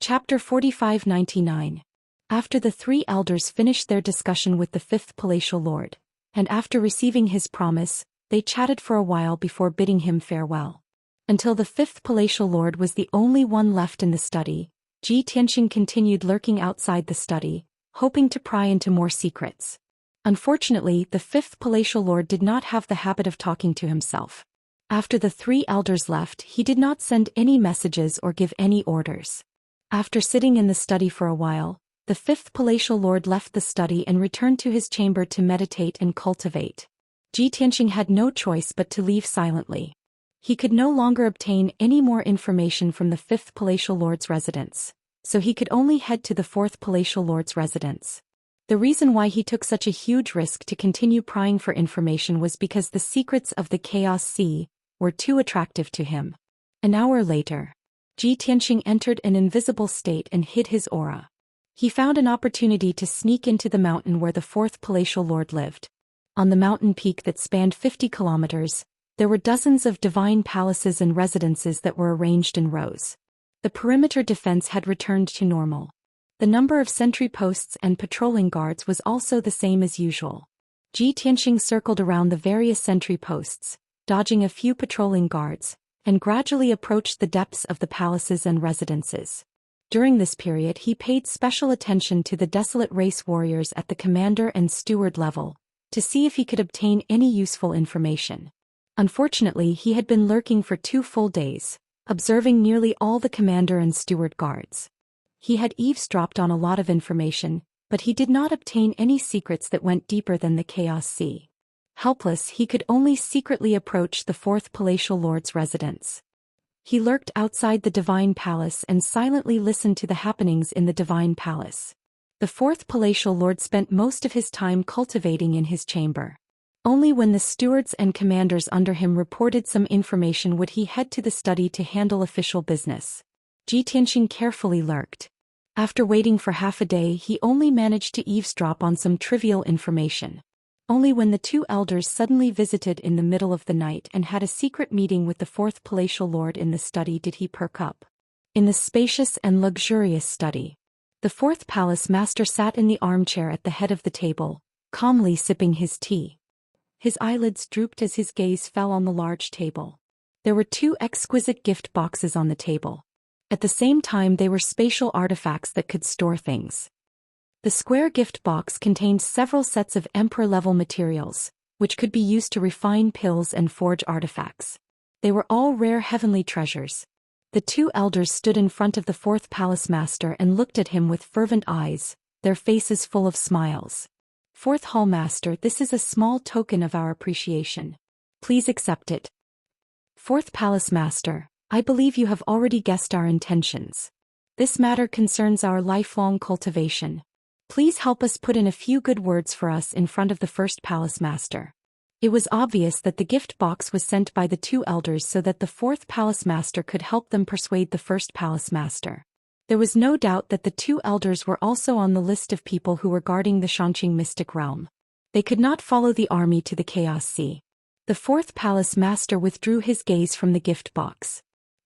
Chapter 4599. After the three elders finished their discussion with the fifth palatial lord, and after receiving his promise, they chatted for a while before bidding him farewell. Until the fifth palatial lord was the only one left in the study, Xianxia continued lurking outside the study, hoping to pry into more secrets. Unfortunately, the fifth palatial lord did not have the habit of talking to himself. After the three elders left, he did not send any messages or give any orders. After sitting in the study for a while, the fifth palatial lord left the study and returned to his chamber to meditate and cultivate. Xianxia had no choice but to leave silently. He could no longer obtain any more information from the fifth palatial lord's residence, so he could only head to the fourth palatial lord's residence. The reason why he took such a huge risk to continue prying for information was because the secrets of the Chaos Sea were too attractive to him. An hour later, Xianxia entered an invisible state and hid his aura. He found an opportunity to sneak into the mountain where the fourth palatial lord lived. On the mountain peak that spanned 50 kilometers, there were dozens of divine palaces and residences that were arranged in rows. The perimeter defense had returned to normal. The number of sentry posts and patrolling guards was also the same as usual. Xianxia circled around the various sentry posts, dodging a few patrolling guards, and gradually approached the depths of the palaces and residences. During this period he paid special attention to the desolate race warriors at the commander and steward level, to see if he could obtain any useful information. Unfortunately, he had been lurking for 2 full days, observing nearly all the commander and steward guards. He had eavesdropped on a lot of information, but he did not obtain any secrets that went deeper than the Chaos Sea. Helpless, he could only secretly approach the fourth palatial lord's residence. He lurked outside the divine palace and silently listened to the happenings in the divine palace. The fourth palatial lord spent most of his time cultivating in his chamber. Only when the stewards and commanders under him reported some information would he head to the study to handle official business. Xianxia carefully lurked. After waiting for half a day, he only managed to eavesdrop on some trivial information. Only when the 2 elders suddenly visited in the middle of the night and had a secret meeting with the fourth palatial lord in the study did he perk up. In the spacious and luxurious study, the fourth palace master sat in the armchair at the head of the table, calmly sipping his tea. His eyelids drooped as his gaze fell on the large table. There were 2 exquisite gift boxes on the table. At the same time, they were spatial artifacts that could store things. The square gift box contained several sets of emperor-level materials, which could be used to refine pills and forge artifacts. They were all rare heavenly treasures. The 2 elders stood in front of the fourth palace master and looked at him with fervent eyes, their faces full of smiles. "Fourth hall master, this is a small token of our appreciation. Please accept it." "Fourth palace master, I believe you have already guessed our intentions. This matter concerns our lifelong cultivation. Please help us put in a few good words for us in front of the first palace master." It was obvious that the gift box was sent by the 2 elders so that the fourth palace master could help them persuade the first palace master. There was no doubt that the 2 elders were also on the list of people who were guarding the Xianxia mystic realm. They could not follow the army to the Chaos Sea. The fourth palace master withdrew his gaze from the gift box.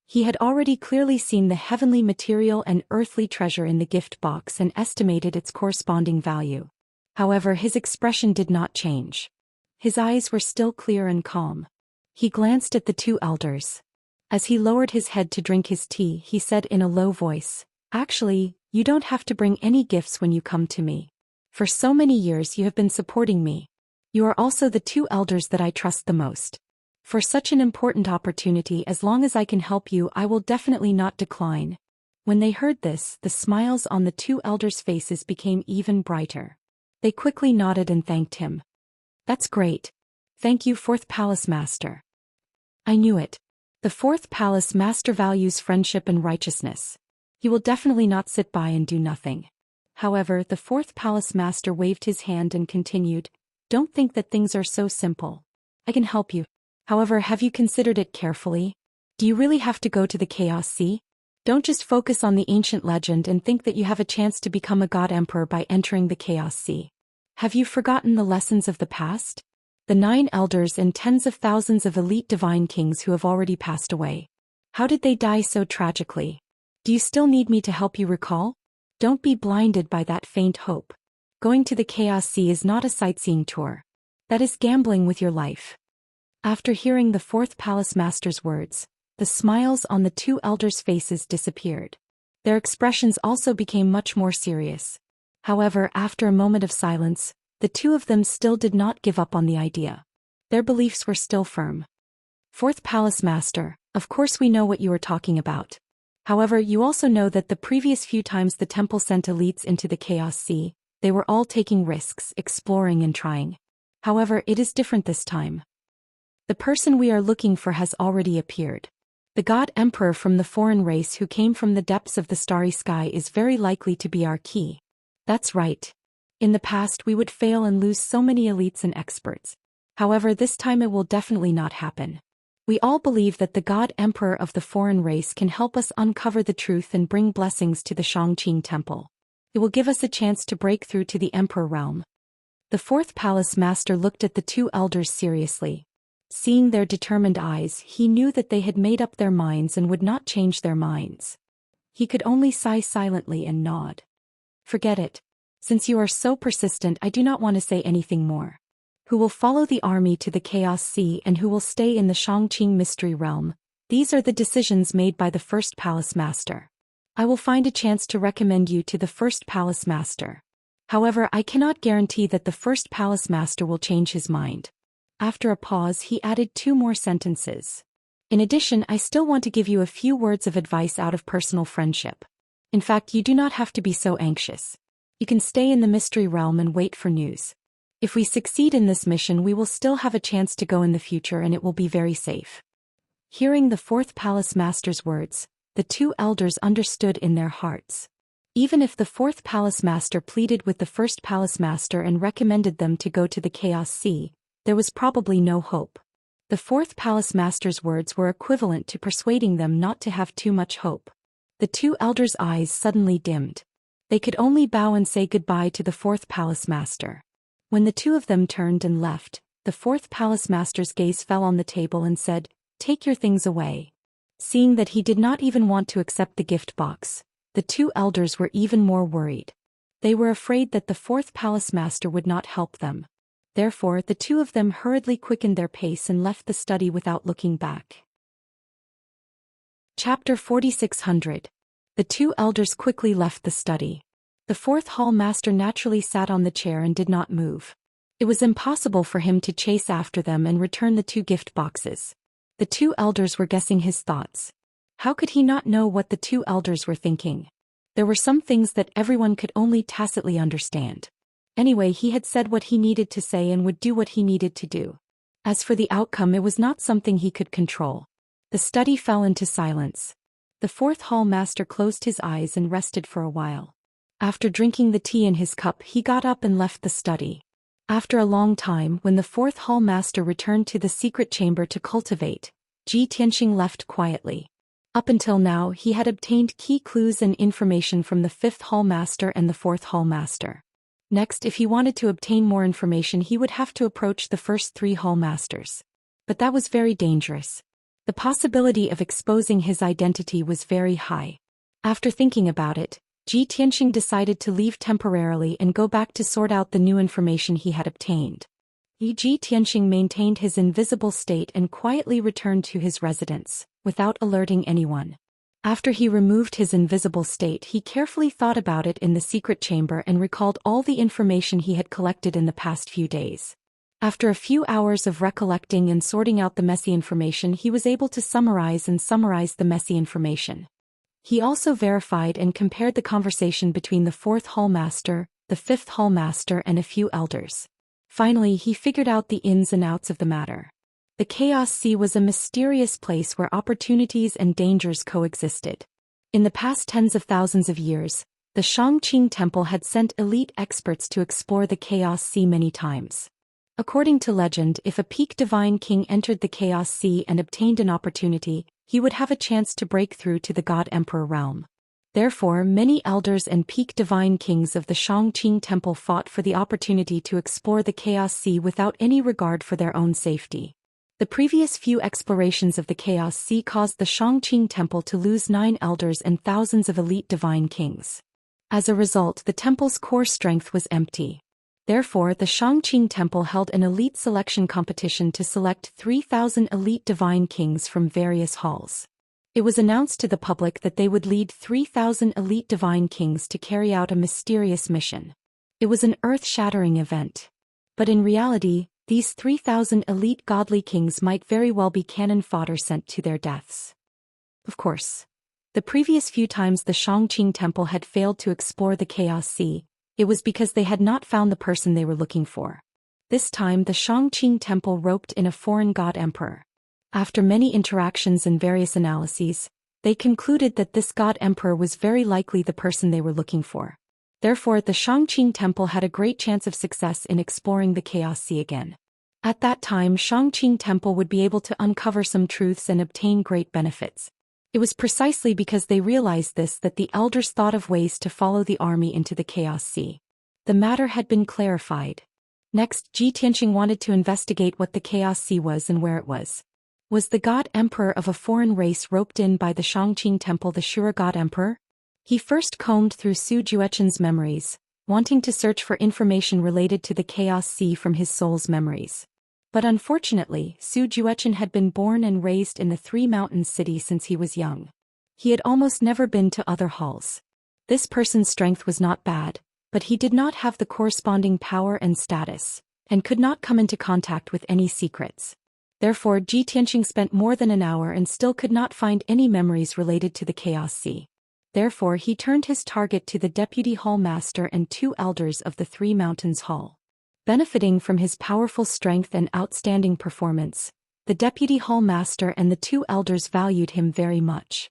He had already clearly seen the heavenly material and earthly treasure in the gift box and estimated its corresponding value. However, his expression did not change. His eyes were still clear and calm. He glanced at the 2 elders. As he lowered his head to drink his tea, he said in a low voice, "Actually, you don't have to bring any gifts when you come to me. For so many years you have been supporting me. You are also the 2 elders that I trust the most. For such an important opportunity, as long as I can help you, I will definitely not decline." When they heard this, the smiles on the 2 elders' faces became even brighter. They quickly nodded and thanked him. "That's great. Thank you, fourth palace master." "I knew it. The fourth palace master values friendship and righteousness. He will definitely not sit by and do nothing." However, the fourth palace master waved his hand and continued, "Don't think that things are so simple. I can help you. However, have you considered it carefully? Do you really have to go to the Chaos Sea? Don't just focus on the ancient legend and think that you have a chance to become a god emperor by entering the Chaos Sea. Have you forgotten the lessons of the past? The 9 elders and tens of thousands of elite divine kings who have already passed away. How did they die so tragically? Do Do you still need me to help you recall? Don't be blinded by that faint hope. Going to the Chaos Sea is not a sightseeing tour. That is gambling with your life. After hearing the fourth palace master's words, the smiles on the two elders' faces disappeared. Their expressions also became much more serious. However, after a moment of silence, the two of them still did not give up on the idea. Their beliefs were still firm. Fourth palace master, of course we know what you are talking about. However, you also know that the previous few times the temple sent elites into the Chaos Sea, they were all taking risks, exploring and trying. However, it is different this time. The person we are looking for has already appeared. The God Emperor from the foreign race who came from the depths of the starry sky is very likely to be our key. That's right. In the past we would fail and lose so many elites and experts. However, this time it will definitely not happen. We all believe that the God Emperor of the foreign race can help us uncover the truth and bring blessings to the Xianxia temple. It will give us a chance to break through to the Emperor realm. The fourth palace master looked at the two elders seriously. Seeing their determined eyes, he knew that they had made up their minds and would not change their minds. He could only sigh silently and nod. Forget it. Since you are so persistent, I do not want to say anything more. Who will follow the army to the Chaos Sea and who will stay in the Xianxia mystery realm? These are the decisions made by the first palace master. I will find a chance to recommend you to the first palace master. However, I cannot guarantee that the first palace master will change his mind. After a pause, he added 2 more sentences. In addition, I still want to give you a few words of advice out of personal friendship. In fact, you do not have to be so anxious. You can stay in the mystery realm and wait for news. If we succeed in this mission, we will still have a chance to go in the future and it will be very safe. Hearing the fourth palace master's words, the two elders understood in their hearts. Even if the fourth palace master pleaded with the first palace master and recommended them to go to the Chaos Sea, there was probably no hope. The fourth palace master's words were equivalent to persuading them not to have too much hope. The two elders' eyes suddenly dimmed. They could only bow and say goodbye to the fourth palace master. When the two of them turned and left, the fourth palace master's gaze fell on the table and said, "Take your things away." Seeing that he did not even want to accept the gift box, the two elders were even more worried. They were afraid that the fourth palace master would not help them. Therefore, the two of them hurriedly quickened their pace and left the study without looking back. Chapter 4600. The two elders quickly left the study. The fourth hall master naturally sat on the chair and did not move. It was impossible for him to chase after them and return the 2 gift boxes. The two elders were guessing his thoughts. How could he not know what the two elders were thinking? There were some things that everyone could only tacitly understand. Anyway, he had said what he needed to say and would do what he needed to do. As for the outcome, it was not something he could control. The study fell into silence. The fourth hall master closed his eyes and rested for a while. After drinking the tea in his cup, he got up and left the study. After a long time, when the fourth hall master returned to the secret chamber to cultivate, Zhou Xian left quietly. Up until now, he had obtained key clues and information from the fifth hall master and the fourth hall master. Next, if he wanted to obtain more information, he would have to approach the first 3 hall masters. But that was very dangerous. The possibility of exposing his identity was very high. After thinking about it, Zhou Xian decided to leave temporarily and go back to sort out the new information he had obtained. Zhou Xian maintained his invisible state and quietly returned to his residence, without alerting anyone. After he removed his invisible state, he carefully thought about it in the secret chamber and recalled all the information he had collected in the past few days. After a few hours of recollecting and sorting out the messy information, he was able to summarize the messy information. He also verified and compared the conversation between the fourth hall master, the fifth hall master, and a few elders. Finally, he figured out the ins and outs of the matter. The Chaos Sea was a mysterious place where opportunities and dangers coexisted. In the past tens of thousands of years, the Xianxia Temple had sent elite experts to explore the Chaos Sea many times. According to legend, if a peak divine king entered the Chaos Sea and obtained an opportunity, he would have a chance to break through to the God Emperor realm. Therefore, many elders and peak divine kings of the Xianxia Temple fought for the opportunity to explore the Chaos Sea without any regard for their own safety. The previous few explorations of the Chaos Sea caused the Xianxia temple to lose 9 elders and thousands of elite divine kings. As a result, the temple's core strength was empty. Therefore, the Xianxia temple held an elite selection competition to select 3,000 elite divine kings from various halls. It was announced to the public that they would lead 3,000 elite divine kings to carry out a mysterious mission. It was an earth-shattering event. But in reality, these 3,000 elite godly kings might very well be cannon fodder sent to their deaths. Of course, the previous few times the Xianxia temple had failed to explore the Chaos Sea, it was because they had not found the person they were looking for. This time the Xianxia temple roped in a foreign god emperor. After many interactions and various analyses, they concluded that this god emperor was very likely the person they were looking for. Therefore, the Xianxia temple had a great chance of success in exploring the Chaos Sea again. At that time, Xianxia temple would be able to uncover some truths and obtain great benefits. It was precisely because they realized this that the elders thought of ways to follow the army into the Chaos Sea. The matter had been clarified. Next, Zhou Xian wanted to investigate what the Chaos Sea was and where it was. Was the god emperor of a foreign race roped in by the Xianxia temple the Shura god emperor? He first combed through Zhou Xian's memories, wanting to search for information related to the Chaos Sea from his soul's memories. But unfortunately, Zhou Xian had been born and raised in the Three Mountains city since he was young. He had almost never been to other halls. This person's strength was not bad, but he did not have the corresponding power and status, and could not come into contact with any secrets. Therefore, Zhou Xian spent more than an hour and still could not find any memories related to the Chaos Sea. Therefore, he turned his target to the Deputy Hall Master and 2 elders of the Three Mountains Hall. Benefiting from his powerful strength and outstanding performance, the Deputy Hall Master and the 2 elders valued him very much.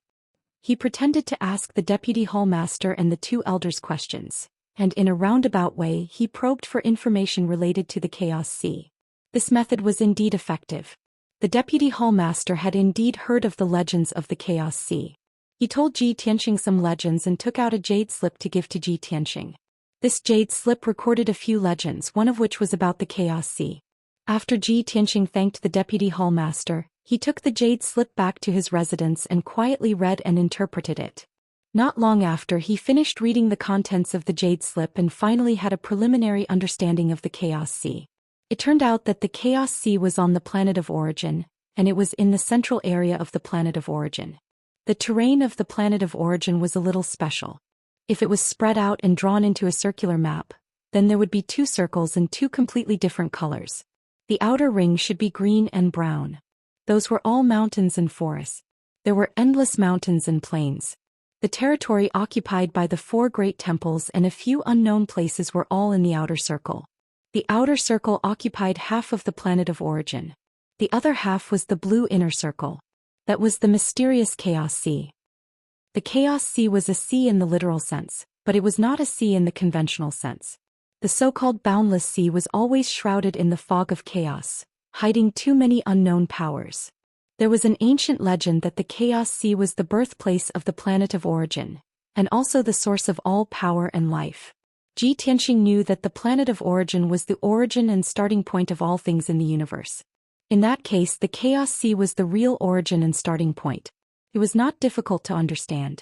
He pretended to ask the Deputy Hall Master and the 2 elders questions, and in a roundabout way he probed for information related to the Chaos Sea. This method was indeed effective. The Deputy Hall Master had indeed heard of the legends of the Chaos Sea. He told Zhou Xian some legends and took out a jade slip to give to Zhou Xian. This jade slip recorded a few legends, one of which was about the Chaos Sea. After Zhou Xian thanked the Deputy Hall Master, he took the jade slip back to his residence and quietly read and interpreted it. Not long after, he finished reading the contents of the jade slip and finally had a preliminary understanding of the Chaos Sea. It turned out that the Chaos Sea was on the planet of origin, and it was in the central area of the planet of origin. The terrain of the planet of origin was a little special. If it was spread out and drawn into a circular map, then there would be 2 circles in 2 completely different colors. The outer ring should be green and brown. Those were all mountains and forests. There were endless mountains and plains. The territory occupied by the 4 great temples and a few unknown places were all in the outer circle. The outer circle occupied half of the planet of origin. The other half was the blue inner circle. That was the mysterious Chaos Sea. The Chaos Sea was a sea in the literal sense, but it was not a sea in the conventional sense. The so-called boundless sea was always shrouded in the fog of chaos, hiding too many unknown powers. There was an ancient legend that the Chaos Sea was the birthplace of the planet of origin, and also the source of all power and life. Zhou Xian knew that the planet of origin was the origin and starting point of all things in the universe. In that case, the Chaos Sea was the real origin and starting point. It was not difficult to understand.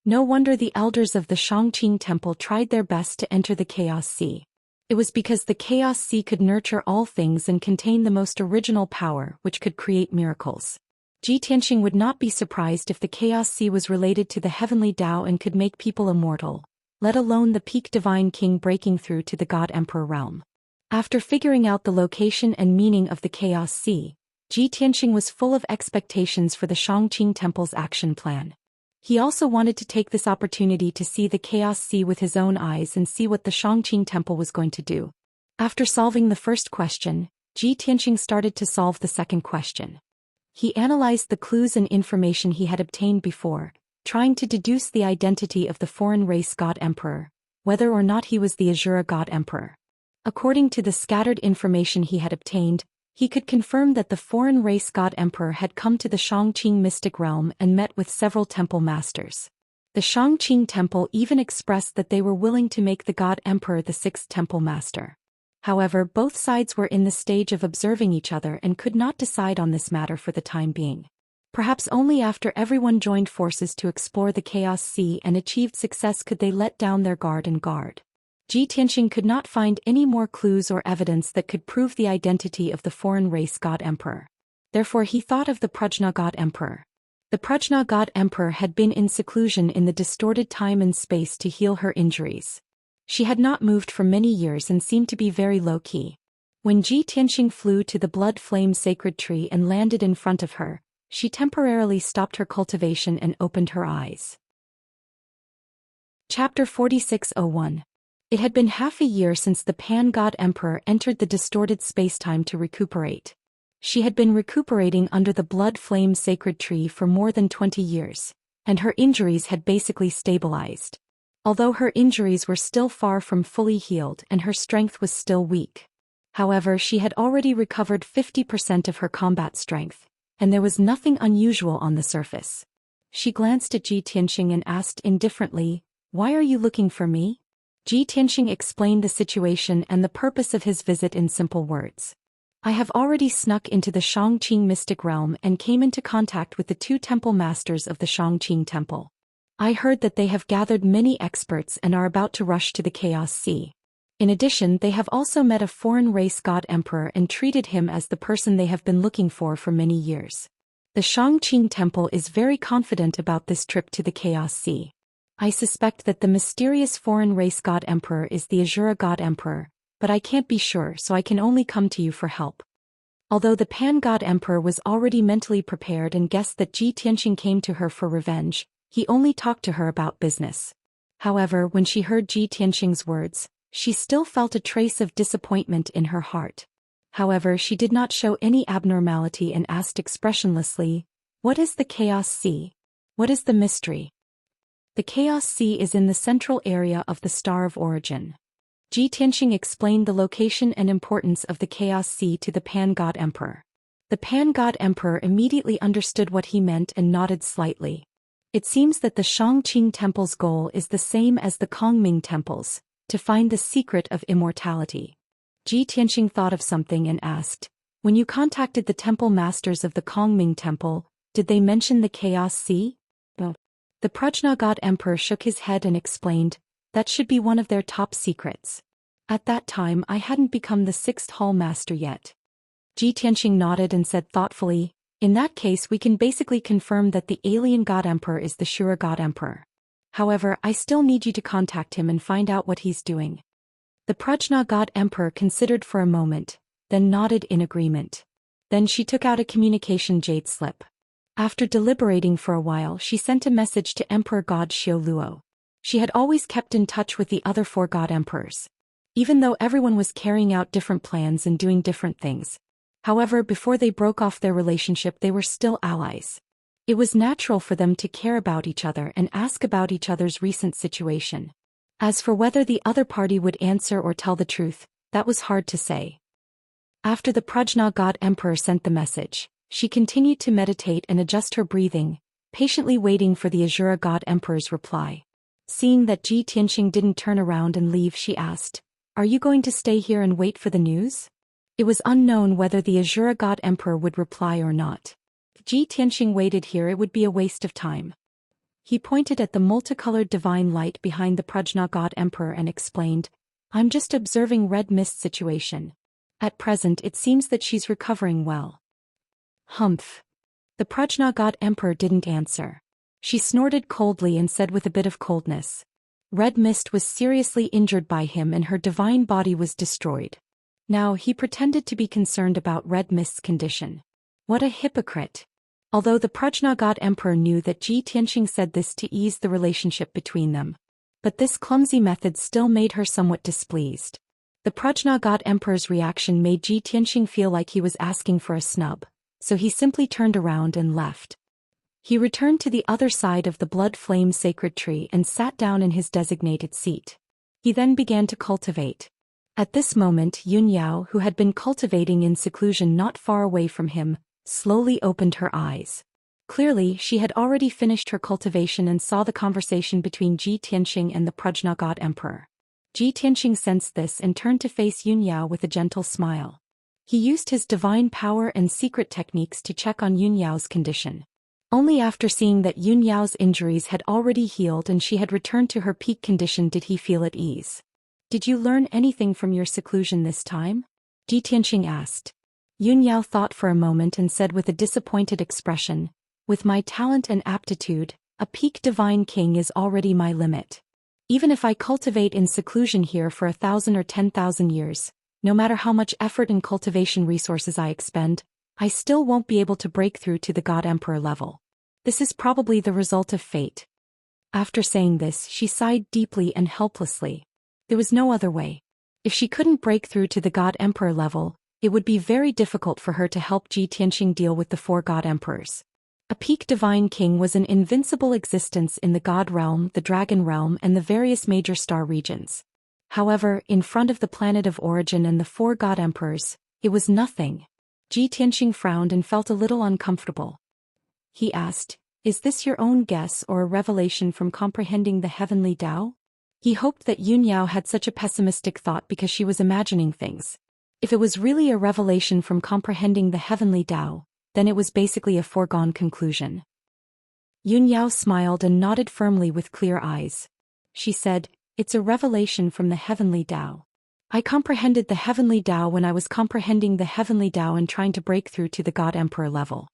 No wonder the elders of the Xianxia temple tried their best to enter the Chaos Sea. It was because the Chaos Sea could nurture all things and contain the most original power, which could create miracles. Zhou Xian would not be surprised if the Chaos Sea was related to the heavenly Tao and could make people immortal, let alone the peak divine king breaking through to the God Emperor realm. After figuring out the location and meaning of the Chaos Sea, Zhou Xian was full of expectations for the Xianxia temple's action plan. He also wanted to take this opportunity to see the Chaos Sea with his own eyes and see what the Xianxia temple was going to do. After solving the first question, Zhou Xian started to solve the second question. He analyzed the clues and information he had obtained before, trying to deduce the identity of the foreign race god emperor, whether or not he was the Azura god emperor. According to the scattered information he had obtained, he could confirm that the foreign race god emperor had come to the Xianxia mystic realm and met with several temple masters. The Xianxia temple even expressed that they were willing to make the god emperor the 6th temple master. However, both sides were in the stage of observing each other and could not decide on this matter for the time being. Perhaps only after everyone joined forces to explore the Chaos Sea and achieved success could they let down their guard and guard. Ji Tianxing could not find any more clues or evidence that could prove the identity of the foreign race god emperor. Therefore he thought of the Prajna god emperor. The Prajna god emperor had been in seclusion in the distorted time and space to heal her injuries. She had not moved for many years and seemed to be very low-key. When Ji Tianxing flew to the blood flame sacred tree and landed in front of her, she temporarily stopped her cultivation and opened her eyes. Chapter 4601. It had been half a year since the Pan-God Emperor entered the distorted spacetime to recuperate. She had been recuperating under the blood flame sacred tree for more than 20 years, and her injuries had basically stabilized. Although her injuries were still far from fully healed and her strength was still weak. However, she had already recovered 50% of her combat strength, and there was nothing unusual on the surface. She glanced at Ji Tianxing and asked indifferently, "Why are you looking for me?" Ji Tianxing explained the situation and the purpose of his visit in simple words. "I have already snuck into the Shangqing mystic realm and came into contact with the two temple masters of the Shangqing temple. I heard that they have gathered many experts and are about to rush to the Chaos Sea. In addition, they have also met a foreign race god emperor and treated him as the person they have been looking for many years. The Shangqing temple is very confident about this trip to the Chaos Sea. I suspect that the mysterious foreign race god emperor is the Azura god emperor, but I can't be sure, so I can only come to you for help." Although the Pan-God emperor was already mentally prepared and guessed that Ji Tianxing came to her for revenge, he only talked to her about business. However, when she heard Ji Tianxing's words, she still felt a trace of disappointment in her heart. However, she did not show any abnormality and asked expressionlessly, "What is the Chaos Sea? What is the mystery?" "The Chaos Sea is in the central area of the Star of Origin." Ji Tianxing explained the location and importance of the Chaos Sea to the Pan-God Emperor. The Pan-God Emperor immediately understood what he meant and nodded slightly. It seems that the Shangqing Temple's goal is the same as the Kongming Temple's, to find the secret of immortality. Ji Tianxing thought of something and asked, "When you contacted the temple masters of the Kongming Temple, did they mention the Chaos Sea?" "No." The Prajna God Emperor shook his head and explained, "That should be one of their top secrets. At that time I hadn't become the 6th Hall Master yet." Ji Tianxing nodded and said thoughtfully, "In that case we can basically confirm that the alien God Emperor is the Shura God Emperor. However, I still need you to contact him and find out what he's doing." The Prajna God Emperor considered for a moment, then nodded in agreement. Then she took out a communication jade slip. After deliberating for a while, she sent a message to Emperor God Xiao Luo. She had always kept in touch with the other 4 God Emperors. Even though everyone was carrying out different plans and doing different things. However, before they broke off their relationship, they were still allies. It was natural for them to care about each other and ask about each other's recent situation. As for whether the other party would answer or tell the truth, that was hard to say. After the Prajna God Emperor sent the message, she continued to meditate and adjust her breathing, patiently waiting for the Azura God Emperor's reply. Seeing that Ji Tianxing didn't turn around and leave, she asked, "Are you going to stay here and wait for the news?" It was unknown whether the Azura God Emperor would reply or not. If Ji Tianxing waited here, it would be a waste of time. He pointed at the multicolored divine light behind the Prajna God Emperor and explained, "I'm just observing red mist situation. At present it seems that she's recovering well." Humph. The Prajna God Emperor didn't answer. She snorted coldly and said with a bit of coldness, "Red Mist was seriously injured by him and her divine body was destroyed. Now he pretended to be concerned about Red Mist's condition. What a hypocrite." Although the Prajna God Emperor knew that Ji Tianxing said this to ease the relationship between them. But this clumsy method still made her somewhat displeased. The Prajna God Emperor's reaction made Ji Tianxing feel like he was asking for a snub, so he simply turned around and left. He returned to the other side of the blood flame sacred tree and sat down in his designated seat. He then began to cultivate. At this moment, Yun Yao, who had been cultivating in seclusion not far away from him, slowly opened her eyes. Clearly, she had already finished her cultivation and saw the conversation between Ji Tianxing and the Prajna God Emperor. Ji Tianxing sensed this and turned to face Yun Yao with a gentle smile. He used his divine power and secret techniques to check on Yun Yao's condition. Only after seeing that Yun Yao's injuries had already healed and she had returned to her peak condition did he feel at ease. "Did you learn anything from your seclusion this time?" Ji Tianxing asked. Yun Yao thought for a moment and said with a disappointed expression, "With my talent and aptitude, a peak divine king is already my limit. Even if I cultivate in seclusion here for 1,000 or 10,000 years, no matter how much effort and cultivation resources I expend, I still won't be able to break through to the God Emperor level. This is probably the result of fate." After saying this, she sighed deeply and helplessly. There was no other way. If she couldn't break through to the God Emperor level, it would be very difficult for her to help Ji Tianxing deal with the 4 God Emperors. A peak divine king was an invincible existence in the God realm, the Dragon realm, and the various major star regions. However, in front of the planet of origin and the 4 God Emperors, it was nothing. Ji Tianxing frowned and felt a little uncomfortable. He asked, "Is this your own guess or a revelation from comprehending the heavenly Tao?" He hoped that Yun Yao had such a pessimistic thought because she was imagining things. If it was really a revelation from comprehending the heavenly Tao, then it was basically a foregone conclusion. Yun Yao smiled and nodded firmly with clear eyes. She said, "It's a revelation from the heavenly Tao. I comprehended the heavenly Tao when I was comprehending the heavenly Tao and trying to break through to the God Emperor level."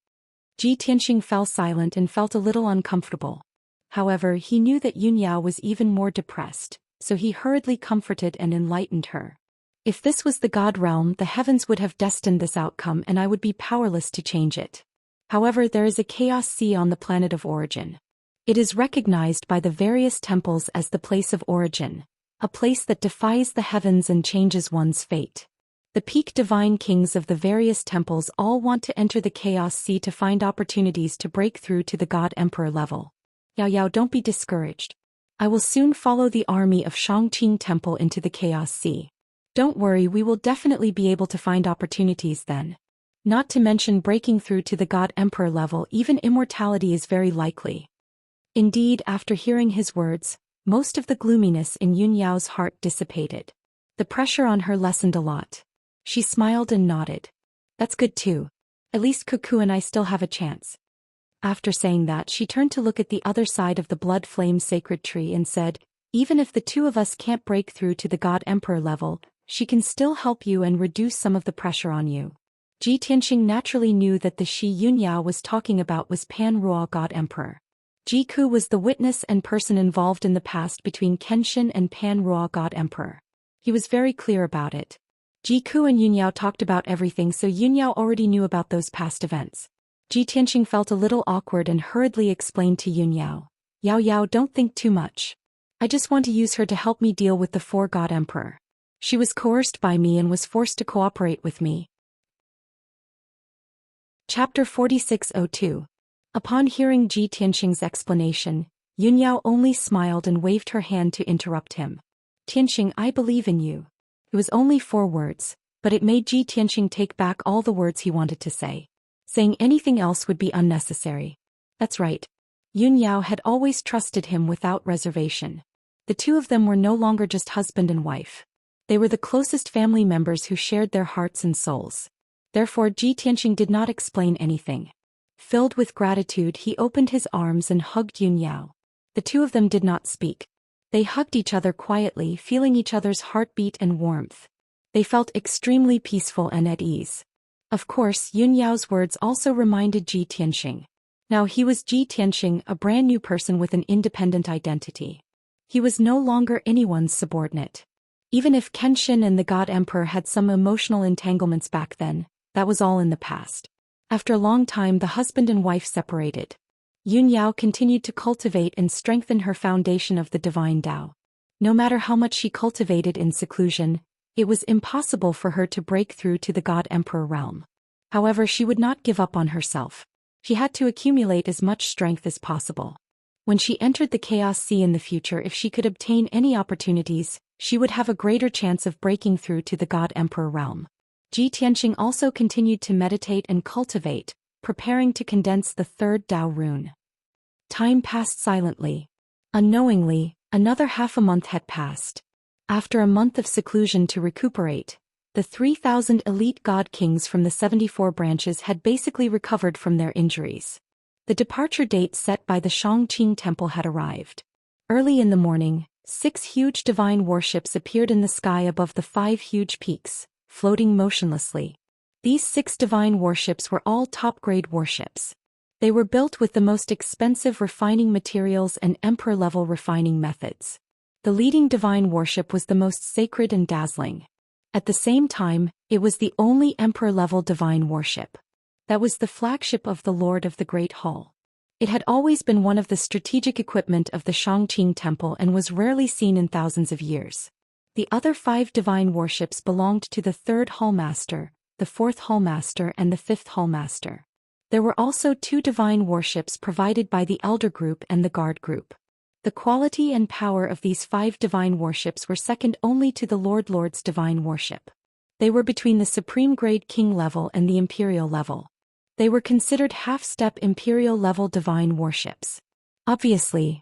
Ji Tianxing fell silent and felt a little uncomfortable. However, he knew that Yun Yao was even more depressed, so he hurriedly comforted and enlightened her. "If this was the God realm, the heavens would have destined this outcome and I would be powerless to change it. However, there is a chaos sea on the planet of origin. It is recognized by the various temples as the place of origin, a place that defies the heavens and changes one's fate. The peak divine kings of the various temples all want to enter the Chaos Sea to find opportunities to break through to the God Emperor level. Yao, don't be discouraged. I will soon follow the army of Shangqing Temple into the Chaos Sea. Don't worry, we will definitely be able to find opportunities then. Not to mention breaking through to the God Emperor level, even immortality is very likely." Indeed, after hearing his words, most of the gloominess in Yun Yao's heart dissipated. The pressure on her lessened a lot. She smiled and nodded. "That's good too. At least Cuckoo and I still have a chance." After saying that, she turned to look at the other side of the blood flame sacred tree and said, "Even if the 2 of us can't break through to the God Emperor level, she can still help you and reduce some of the pressure on you." Ji Tianxing naturally knew that the she Yun Yao was talking about was Pan Ruo God Emperor. Ji Ku was the witness and person involved in the past between Kenshin and Pan Ruo God Emperor. He was very clear about it. Ji Ku and Yun Yao talked about everything, so Yun Yao already knew about those past events. Ji Tianxing felt a little awkward and hurriedly explained to Yun Yao, Yao, don't think too much. I just want to use her to help me deal with the 4 God Emperor. She was coerced by me and was forced to cooperate with me." Chapter 4602. Upon hearing Ji Tianxing's explanation, Yun Yao only smiled and waved her hand to interrupt him. "Tianxing, I believe in you." It was only 4 words, but it made Ji Tianxing take back all the words he wanted to say. Saying anything else would be unnecessary. That's right. Yun Yao had always trusted him without reservation. The 2 of them were no longer just husband and wife. They were the closest family members who shared their hearts and souls. Therefore, Ji Tianxing did not explain anything. Filled with gratitude, he opened his arms and hugged Yun Yao. The 2 of them did not speak. They hugged each other quietly, feeling each other's heartbeat and warmth. They felt extremely peaceful and at ease. Of course, Yun Yao's words also reminded Ji Tianxing. Now he was Ji Tianxing, a brand new person with an independent identity. He was no longer anyone's subordinate. Even if Kenshin and the God Emperor had some emotional entanglements back then, that was all in the past. After a long time, the husband and wife separated. Yun Yao continued to cultivate and strengthen her foundation of the divine Tao. No matter how much she cultivated in seclusion, it was impossible for her to break through to the God Emperor realm. However, she would not give up on herself. She had to accumulate as much strength as possible. When she entered the Chaos Sea in the future, if she could obtain any opportunities, she would have a greater chance of breaking through to the God Emperor realm. Ji Tianxing also continued to meditate and cultivate, preparing to condense the 3rd Tao rune. Time passed silently. Unknowingly, another half a month had passed. After a month of seclusion to recuperate, the 3,000 elite god kings from the 74 branches had basically recovered from their injuries. The departure date set by the Xianxia temple had arrived. Early in the morning, 6 huge divine warships appeared in the sky above the 5 huge peaks, floating motionlessly. These 6 divine warships were all top-grade warships. They were built with the most expensive refining materials and emperor-level refining methods. The leading divine warship was the most sacred and dazzling. At the same time, it was the only emperor-level divine warship. That was the flagship of the Lord of the Great Hall. It had always been one of the strategic equipment of the Xianxia temple and was rarely seen in thousands of years. The other 5 divine warships belonged to the 3rd Hallmaster, the 4th Hallmaster and the 5th Hallmaster. There were also 2 divine warships provided by the Elder Group and the Guard Group. The quality and power of these 5 divine warships were second only to the Lord's divine warship. They were between the Supreme Grade King level and the Imperial level. They were considered half-step Imperial-level divine warships. Obviously,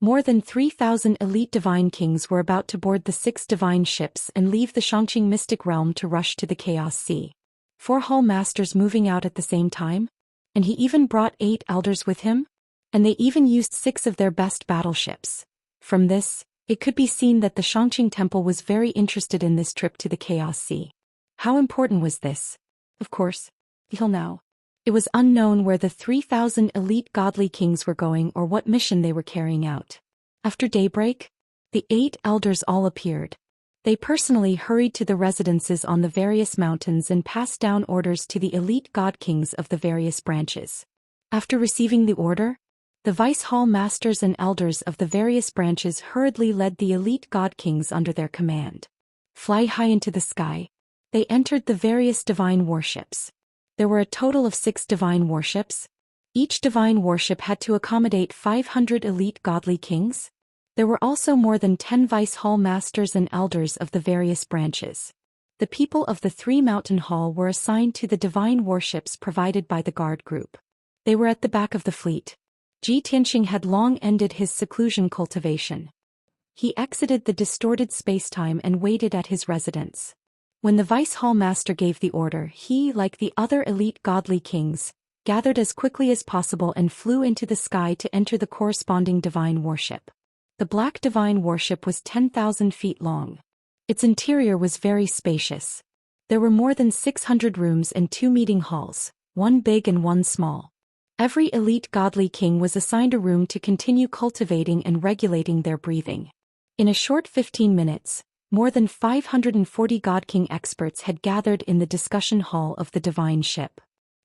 more than 3,000 elite divine kings were about to board the 6 divine ships and leave the Xianxia mystic realm to rush to the Chaos Sea. 4 Hall Masters moving out at the same time? And he even brought 8 elders with him? And they even used 6 of their best battleships. From this, it could be seen that the Xianxia temple was very interested in this trip to the Chaos Sea. How important was this? Of course, till now, it was unknown where the 3,000 elite godly kings were going or what mission they were carrying out. After daybreak, the 8 elders all appeared. They personally hurried to the residences on the various mountains and passed down orders to the elite god kings of the various branches. After receiving the order, the vice hall masters and elders of the various branches hurriedly led the elite god kings under their command. Fly high into the sky, they entered the various divine warships. There were a total of 6 divine warships. Each divine warship had to accommodate 500 elite godly kings. There were also more than 10 vice hall masters and elders of the various branches. The people of the 3 mountain hall were assigned to the divine warships provided by the guard group. They were at the back of the fleet. Xianxia had long ended his seclusion cultivation. He exited the distorted spacetime and waited at his residence. When the Vice Hall Master gave the order, he, like the other elite godly kings, gathered as quickly as possible and flew into the sky to enter the corresponding divine warship. The Black Divine Warship was 10,000 feet long. Its interior was very spacious. There were more than 600 rooms and 2 meeting halls, one big and one small. Every elite godly king was assigned a room to continue cultivating and regulating their breathing. In a short 15 minutes, more than 540 God King experts had gathered in the discussion hall of the divine ship.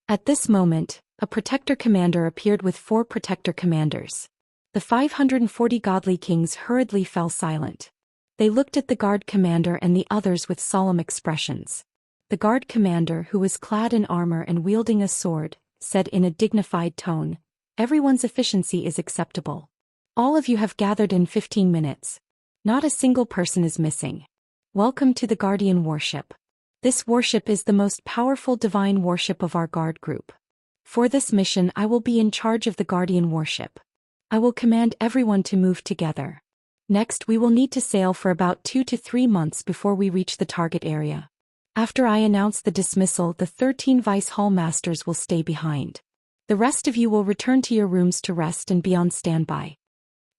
At this moment, a protector commander appeared with 4 protector commanders. The 540 godly kings hurriedly fell silent. They looked at the guard commander and the others with solemn expressions. The guard commander, who was clad in armor and wielding a sword, said in a dignified tone, "Everyone's efficiency is acceptable. All of you have gathered in 15 minutes. Not a single person is missing. Welcome to the Guardian Warship. This warship is the most powerful divine warship of our guard group. For this mission I will be in charge of the Guardian Warship. I will command everyone to move together. Next we will need to sail for about 2 to 3 months before we reach the target area. After I announce the dismissal, the 13 Vice Hall Masters will stay behind. The rest of you will return to your rooms to rest and be on standby."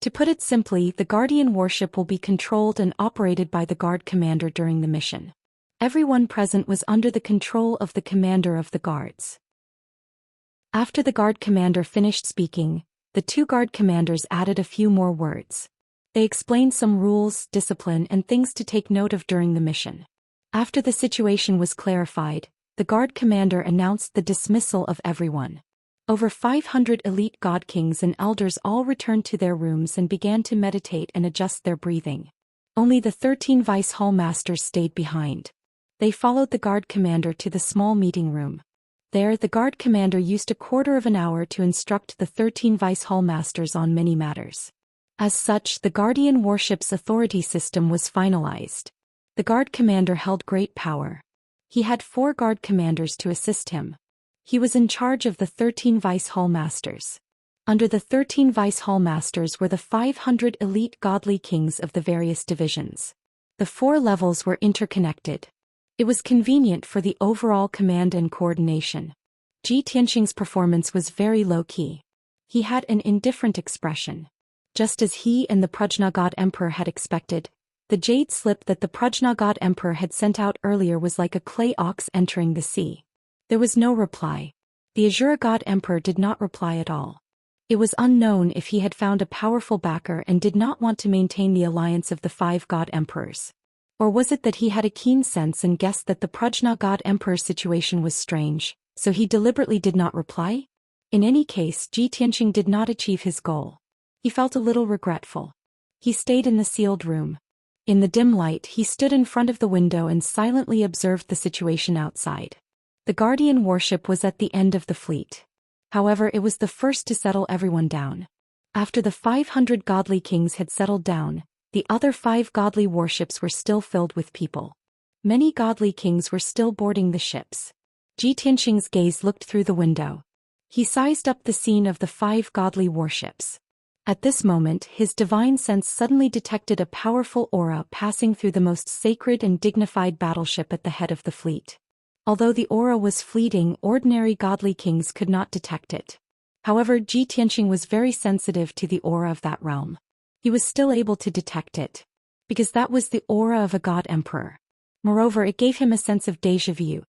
To put it simply, the Guardian Warship will be controlled and operated by the Guard Commander during the mission. Everyone present was under the control of the Commander of the Guards. After the Guard Commander finished speaking, the 2 Guard Commanders added a few more words. They explained some rules, discipline, and things to take note of during the mission. After the situation was clarified, the Guard Commander announced the dismissal of everyone. Over 500 elite god kings and elders all returned to their rooms and began to meditate and adjust their breathing. Only the 13 Vice Hall Masters stayed behind. They followed the Guard Commander to the small meeting room. There, the Guard Commander used a quarter of an hour to instruct the 13 Vice Hall Masters on many matters. As such, the Guardian Warship's authority system was finalized. The Guard Commander held great power. He had 4 Guard Commanders to assist him. He was in charge of the 13 Vice Hall Masters. Under the 13 vice hall masters were the 500 elite godly kings of the various divisions. The 4 levels were interconnected. It was convenient for the overall command and coordination. Ji Tianxing's performance was very low-key. He had an indifferent expression. Just as he and the Prajna God Emperor had expected, the jade slip that the Prajna God Emperor had sent out earlier was like a clay ox entering the sea. There was no reply. The Azure God Emperor did not reply at all. It was unknown if he had found a powerful backer and did not want to maintain the alliance of the 5 God Emperors. Or was it that he had a keen sense and guessed that the Prajna God Emperor's situation was strange, so he deliberately did not reply? In any case, Ji Tianxing did not achieve his goal. He felt a little regretful. He stayed in the sealed room. In the dim light, he stood in front of the window and silently observed the situation outside. The Guardian warship was at the end of the fleet. However, it was the first to settle everyone down. After the 500 godly kings had settled down, the other 5 godly warships were still filled with people. Many godly kings were still boarding the ships. Ji Tianxing's gaze looked through the window. He sized up the scene of the 5 godly warships. At this moment, his divine sense suddenly detected a powerful aura passing through the most sacred and dignified battleship at the head of the fleet. Although the aura was fleeting, ordinary godly kings could not detect it. However, Ji Tianxing was very sensitive to the aura of that realm. He was still able to detect it, because that was the aura of a god emperor. Moreover, it gave him a sense of déjà vu.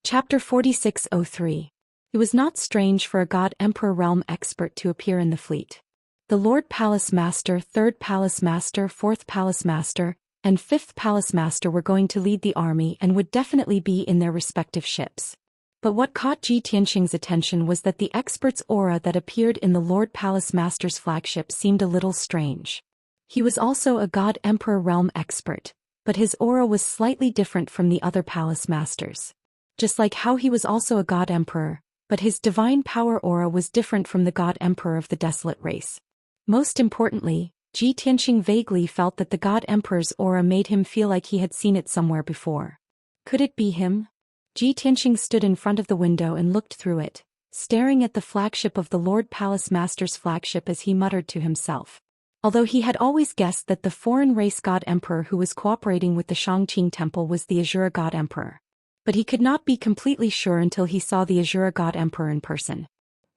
Chapter 4603. It was not strange for a god emperor realm expert to appear in the fleet. The Lord Palace Master, 3rd Palace Master, 4th Palace Master, and 5th Palace Master were going to lead the army and would definitely be in their respective ships. But what caught Ji Tianxing's attention was that the expert's aura that appeared in the Lord Palace Master's flagship seemed a little strange. He was also a God Emperor realm expert, but his aura was slightly different from the other Palace Masters. Just like how he was also a God Emperor, but his divine power aura was different from the God Emperor of the Desolate race. Most importantly, Ji Tianxing vaguely felt that the God Emperor's aura made him feel like he had seen it somewhere before. Could it be him? Ji Tianxing stood in front of the window and looked through it, staring at the flagship of the Lord Palace Master's flagship as he muttered to himself. Although he had always guessed that the foreign race God Emperor who was cooperating with the Xianxia Temple was the Azure God Emperor. But he could not be completely sure until he saw the Azure God Emperor in person.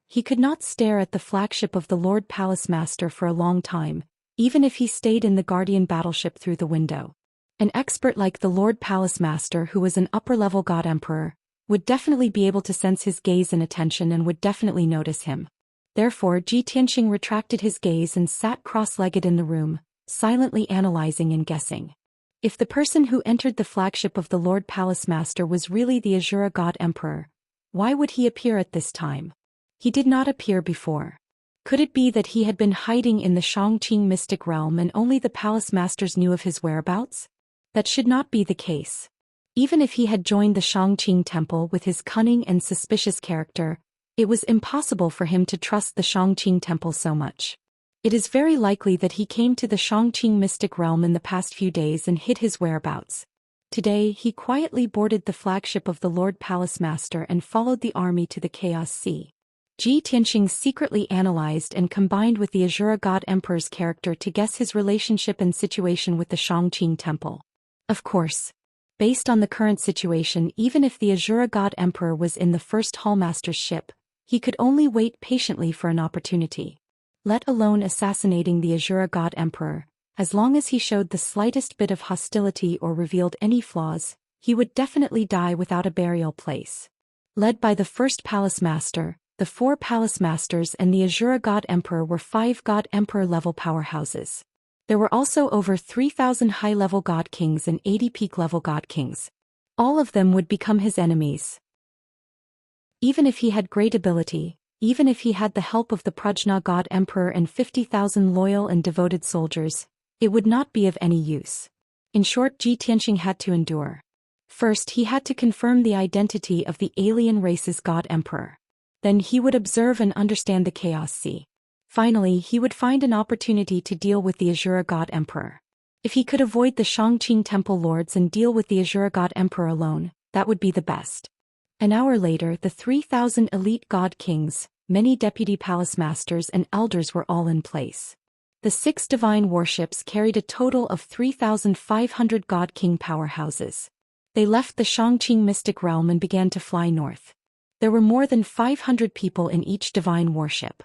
He could not stare at the flagship of the Lord Palace Master for a long time, even if he stayed in the Guardian battleship through the window. An expert like the Lord Palace Master, who was an upper-level God Emperor, would definitely be able to sense his gaze and attention and would definitely notice him. Therefore, Ji Tianxing retracted his gaze and sat cross-legged in the room, silently analyzing and guessing. If the person who entered the flagship of the Lord Palace Master was really the Azure God Emperor, why would he appear at this time? He did not appear before. Could it be that he had been hiding in the Xianxia mystic realm and only the Palace Masters knew of his whereabouts? That should not be the case. Even if he had joined the Xianxia Temple with his cunning and suspicious character, it was impossible for him to trust the Xianxia Temple so much. It is very likely that he came to the Xianxia mystic realm in the past few days and hid his whereabouts. Today, he quietly boarded the flagship of the Lord Palace Master and followed the army to the Chaos Sea. Ji Tianxing secretly analyzed and combined with the Azure God Emperor's character to guess his relationship and situation with the Xianxia Temple. Of course, based on the current situation, even if the Azure God Emperor was in the first Hallmaster's ship, he could only wait patiently for an opportunity. Let alone assassinating the Azure God Emperor, as long as he showed the slightest bit of hostility or revealed any flaws, he would definitely die without a burial place. Led by the first Palace Master, the 4 Palace Masters and the Azure God Emperor were 5 God Emperor level powerhouses. There were also over 3,000 high-level God Kings and 80 peak-level God Kings. All of them would become his enemies. Even if he had great ability, even if he had the help of the Prajna God Emperor and 50,000 loyal and devoted soldiers, it would not be of any use. In short, Ji Tianxing had to endure. First, he had to confirm the identity of the alien race's God Emperor. Then he would observe and understand the Chaos Sea. Finally, he would find an opportunity to deal with the Azure God Emperor. If he could avoid the Xianxia Temple Lords and deal with the Azure God Emperor alone, that would be the best. An hour later, the 3,000 elite god kings, many deputy palace masters and elders were all in place. The 6 divine warships carried a total of 3,500 god king powerhouses. They left the Xianxia mystic realm and began to fly north. There were more than 500 people in each divine warship.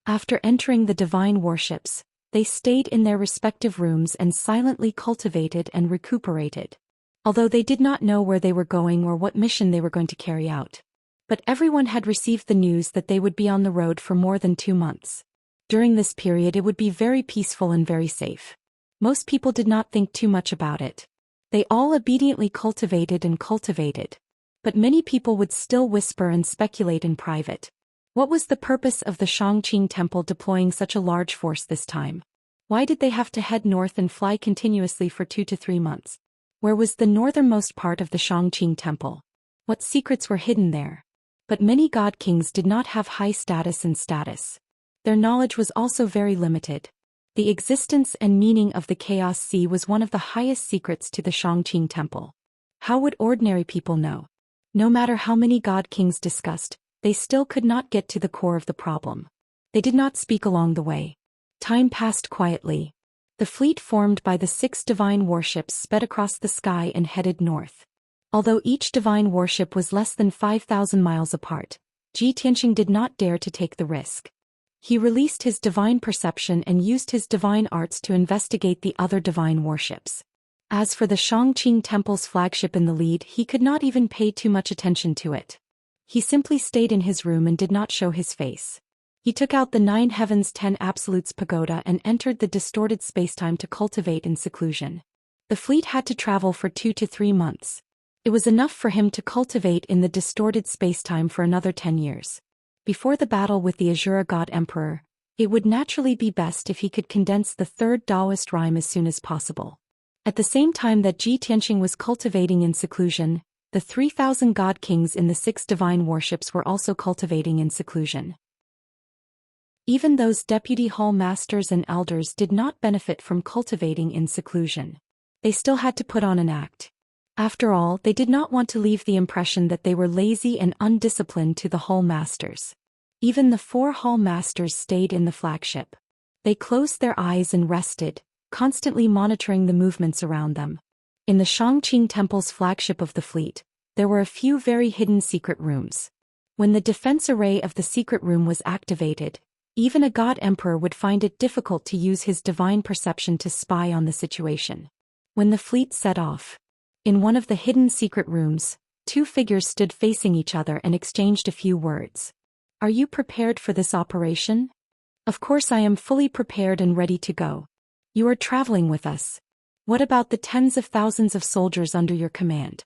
After entering the divine warships, they stayed in their respective rooms and silently cultivated and recuperated. Although they did not know where they were going or what mission they were going to carry out. But everyone had received the news that they would be on the road for more than 2 months. During this period it would be very peaceful and very safe. Most people did not think too much about it. They all obediently cultivated and cultivated. But many people would still whisper and speculate in private. What was the purpose of the Xianxia temple deploying such a large force this time? Why did they have to head north and fly continuously for 2 to 3 months? Where was the northernmost part of the Xianxia temple? What secrets were hidden there? But many god kings did not have high status and status. Their knowledge was also very limited. The existence and meaning of the Chaos Sea was one of the highest secrets to the Xianxia temple. How would ordinary people know? No matter how many god kings discussed, they still could not get to the core of the problem. They did not speak along the way. Time passed quietly. The fleet formed by the 6 divine warships sped across the sky and headed north. Although each divine warship was less than 5,000 miles apart, Xianxia did not dare to take the risk. He released his divine perception and used his divine arts to investigate the other divine warships. As for the Xianxia temple's flagship in the lead, he could not even pay too much attention to it. He simply stayed in his room and did not show his face. He took out the 9 Heavens 10 Absolutes pagoda and entered the distorted spacetime to cultivate in seclusion. The fleet had to travel for 2 to 3 months. It was enough for him to cultivate in the distorted spacetime for another 10 years. Before the battle with the Azura God Emperor, it would naturally be best if he could condense the 3rd Taoist rhyme as soon as possible. At the same time that Xianxia was cultivating in seclusion, the 3,000 god kings in the 6 divine warships were also cultivating in seclusion. Even those deputy hall masters and elders did not benefit from cultivating in seclusion. They still had to put on an act. After all, they did not want to leave the impression that they were lazy and undisciplined to the hall masters. Even the 4 hall masters stayed in the flagship. They closed their eyes and rested, constantly monitoring the movements around them. In the Xianxia temple's flagship of the fleet, there were a few very hidden secret rooms. When the defense array of the secret room was activated, even a god emperor would find it difficult to use his divine perception to spy on the situation. When the fleet set off, in one of the hidden secret rooms, 2 figures stood facing each other and exchanged a few words. "Are you prepared for this operation?" "Of course I am fully prepared and ready to go." "You are traveling with us. What about the tens of thousands of soldiers under your command?"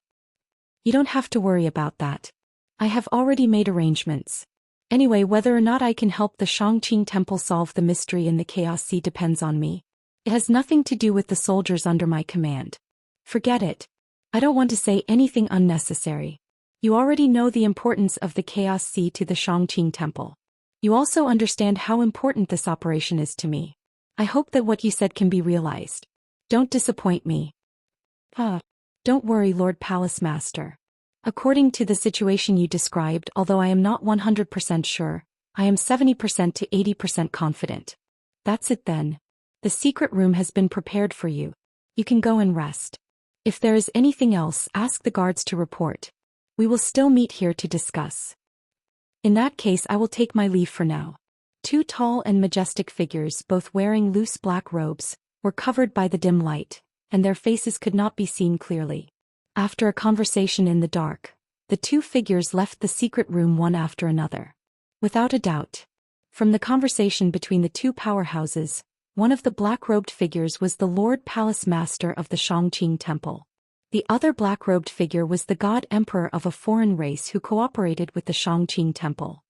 "You don't have to worry about that. I have already made arrangements. Anyway, whether or not I can help the Xianxia temple solve the mystery in the Chaos Sea depends on me. It has nothing to do with the soldiers under my command. Forget it. I don't want to say anything unnecessary. You already know the importance of the Chaos Sea to the Xianxia temple. You also understand how important this operation is to me. I hope that what you said can be realized. Don't disappoint me." "Don't worry, Lord Palace Master. According to the situation you described, although I am not 100% sure, I am 70% to 80% confident." "That's it then. The secret room has been prepared for you. You can go and rest. If there is anything else, ask the guards to report. We will still meet here to discuss." "In that case, I will take my leave for now." 2 tall and majestic figures, both wearing loose black robes, were covered by the dim light, and their faces could not be seen clearly. After a conversation in the dark, the 2 figures left the secret room one after another. Without a doubt. From the conversation between the 2 powerhouses, one of the black-robed figures was the Lord Palace Master of the Xianxia temple. The other black-robed figure was the God Emperor of a foreign race who cooperated with the Xianxia temple.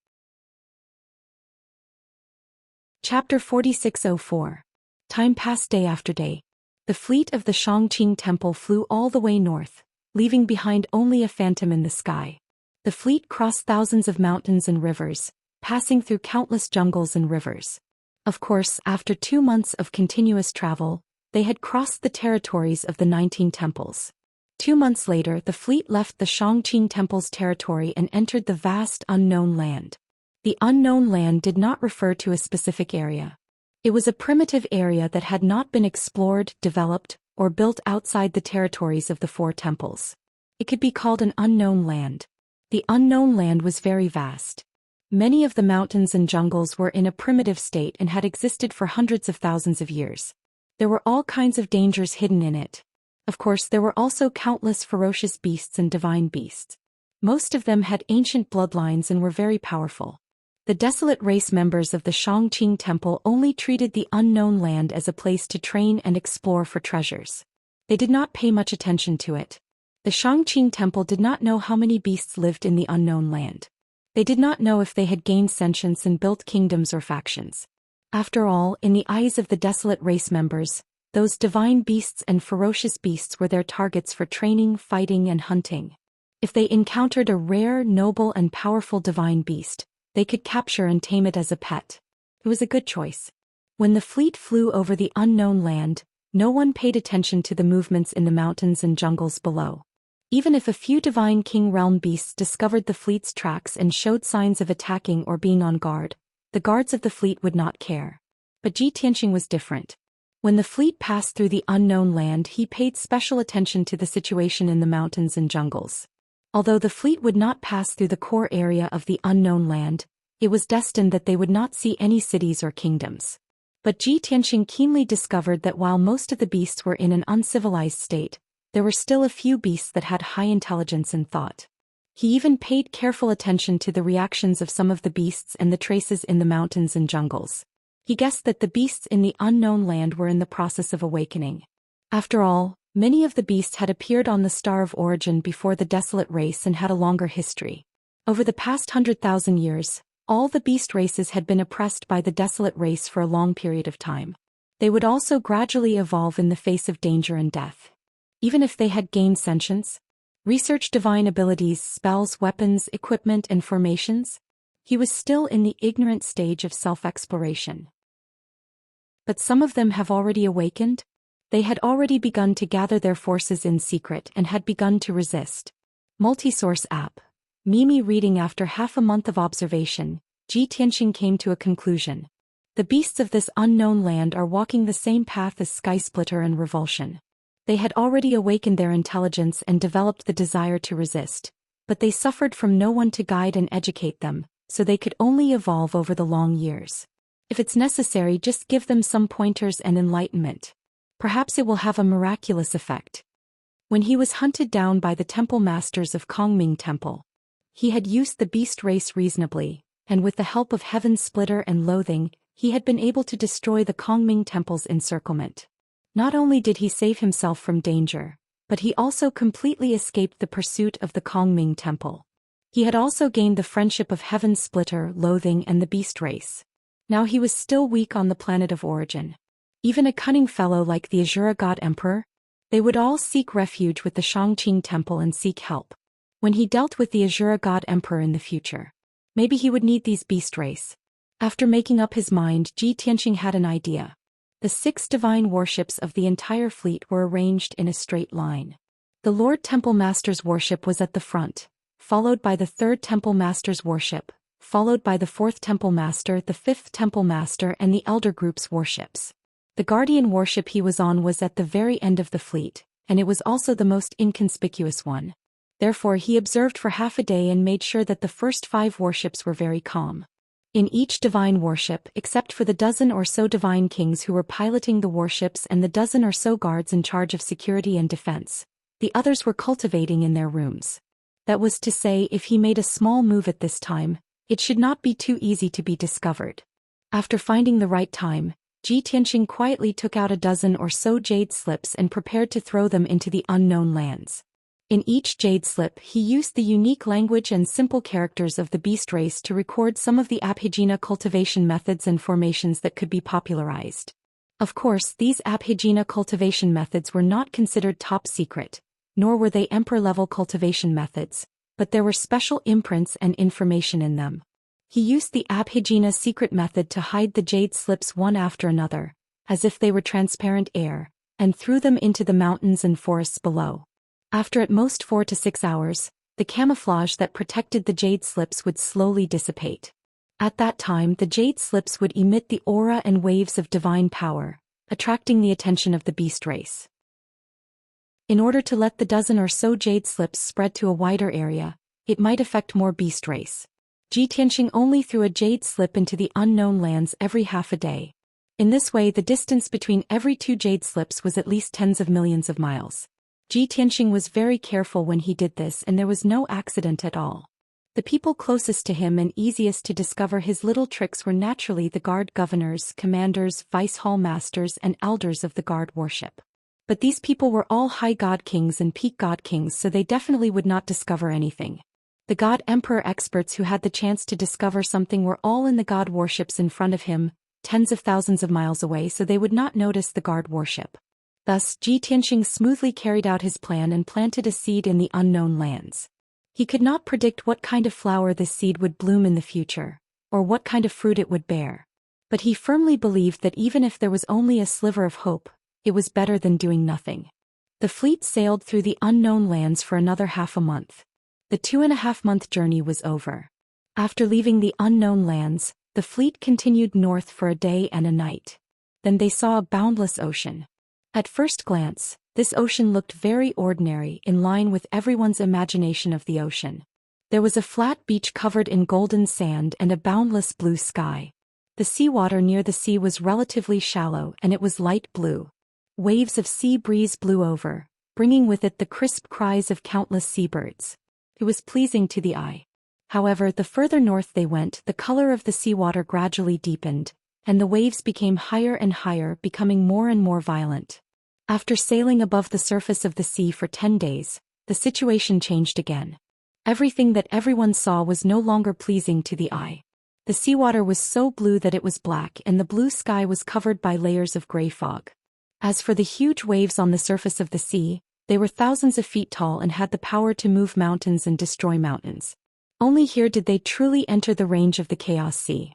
Chapter 4604. Time passed day after day. The fleet of the Xianxia temple flew all the way north, leaving behind only a phantom in the sky. The fleet crossed thousands of mountains and rivers, passing through countless jungles and rivers. Of course, after 2 months of continuous travel, they had crossed the territories of the 19 temples. 2 months later, the fleet left the Xianxia temple's territory and entered the vast unknown land. The unknown land did not refer to a specific area. It was a primitive area that had not been explored, developed, or built outside the territories of the four temples. It could be called an unknown land. The unknown land was very vast. Many of the mountains and jungles were in a primitive state and had existed for hundreds of thousands of years. There were all kinds of dangers hidden in it. Of course, there were also countless ferocious beasts and divine beasts. Most of them had ancient bloodlines and were very powerful. The desolate race members of the Xianxia temple only treated the unknown land as a place to train and explore for treasures. They did not pay much attention to it. The Xianxia temple did not know how many beasts lived in the unknown land. They did not know if they had gained sentience and built kingdoms or factions. After all, in the eyes of the desolate race members, those divine beasts and ferocious beasts were their targets for training, fighting, and hunting. If they encountered a rare, noble, and powerful divine beast, they could capture and tame it as a pet. It was a good choice. When the fleet flew over the unknown land, no one paid attention to the movements in the mountains and jungles below. Even if a few divine king realm beasts discovered the fleet's tracks and showed signs of attacking or being on guard, the guards of the fleet would not care. But Xianxia was different. When the fleet passed through the unknown land, he paid special attention to the situation in the mountains and jungles. Although the fleet would not pass through the core area of the unknown land, it was destined that they would not see any cities or kingdoms. But Xianxia keenly discovered that while most of the beasts were in an uncivilized state, there were still a few beasts that had high intelligence and thought. He even paid careful attention to the reactions of some of the beasts and the traces in the mountains and jungles. He guessed that the beasts in the unknown land were in the process of awakening. After all, many of the beasts had appeared on the Star of Origin before the desolate race and had a longer history. Over the past 100,000 years, all the beast races had been oppressed by the desolate race for a long period of time. They would also gradually evolve in the face of danger and death. Even if they had gained sentience, researched divine abilities, spells, weapons, equipment, and formations, he was still in the ignorant stage of self-exploration. But some of them have already awakened. They had already begun to gather their forces in secret and had begun to resist. Multi-source app. Mimi reading. After half a month of observation, Xianxia came to a conclusion. The beasts of this unknown land are walking the same path as Skysplitter and Revulsion. They had already awakened their intelligence and developed the desire to resist, but they suffered from no one to guide and educate them, so they could only evolve over the long years. If it's necessary, just give them some pointers and enlightenment. Perhaps it will have a miraculous effect. When he was hunted down by the temple masters of Kongming Temple, he had used the beast race reasonably, and with the help of Heaven Splitter and Loathing, he had been able to destroy the Kongming Temple's encirclement. Not only did he save himself from danger, but he also completely escaped the pursuit of the Kongming Temple. He had also gained the friendship of Heaven Splitter, Loathing, and the beast race. Now he was still weak on the planet of origin. Even a cunning fellow like the Azura God Emperor, they would all seek refuge with the Xianxia Temple and seek help. When he dealt with the Azura God Emperor in the future, maybe he would need these beast race. After making up his mind, Xianxia had an idea. The 6 divine warships of the entire fleet were arranged in a straight line. The Lord Temple Master's warship was at the front, followed by the 3rd Temple Master's warship, followed by the 4th Temple Master, the 5th Temple Master, and the Elder Group's warships. The Guardian warship he was on was at the very end of the fleet, and it was also the most inconspicuous one. Therefore he observed for half a day and made sure that the first 5 warships were very calm. In each divine warship, except for the dozen or so divine kings who were piloting the warships and the dozen or so guards in charge of security and defense, the others were cultivating in their rooms. That was to say, if he made a small move at this time, it should not be too easy to be discovered. After finding the right time, Xianxia quietly took out a dozen or so jade slips and prepared to throw them into the unknown lands. In each jade slip, he used the unique language and simple characters of the beast race to record some of the Abhijna cultivation methods and formations that could be popularized. Of course, these Abhijna cultivation methods were not considered top secret, nor were they emperor-level cultivation methods, but there were special imprints and information in them. He used the Abhijna secret method to hide the jade slips one after another, as if they were transparent air, and threw them into the mountains and forests below. After at most 4 to 6 hours, the camouflage that protected the jade slips would slowly dissipate. At that time, the jade slips would emit the aura and waves of divine power, attracting the attention of the beast race. In order to let the dozen or so jade slips spread to a wider area, it might affect more beast race. Tianxing only threw a jade slip into the unknown lands every half a day. In this way, the distance between every 2 jade slips was at least tens of millions of miles. Tianxing was very careful when he did this, and there was no accident at all. The people closest to him and easiest to discover his little tricks were naturally the guard governors, commanders, vice hall masters, and elders of the guard worship. But these people were all high god kings and peak god kings, so they definitely would not discover anything. The god emperor experts who had the chance to discover something were all in the god worships in front of him, tens of thousands of miles away, so they would not notice the guard worship. Thus, Tianxing smoothly carried out his plan and planted a seed in the unknown lands. He could not predict what kind of flower this seed would bloom in the future, or what kind of fruit it would bear. But he firmly believed that even if there was only a sliver of hope, it was better than doing nothing. The fleet sailed through the unknown lands for another half a month. The 2.5-month journey was over. After leaving the unknown lands, the fleet continued north for a day and a night. Then they saw a boundless ocean. At first glance, this ocean looked very ordinary, in line with everyone's imagination of the ocean. There was a flat beach covered in golden sand and a boundless blue sky. The seawater near the sea was relatively shallow and it was light blue. Waves of sea breeze blew over, bringing with it the crisp cries of countless seabirds. It was pleasing to the eye. However, the further north they went, the color of the seawater gradually deepened, and the waves became higher and higher, becoming more and more violent. After sailing above the surface of the sea for 10 days, the situation changed again. Everything that everyone saw was no longer pleasing to the eye. The seawater was so blue that it was black, and the blue sky was covered by layers of gray fog. As for the huge waves on the surface of the sea, they were thousands of feet tall and had the power to move mountains and destroy mountains. Only here did they truly enter the range of the Chaos Sea.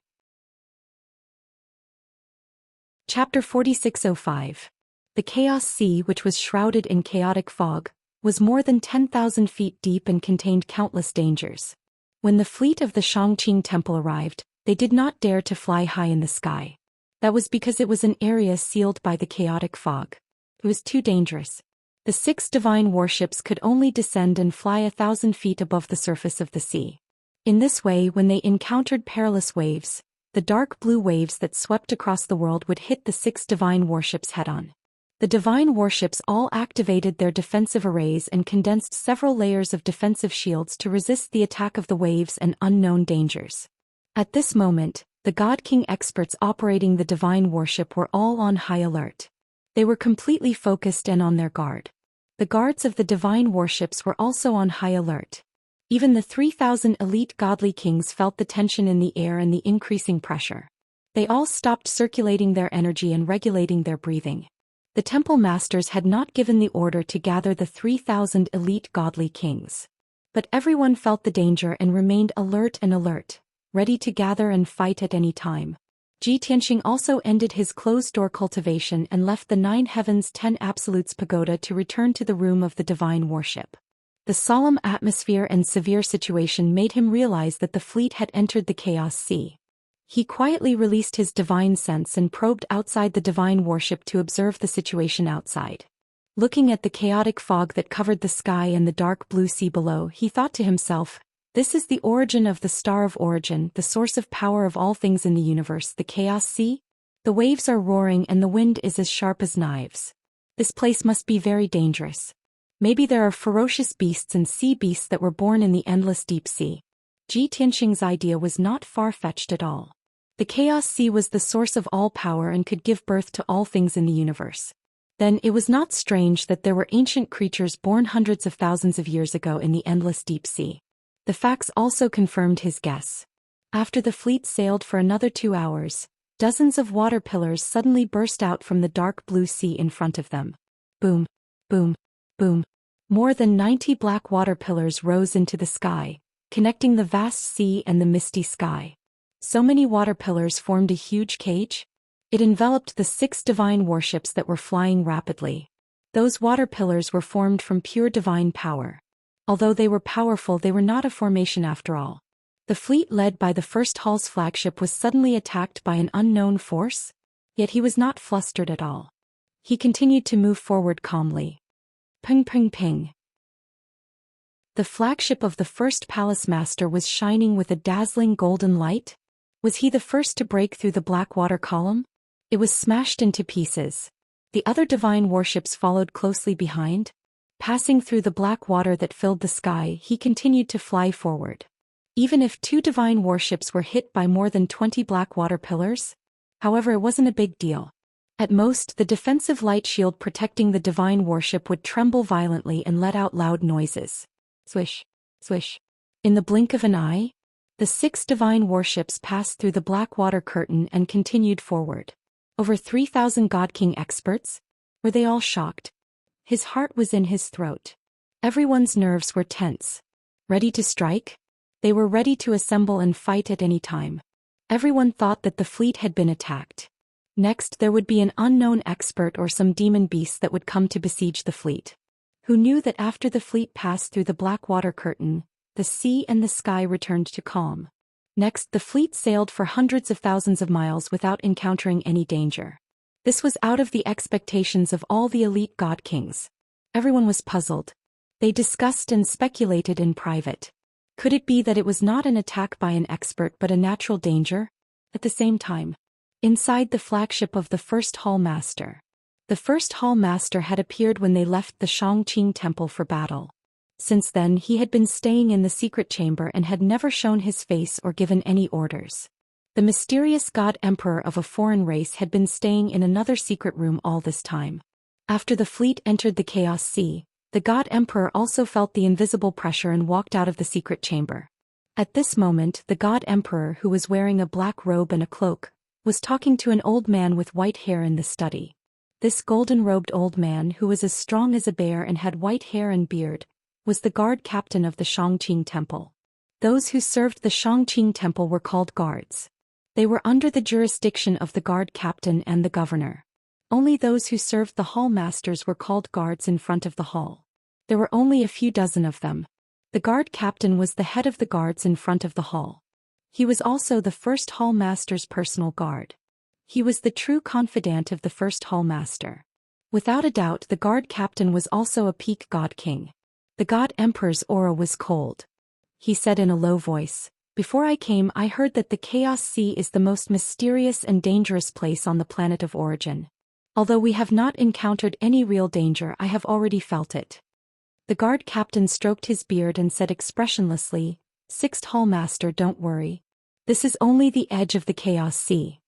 Chapter 4605. The Chaos Sea, which was shrouded in chaotic fog, was more than 10,000 feet deep and contained countless dangers. When the fleet of the Shangqing Temple arrived, they did not dare to fly high in the sky. That was because it was an area sealed by the chaotic fog. It was too dangerous. The 6 divine warships could only descend and fly 1,000 feet above the surface of the sea. In this way, when they encountered perilous waves, the dark blue waves that swept across the world would hit the 6 divine warships head-on. The divine warships all activated their defensive arrays and condensed several layers of defensive shields to resist the attack of the waves and unknown dangers. At this moment, the God King experts operating the divine warship were all on high alert. They were completely focused and on their guard. The guards of the divine warships were also on high alert. Even the 3,000 elite godly kings felt the tension in the air and the increasing pressure. They all stopped circulating their energy and regulating their breathing. The temple masters had not given the order to gather the 3,000 elite godly kings. But everyone felt the danger and remained alert, ready to gather and fight at any time. Tianxing also ended his closed-door cultivation and left the 9 Heavens 10 Absolutes pagoda to return to the room of the divine worship. The solemn atmosphere and severe situation made him realize that the fleet had entered the Chaos Sea. He quietly released his divine sense and probed outside the divine worship to observe the situation outside. Looking at the chaotic fog that covered the sky and the dark blue sea below, he thought to himself, "This is the origin of the Star of Origin, the source of power of all things in the universe, the Chaos Sea? The waves are roaring and the wind is as sharp as knives. This place must be very dangerous. Maybe there are ferocious beasts and sea beasts that were born in the endless deep sea." Tianxing's idea was not far-fetched at all. The Chaos Sea was the source of all power and could give birth to all things in the universe. Then it was not strange that there were ancient creatures born hundreds of thousands of years ago in the endless deep sea. The facts also confirmed his guess. After the fleet sailed for another 2 hours, dozens of water pillars suddenly burst out from the dark blue sea in front of them. Boom, boom, boom. More than 90 black water pillars rose into the sky, connecting the vast sea and the misty sky. So many water pillars formed a huge cage. It enveloped the 6 divine warships that were flying rapidly. Those water pillars were formed from pure divine power. Although they were powerful, they were not a formation after all. The fleet led by the First Hall's flagship was suddenly attacked by an unknown force, yet he was not flustered at all. He continued to move forward calmly. Ping ping ping. The flagship of the first palace master was shining with a dazzling golden light. Was he the first to break through the black water column? It was smashed into pieces. The other divine warships followed closely behind. Passing through the black water that filled the sky, he continued to fly forward. Even if 2 divine warships were hit by more than 20 black water pillars, however, it wasn't a big deal. At most, the defensive light shield protecting the divine warship would tremble violently and let out loud noises. Swish, swish. In the blink of an eye, the 6 divine warships passed through the black water curtain and continued forward. Over 3,000 God King experts? Were they all shocked? His heart was in his throat. Everyone's nerves were tense. Ready to strike? They were ready to assemble and fight at any time. Everyone thought that the fleet had been attacked. Next, there would be an unknown expert or some demon beast that would come to besiege the fleet. Who knew that after the fleet passed through the black water curtain, the sea and the sky returned to calm. Next, the fleet sailed for hundreds of thousands of miles without encountering any danger. This was out of the expectations of all the elite god kings. Everyone was puzzled. They discussed and speculated in private. Could it be that it was not an attack by an expert but a natural danger? At the same time, inside the flagship of the First Hall Master. The First Hall Master had appeared when they left the Xianxia temple for battle. Since then he had been staying in the secret chamber and had never shown his face or given any orders. The mysterious god emperor of a foreign race had been staying in another secret room all this time. After the fleet entered the Chaos Sea, the god emperor also felt the invisible pressure and walked out of the secret chamber. At this moment, the god emperor, who was wearing a black robe and a cloak, was talking to an old man with white hair in the study. This golden-robed old man, who was as strong as a bear and had white hair and beard, was the guard captain of the Xianxia temple. Those who served the Xianxia temple were called guards. They were under the jurisdiction of the guard captain and the governor. Only those who served the hall masters were called guards in front of the hall. There were only a few dozen of them. The guard captain was the head of the guards in front of the hall. He was also the first hall master's personal guard. He was the true confidant of the first hall master. Without a doubt, the guard captain was also a peak god king. The god emperor's aura was cold. He said in a low voice, "Before I came, I heard that the Chaos Sea is the most mysterious and dangerous place on the planet of origin. Although we have not encountered any real danger, I have already felt it." The guard captain stroked his beard and said expressionlessly, "Sixth Hall Master, don't worry. This is only the edge of the Chaos Sea.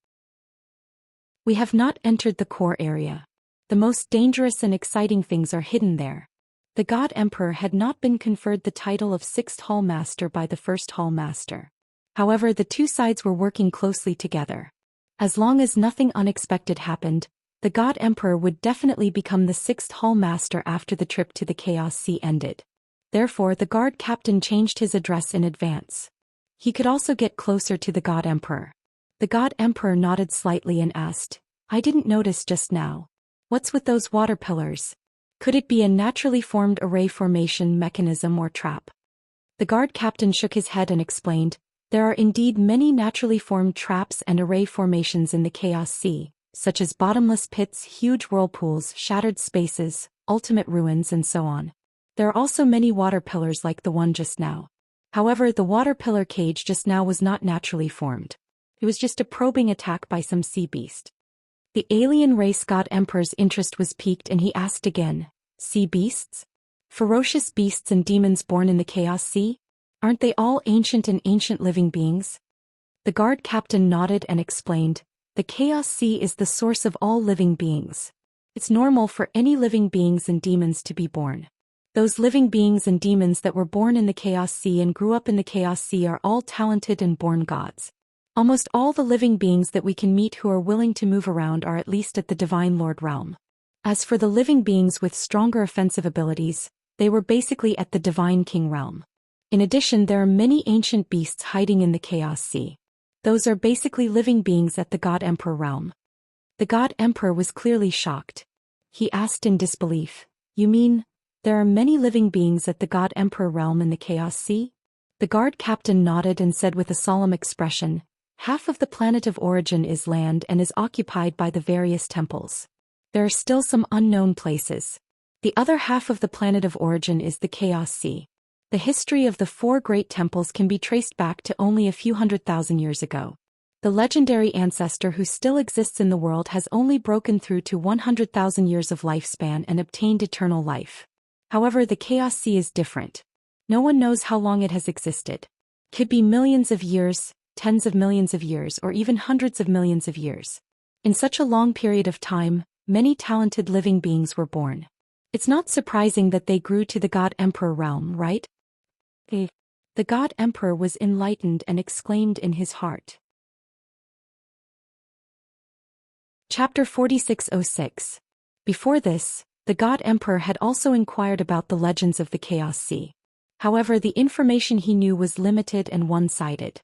We have not entered the core area. The most dangerous and exciting things are hidden there." The god emperor had not been conferred the title of Sixth Hall Master by the First Hall Master. However, the two sides were working closely together. As long as nothing unexpected happened, the god emperor would definitely become the Sixth Hall Master after the trip to the Chaos Sea ended. Therefore, the guard captain changed his address in advance. He could also get closer to the god emperor. The god emperor nodded slightly and asked, "I didn't notice just now. What's with those water pillars? Could it be a naturally formed array formation mechanism or trap?" The guard captain shook his head and explained, "There are indeed many naturally formed traps and array formations in the Chaos Sea, such as bottomless pits, huge whirlpools, shattered spaces, ultimate ruins, and so on. There are also many water pillars like the one just now. However, the water pillar cage just now was not naturally formed. It was just a probing attack by some sea beast." The alien race god emperor's interest was piqued and he asked again, "Sea beasts? Ferocious beasts and demons born in the Chaos Sea? Aren't they all ancient and ancient living beings?" The guard captain nodded and explained, "The Chaos Sea is the source of all living beings. It's normal for any living beings and demons to be born. Those living beings and demons that were born in the Chaos Sea and grew up in the Chaos Sea are all talented and born gods. Almost all the living beings that we can meet who are willing to move around are at least at the Divine Lord realm. As for the living beings with stronger offensive abilities, they were basically at the Divine King realm. In addition, there are many ancient beasts hiding in the Chaos Sea. Those are basically living beings at the God Emperor realm." The God Emperor was clearly shocked. he asked in disbelief. You mean, there are many living beings at the God Emperor realm in the Chaos Sea? The guard captain nodded and said with a solemn expression, half of the planet of origin is land and is occupied by the various temples. There are still some unknown places. The other half of the planet of origin is the Chaos Sea. The history of the 4 great temples can be traced back to only a few 100,000 years ago. The legendary ancestor who still exists in the world has only broken through to 100,000 years of lifespan and obtained eternal life. However, the Chaos Sea is different. No one knows how long it has existed. Could be millions of years, tens of millions of years, or even hundreds of millions of years. In such a long period of time, many talented living beings were born. It's not surprising that they grew to the God Emperor realm, right? The God Emperor was enlightened and exclaimed in his heart. Chapter 4606. Before this, the God Emperor had also inquired about the legends of the Chaos Sea. However, the information he knew was limited and one-sided.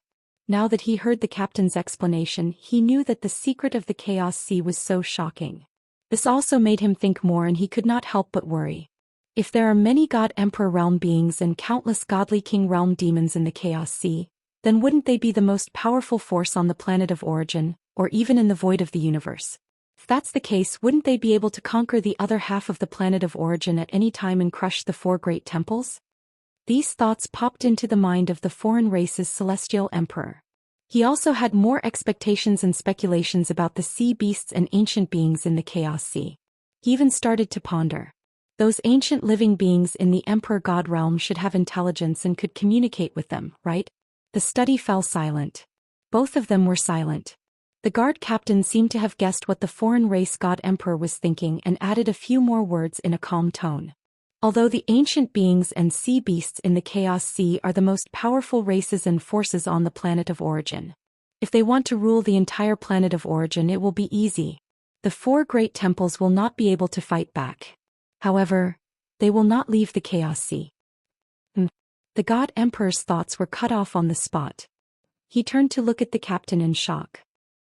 Now that he heard the captain's explanation, he knew that the secret of the Chaos Sea was so shocking. This also made him think more, and he could not help but worry. If there are many God Emperor realm beings and countless godly king realm demons in the Chaos Sea, then wouldn't they be the most powerful force on the planet of origin, or even in the void of the universe? If that's the case, wouldn't they be able to conquer the other half of the planet of origin at any time and crush the 4 great temples? These thoughts popped into the mind of the foreign race's celestial emperor. He also had more expectations and speculations about the sea beasts and ancient beings in the Chaos Sea. He even started to ponder. Those ancient living beings in the Emperor God realm should have intelligence and could communicate with them, right? The study fell silent. Both of them were silent. The guard captain seemed to have guessed what the foreign race God Emperor was thinking and added a few more words in a calm tone. Although the ancient beings and sea beasts in the Chaos Sea are the most powerful races and forces on the planet of origin. If they want to rule the entire planet of origin, it will be easy. The 4 great temples will not be able to fight back. However, they will not leave the Chaos Sea. The God Emperor's thoughts were cut off on the spot. He turned to look at the captain in shock.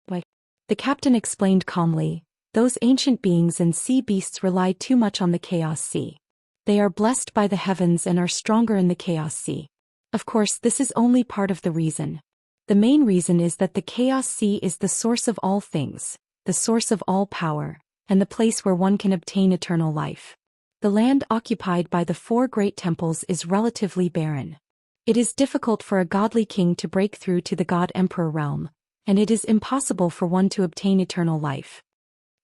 Why? The captain explained calmly, those ancient beings and sea beasts rely too much on the Chaos Sea. They are blessed by the heavens and are stronger in the Chaos Sea. Of course, this is only part of the reason. The main reason is that the Chaos Sea is the source of all things, the source of all power, and the place where one can obtain eternal life. The land occupied by the 4 great temples is relatively barren. It is difficult for a godly king to break through to the God Emperor realm, and it is impossible for one to obtain eternal life.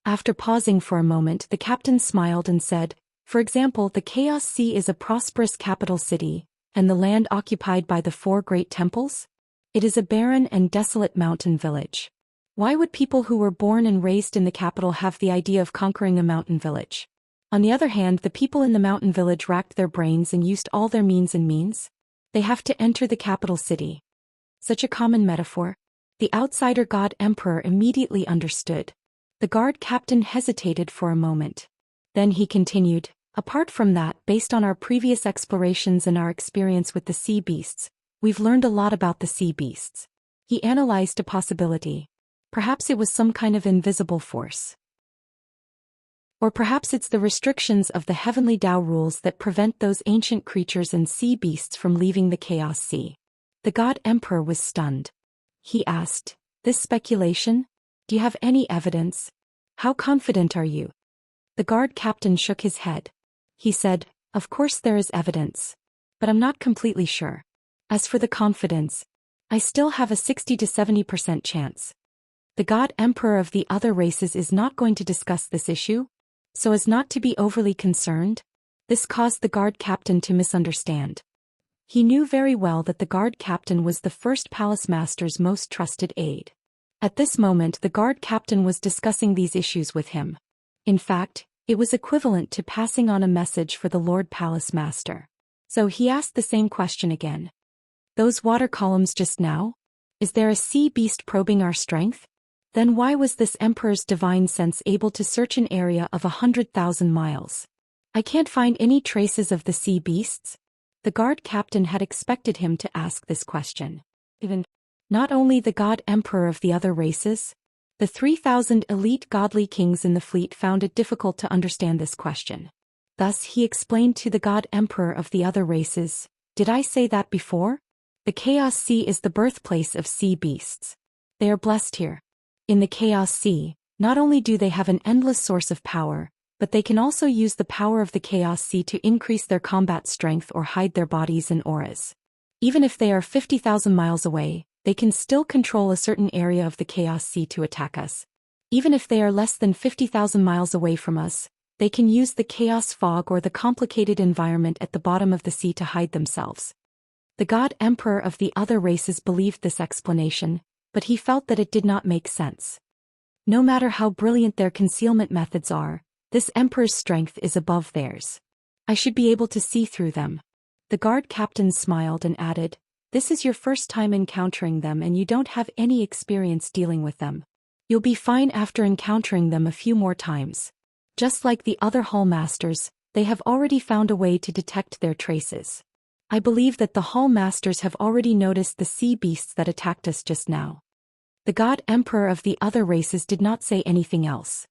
After pausing for a moment, the captain smiled and said, for example, the Chaos Sea is a prosperous capital city, and the land occupied by the 4 great temples? It is a barren and desolate mountain village. Why would people who were born and raised in the capital have the idea of conquering a mountain village? On the other hand, the people in the mountain village racked their brains and used all their means. They have to enter the capital city. Such a common metaphor. The outsider God Emperor immediately understood. The guard captain hesitated for a moment. Then he continued, apart from that, based on our previous explorations and our experience with the sea beasts, we've learned a lot about the sea beasts. He analyzed a possibility. Perhaps it was some kind of invisible force. Or perhaps it's the restrictions of the heavenly Tao rules that prevent those ancient creatures and sea beasts from leaving the Chaos Sea. The God Emperor was stunned. He asked, this speculation? Do you have any evidence? How confident are you? The guard captain shook his head. He said, of course there is evidence. But I'm not completely sure. As for the confidence, I still have a 60 to 70% chance. The God Emperor of the other races is not going to discuss this issue, so as not to be overly concerned. This caused the guard captain to misunderstand. He knew very well that the guard captain was the first palace master's most trusted aide. At this moment, the guard captain was discussing these issues with him. In fact, it was equivalent to passing on a message for the Lord Palace Master. So he asked the same question again. Those water columns just now? Is there a sea beast probing our strength? Then why was this emperor's divine sense able to search an area of 100,000 miles? I can't find any traces of the sea beasts. The guard captain had expected him to ask this question. Even not only the God Emperor of the other races, The 3,000 elite godly kings in the fleet found it difficult to understand this question. Thus he explained to the god emperor of the other races, "Did I say that before? The Chaos Sea is the birthplace of sea beasts. They are blessed here. In the Chaos Sea, not only do they have an endless source of power, but they can also use the power of the Chaos Sea to increase their combat strength or hide their bodies in auras. Even if they are 50,000 miles away, they can still control a certain area of the Chaos Sea to attack us. Even if they are less than 50,000 miles away from us, they can use the chaos fog or the complicated environment at the bottom of the sea to hide themselves." The god emperor of the other races believed this explanation, but he felt that it did not make sense. No matter how brilliant their concealment methods are, this emperor's strength is above theirs. I should be able to see through them. The guard captain smiled and added, "This is your first time encountering them and you don't have any experience dealing with them. You'll be fine after encountering them a few more times. Just like the other hall masters, they have already found a way to detect their traces. I believe that the hall masters have already noticed the sea beasts that attacked us just now." The god emperor of the other races did not say anything else.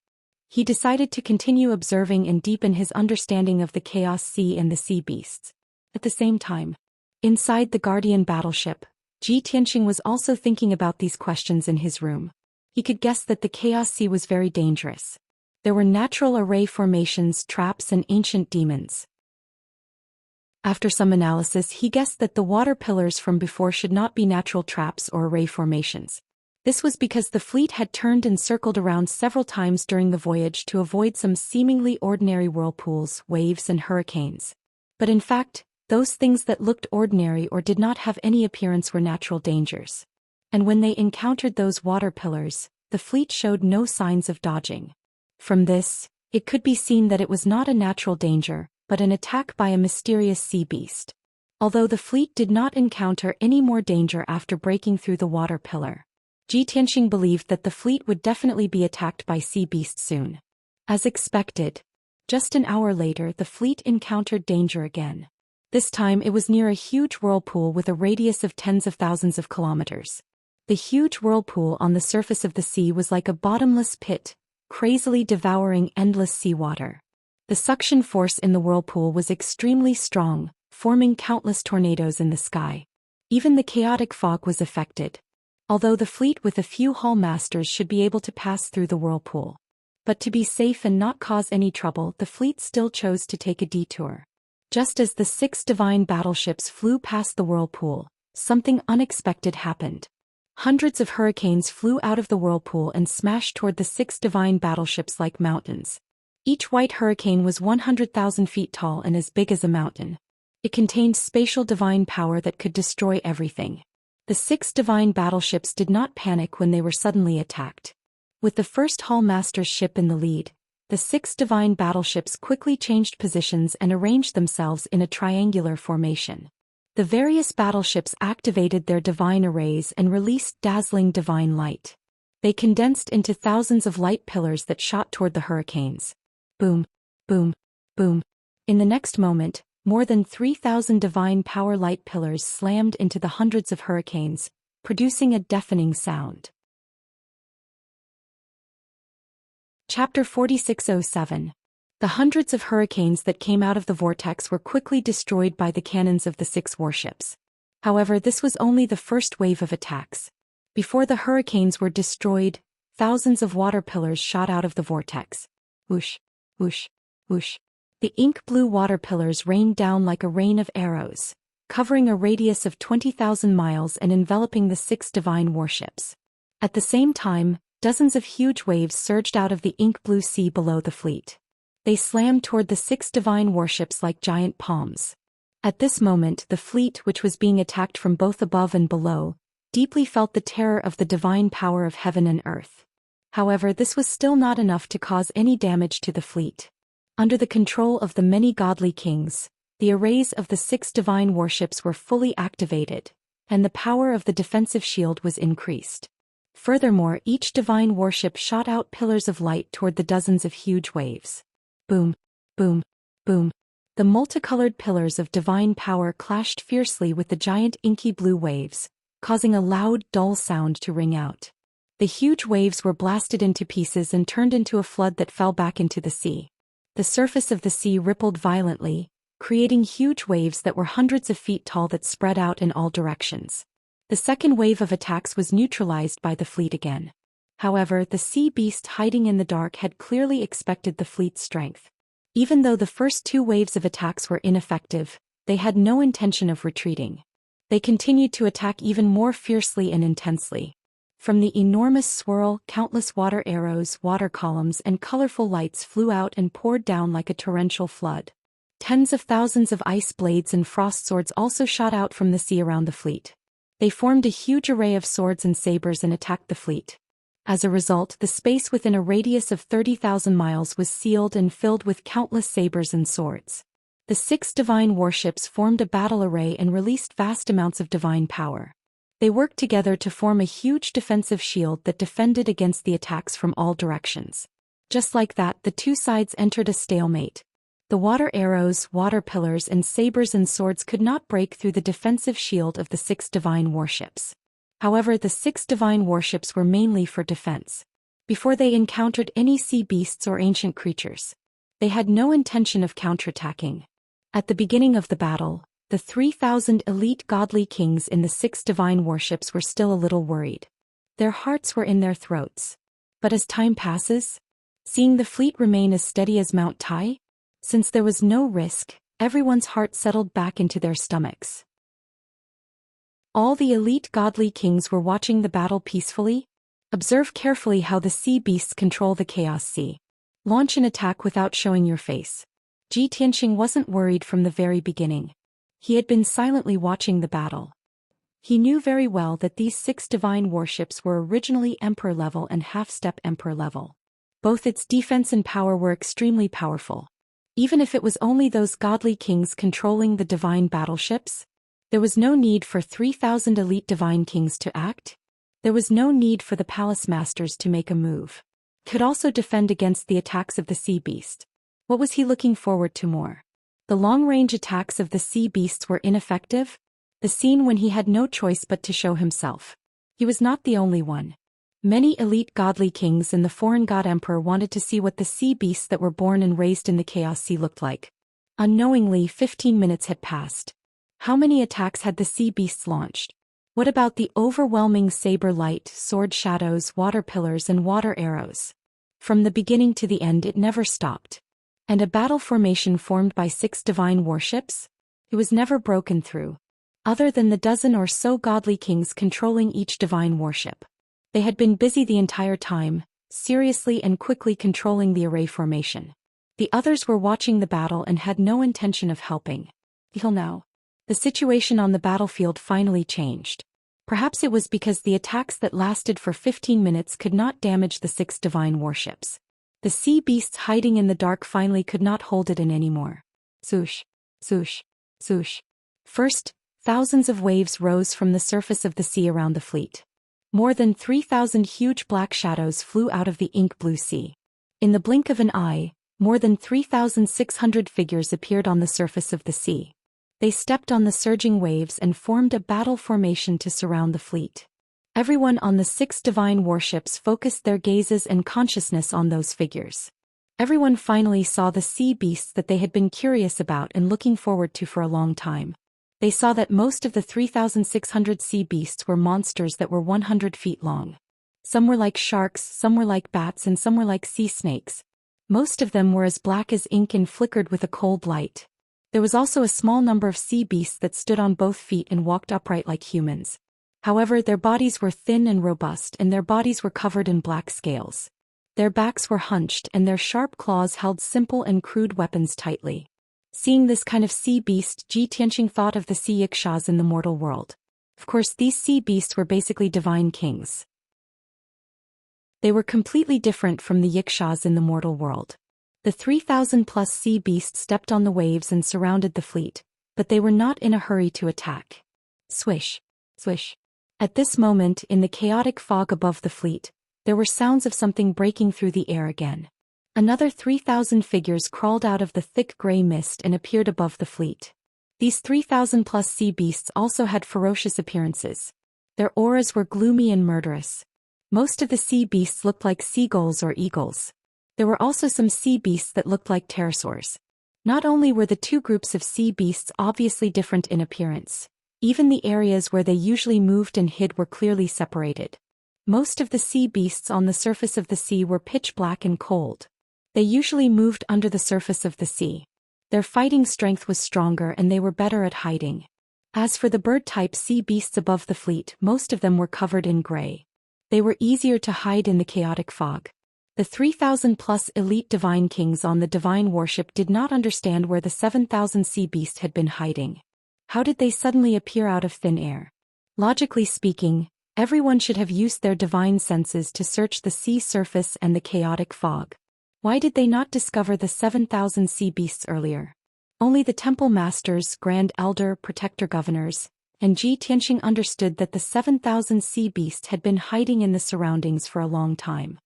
He decided to continue observing and deepen his understanding of the Chaos Sea and the sea beasts. At the same time, inside the Guardian battleship, Xianxia was also thinking about these questions in his room. He could guess that the Chaos Sea was very dangerous. There were natural array formations, traps, and ancient demons. After some analysis, he guessed that the water pillars from before should not be natural traps or array formations. This was because the fleet had turned and circled around several times during the voyage to avoid some seemingly ordinary whirlpools, waves, and hurricanes. But in fact, those things that looked ordinary or did not have any appearance were natural dangers. And when they encountered those water pillars, the fleet showed no signs of dodging. From this, it could be seen that it was not a natural danger, but an attack by a mysterious sea beast. Although the fleet did not encounter any more danger after breaking through the water pillar, Xianxia believed that the fleet would definitely be attacked by sea beasts soon. As expected, just an hour later the fleet encountered danger again. This time it was near a huge whirlpool with a radius of tens of thousands of kilometers. The huge whirlpool on the surface of the sea was like a bottomless pit, crazily devouring endless seawater. The suction force in the whirlpool was extremely strong, forming countless tornadoes in the sky. Even the chaotic fog was affected. Although the fleet with a few hull masters should be able to pass through the whirlpool. But to be safe and not cause any trouble, the fleet still chose to take a detour. Just as the 6 divine battleships flew past the whirlpool, something unexpected happened. Hundreds of hurricanes flew out of the whirlpool and smashed toward the 6 divine battleships like mountains. Each white hurricane was 100,000 feet tall and as big as a mountain. It contained spatial divine power that could destroy everything. The 6 divine battleships did not panic when they were suddenly attacked. With the first hull master's ship in the lead, the 6 divine battleships quickly changed positions and arranged themselves in a triangular formation. The various battleships activated their divine arrays and released dazzling divine light. They condensed into thousands of light pillars that shot toward the hurricanes. Boom, boom, boom. In the next moment, more than 3,000 divine power light pillars slammed into the hundreds of hurricanes, producing a deafening sound. Chapter 4607. The hundreds of hurricanes that came out of the vortex were quickly destroyed by the cannons of the 6 warships. However, this was only the first wave of attacks. Before the hurricanes were destroyed, thousands of water pillars shot out of the vortex. Whoosh, whoosh, whoosh. The ink-blue water pillars rained down like a rain of arrows, covering a radius of 20,000 miles and enveloping the 6 divine warships. At the same time, dozens of huge waves surged out of the ink-blue sea below the fleet. They slammed toward the 6 divine warships like giant palms. At this moment, the fleet, which was being attacked from both above and below, deeply felt the terror of the divine power of heaven and earth. However, this was still not enough to cause any damage to the fleet. Under the control of the many godly kings, the arrays of the 6 divine warships were fully activated, and the power of the defensive shield was increased. Furthermore, each divine warship shot out pillars of light toward the dozens of huge waves. Boom, boom, boom. The multicolored pillars of divine power clashed fiercely with the giant inky blue waves, causing a loud, dull sound to ring out. The huge waves were blasted into pieces and turned into a flood that fell back into the sea. The surface of the sea rippled violently, creating huge waves that were hundreds of feet tall that spread out in all directions. The second wave of attacks was neutralized by the fleet again. However, the sea beast hiding in the dark had clearly expected the fleet's strength. Even though the first two waves of attacks were ineffective, they had no intention of retreating. They continued to attack even more fiercely and intensely. From the enormous swirl, countless water arrows, water columns, and colorful lights flew out and poured down like a torrential flood. Tens of thousands of ice blades and frost swords also shot out from the sea around the fleet. They formed a huge array of swords and sabers and attacked the fleet. As a result, the space within a radius of 30,000 miles was sealed and filled with countless sabers and swords. The 6 divine warships formed a battle array and released vast amounts of divine power. They worked together to form a huge defensive shield that defended against the attacks from all directions. Just like that, the two sides entered a stalemate. The water arrows, water pillars, and sabers and swords could not break through the defensive shield of the 6 divine warships. However, the 6 divine warships were mainly for defense. Before they encountered any sea beasts or ancient creatures, they had no intention of counterattacking. At the beginning of the battle, the 3,000 elite godly kings in the 6 divine warships were still a little worried. Their hearts were in their throats. But as time passes, seeing the fleet remain as steady as Mount Tai, since there was no risk, everyone's heart settled back into their stomachs. All the elite godly kings were watching the battle peacefully. Observe carefully how the sea beasts control the chaos sea. Launch an attack without showing your face. Xianxia wasn't worried from the very beginning. He had been silently watching the battle. He knew very well that these 6 divine warships were originally Emperor level and half-step Emperor level. Both its defense and power were extremely powerful. Even if it was only those godly kings controlling the divine battleships, there was no need for 3,000 elite divine kings to act. There was no need for the palace masters to make a move. Could also defend against the attacks of the sea beast. What was he looking forward to more? The long-range attacks of the sea beasts were ineffective. The scene when he had no choice but to show himself. He was not the only one. Many elite godly kings and the foreign god emperor wanted to see what the sea beasts that were born and raised in the chaos sea looked like. Unknowingly, 15 minutes had passed. How many attacks had the sea beasts launched? What about the overwhelming saber light, sword shadows, water pillars, and water arrows? From the beginning to the end, it never stopped. And a battle formation formed by 6 divine warships? It was never broken through. Other than the dozen or so godly kings controlling each divine warship. They had been busy the entire time, seriously and quickly controlling the array formation. The others were watching the battle and had no intention of helping. Till now, the situation on the battlefield finally changed. Perhaps it was because the attacks that lasted for 15 minutes could not damage the 6 divine warships. The sea beasts hiding in the dark finally could not hold it in anymore. Swoosh, swoosh, swoosh. First, thousands of waves rose from the surface of the sea around the fleet. More than 3,000 huge black shadows flew out of the ink blue sea. In the blink of an eye, more than 3,600 figures appeared on the surface of the sea. They stepped on the surging waves and formed a battle formation to surround the fleet. Everyone on the 6 divine warships focused their gazes and consciousness on those figures. Everyone finally saw the sea beasts that they had been curious about and looking forward to for a long time. They saw that most of the 3,600 sea beasts were monsters that were 100 feet long. Some were like sharks, some were like bats, and some were like sea snakes. Most of them were as black as ink and flickered with a cold light. There was also a small number of sea beasts that stood on both feet and walked upright like humans. However, their bodies were thin and robust, and their bodies were covered in black scales. Their backs were hunched, and their sharp claws held simple and crude weapons tightly. Seeing this kind of sea beast, Xianxia thought of the sea Yixias in the mortal world. Of course, these sea beasts were basically divine kings. They were completely different from the Yixias in the mortal world. The 3,000-plus sea beasts stepped on the waves and surrounded the fleet, but they were not in a hurry to attack. Swish, swish. At this moment, in the chaotic fog above the fleet, there were sounds of something breaking through the air again. Another 3,000 figures crawled out of the thick gray mist and appeared above the fleet. These 3,000-plus sea beasts also had ferocious appearances. Their auras were gloomy and murderous. Most of the sea beasts looked like seagulls or eagles. There were also some sea beasts that looked like pterosaurs. Not only were the two groups of sea beasts obviously different in appearance, even the areas where they usually moved and hid were clearly separated. Most of the sea beasts on the surface of the sea were pitch black and cold. They usually moved under the surface of the sea. Their fighting strength was stronger and they were better at hiding. As for the bird-type sea beasts above the fleet, most of them were covered in gray. They were easier to hide in the chaotic fog. The 3,000-plus elite divine kings on the divine warship did not understand where the 7,000 sea beasts had been hiding. How did they suddenly appear out of thin air? Logically speaking, everyone should have used their divine senses to search the sea surface and the chaotic fog. Why did they not discover the 7,000 sea beasts earlier? Only the temple masters, grand elder, protector governors, and Xianxia understood that the 7,000 sea beasts had been hiding in the surroundings for a long time.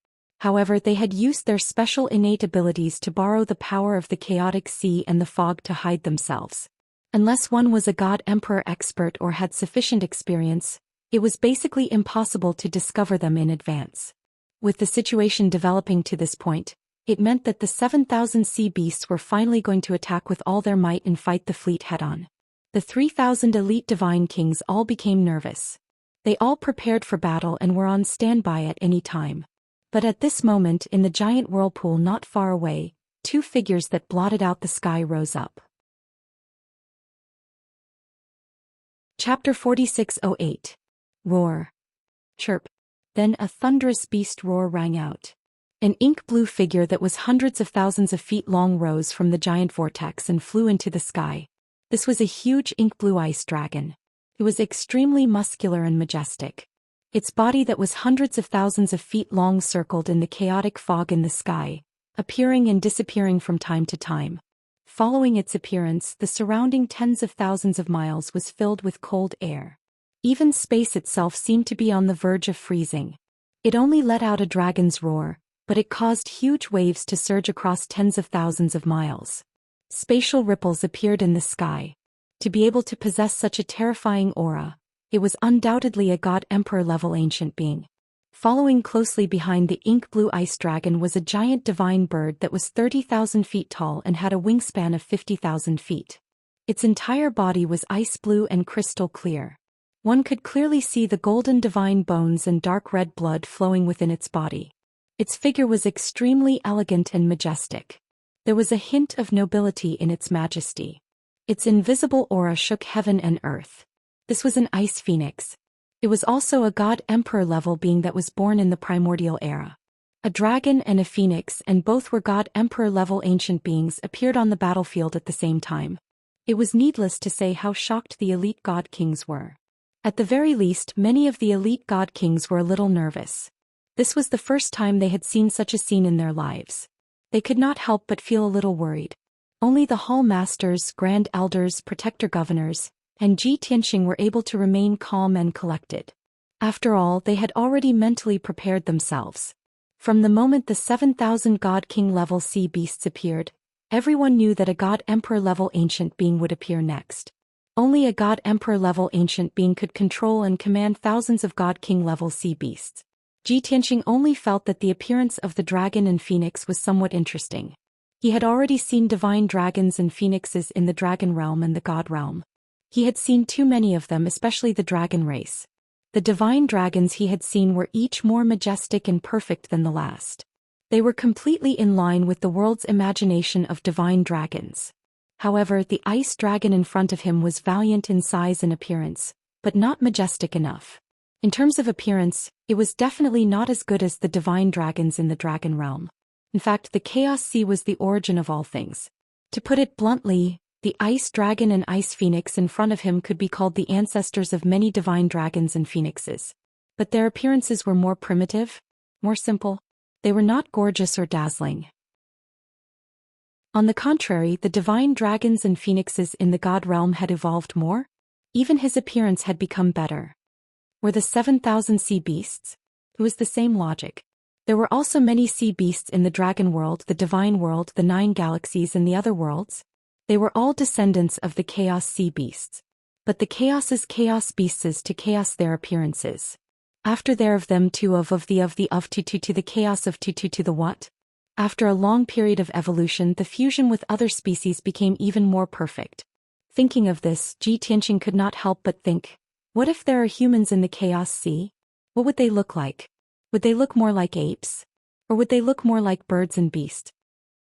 However, they had used their special innate abilities to borrow the power of the chaotic sea and the fog to hide themselves. Unless one was a god-emperor expert or had sufficient experience, it was basically impossible to discover them in advance. With the situation developing to this point, it meant that the 7,000 sea beasts were finally going to attack with all their might and fight the fleet head-on. The 3,000 elite divine kings all became nervous. They all prepared for battle and were on standby at any time. But at this moment, in the giant whirlpool not far away, two figures that blotted out the sky rose up. Chapter 4608. Roar. Chirp. Then a thunderous beast roar rang out. An ink-blue figure that was hundreds of thousands of feet long rose from the giant vortex and flew into the sky. This was a huge ink-blue ice dragon. It was extremely muscular and majestic. Its body that was hundreds of thousands of feet long circled in the chaotic fog in the sky, appearing and disappearing from time to time. Following its appearance, the surrounding tens of thousands of miles was filled with cold air. Even space itself seemed to be on the verge of freezing. It only let out a dragon's roar, but it caused huge waves to surge across tens of thousands of miles. Spatial ripples appeared in the sky. To be able to possess such a terrifying aura, it was undoubtedly a god-emperor level ancient being. Following closely behind the ink-blue ice dragon was a giant divine bird that was 30,000 feet tall and had a wingspan of 50,000 feet. Its entire body was ice blue and crystal clear. One could clearly see the golden divine bones and dark red blood flowing within its body. Its figure was extremely elegant and majestic. There was a hint of nobility in its majesty. Its invisible aura shook heaven and earth. This was an ice phoenix. It was also a god-emperor level being that was born in the primordial era. A dragon and a phoenix, and both were god-emperor level ancient beings, appeared on the battlefield at the same time. It was needless to say how shocked the elite god kings were. At the very least, many of the elite god kings were a little nervous. This was the first time they had seen such a scene in their lives. They could not help but feel a little worried. Only the hall masters, grand elders, protector governors, and Xianxia were able to remain calm and collected. After all, they had already mentally prepared themselves. From the moment the 7,000 god king level sea beasts appeared, everyone knew that a god emperor level ancient being would appear next. Only a god emperor level ancient being could control and command thousands of god king level sea beasts. Xianxia only felt that the appearance of the dragon and phoenix was somewhat interesting. He had already seen divine dragons and phoenixes in the dragon realm and the god realm. He had seen too many of them, especially the dragon race. The divine dragons he had seen were each more majestic and perfect than the last. They were completely in line with the world's imagination of divine dragons. However, the ice dragon in front of him was valiant in size and appearance, but not majestic enough. In terms of appearance, it was definitely not as good as the divine dragons in the dragon realm. In fact, the chaos sea was the origin of all things. To put it bluntly, the ice dragon and ice phoenix in front of him could be called the ancestors of many divine dragons and phoenixes. But their appearances were more primitive, more simple. They were not gorgeous or dazzling. On the contrary, the divine dragons and phoenixes in the god realm had evolved more. Even his appearance had become better. Were the 7,000 sea beasts? It was the same logic. There were also many sea beasts in the dragon world, the divine world, the 9 galaxies, and the other worlds. They were all descendants of the chaos sea beasts. But the chaos's chaos beasts to chaos their appearances. After there of them two of the of two to the chaos of two to the what? After a long period of evolution, the fusion with other species became even more perfect. Thinking of this, Ji Tianqing could not help but think, what if there are humans in the chaos sea? What would they look like? Would they look more like apes? Or would they look more like birds and beasts?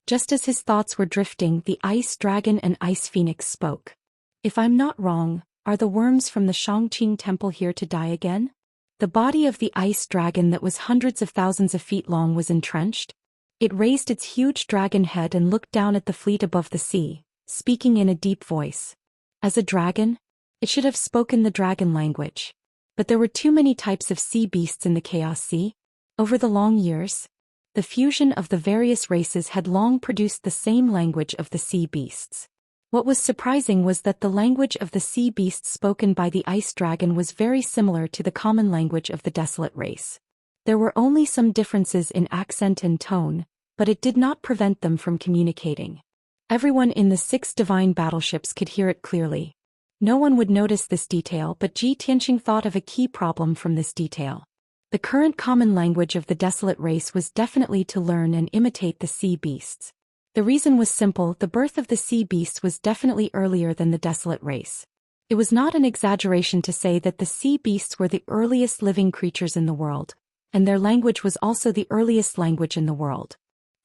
Just as his thoughts were drifting, the ice dragon and ice phoenix spoke. If I'm not wrong, are the worms from the Xianxia temple here to die again? The body of the ice dragon that was hundreds of thousands of feet long was entrenched. It raised its huge dragon head and looked down at the fleet above the sea, speaking in a deep voice. As a dragon, it should have spoken the dragon language. But there were too many types of sea beasts in the Chaos Sea. Over the long years, the fusion of the various races had long produced the same language of the sea beasts. What was surprising was that the language of the sea beasts spoken by the ice dragon was very similar to the common language of the desolate race. There were only some differences in accent and tone, but it did not prevent them from communicating. Everyone in the 6 divine battleships could hear it clearly. No one would notice this detail, but Ji Tianqing thought of a key problem from this detail. The current common language of the desolate race was definitely to learn and imitate the sea beasts. The reason was simple: the birth of the sea beasts was definitely earlier than the desolate race. It was not an exaggeration to say that the sea beasts were the earliest living creatures in the world, and their language was also the earliest language in the world.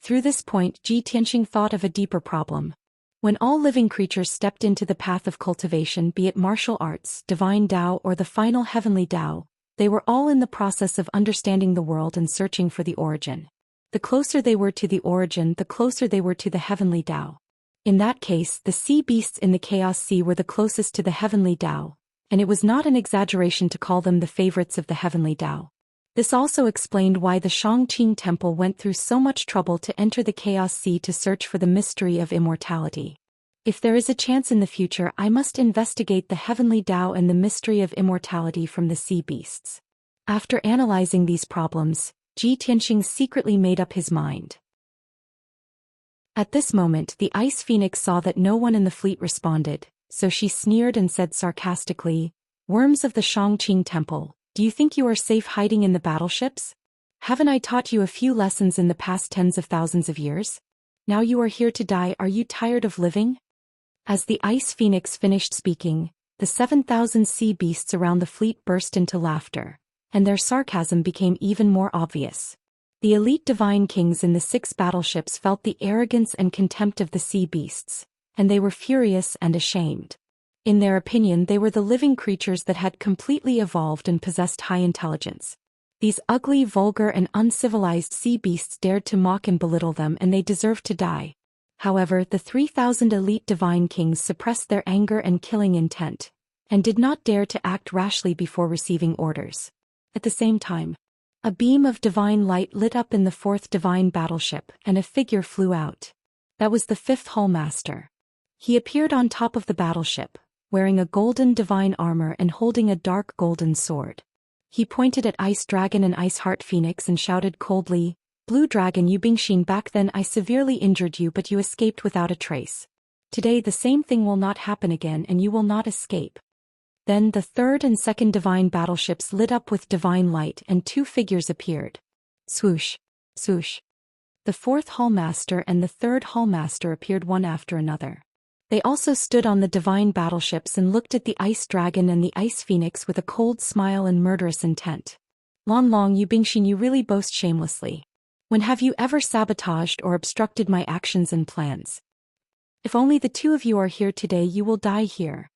Through this point, Ji Tianqing thought of a deeper problem. When all living creatures stepped into the path of cultivation, be it martial arts, divine Tao, or the final heavenly Tao, they were all in the process of understanding the world and searching for the origin. The closer they were to the origin, the closer they were to the heavenly Tao. In that case, the sea beasts in the Chaos Sea were the closest to the heavenly Tao, and it was not an exaggeration to call them the favorites of the heavenly Tao. This also explained why the Xianxia temple went through so much trouble to enter the Chaos Sea to search for the mystery of immortality. If there is a chance in the future, I must investigate the heavenly Tao and the mystery of immortality from the sea beasts. After analyzing these problems, Ji Tianqing secretly made up his mind. At this moment, the ice phoenix saw that no one in the fleet responded, so she sneered and said sarcastically, "Worms of the Xianxia temple, do you think you are safe hiding in the battleships? Haven't I taught you a few lessons in the past tens of thousands of years? Now you are here to die. Are you tired of living?" As the ice phoenix finished speaking, the 7,000 sea beasts around the fleet burst into laughter, and their sarcasm became even more obvious. The elite divine kings in the 6 battleships felt the arrogance and contempt of the sea beasts, and they were furious and ashamed. In their opinion, they were the living creatures that had completely evolved and possessed high intelligence. These ugly, vulgar, and uncivilized sea beasts dared to mock and belittle them, and they deserved to die. However, the 3,000 elite divine kings suppressed their anger and killing intent, and did not dare to act rashly before receiving orders. At the same time, a beam of divine light lit up in the 4th divine battleship, and a figure flew out. That was the 5th Hull Master. He appeared on top of the battleship, wearing a golden divine armor and holding a dark golden sword. He pointed at Ice Dragon and Ice Heart Phoenix and shouted coldly, "Blue Dragon, you Bingxin, back then I severely injured you, but you escaped without a trace. Today the same thing will not happen again, and you will not escape." Then the 3rd and 2nd divine battleships lit up with divine light, and 2 figures appeared. Swoosh, swoosh. The 4th Hull Master and the 3rd Hull Master appeared one after another. They also stood on the divine battleships and looked at the Ice Dragon and the Ice Phoenix with a cold smile and murderous intent. "Long you Bingxin, you really boast shamelessly. When have you ever sabotaged or obstructed my actions and plans? If only the 2 of you are here today, you will die here."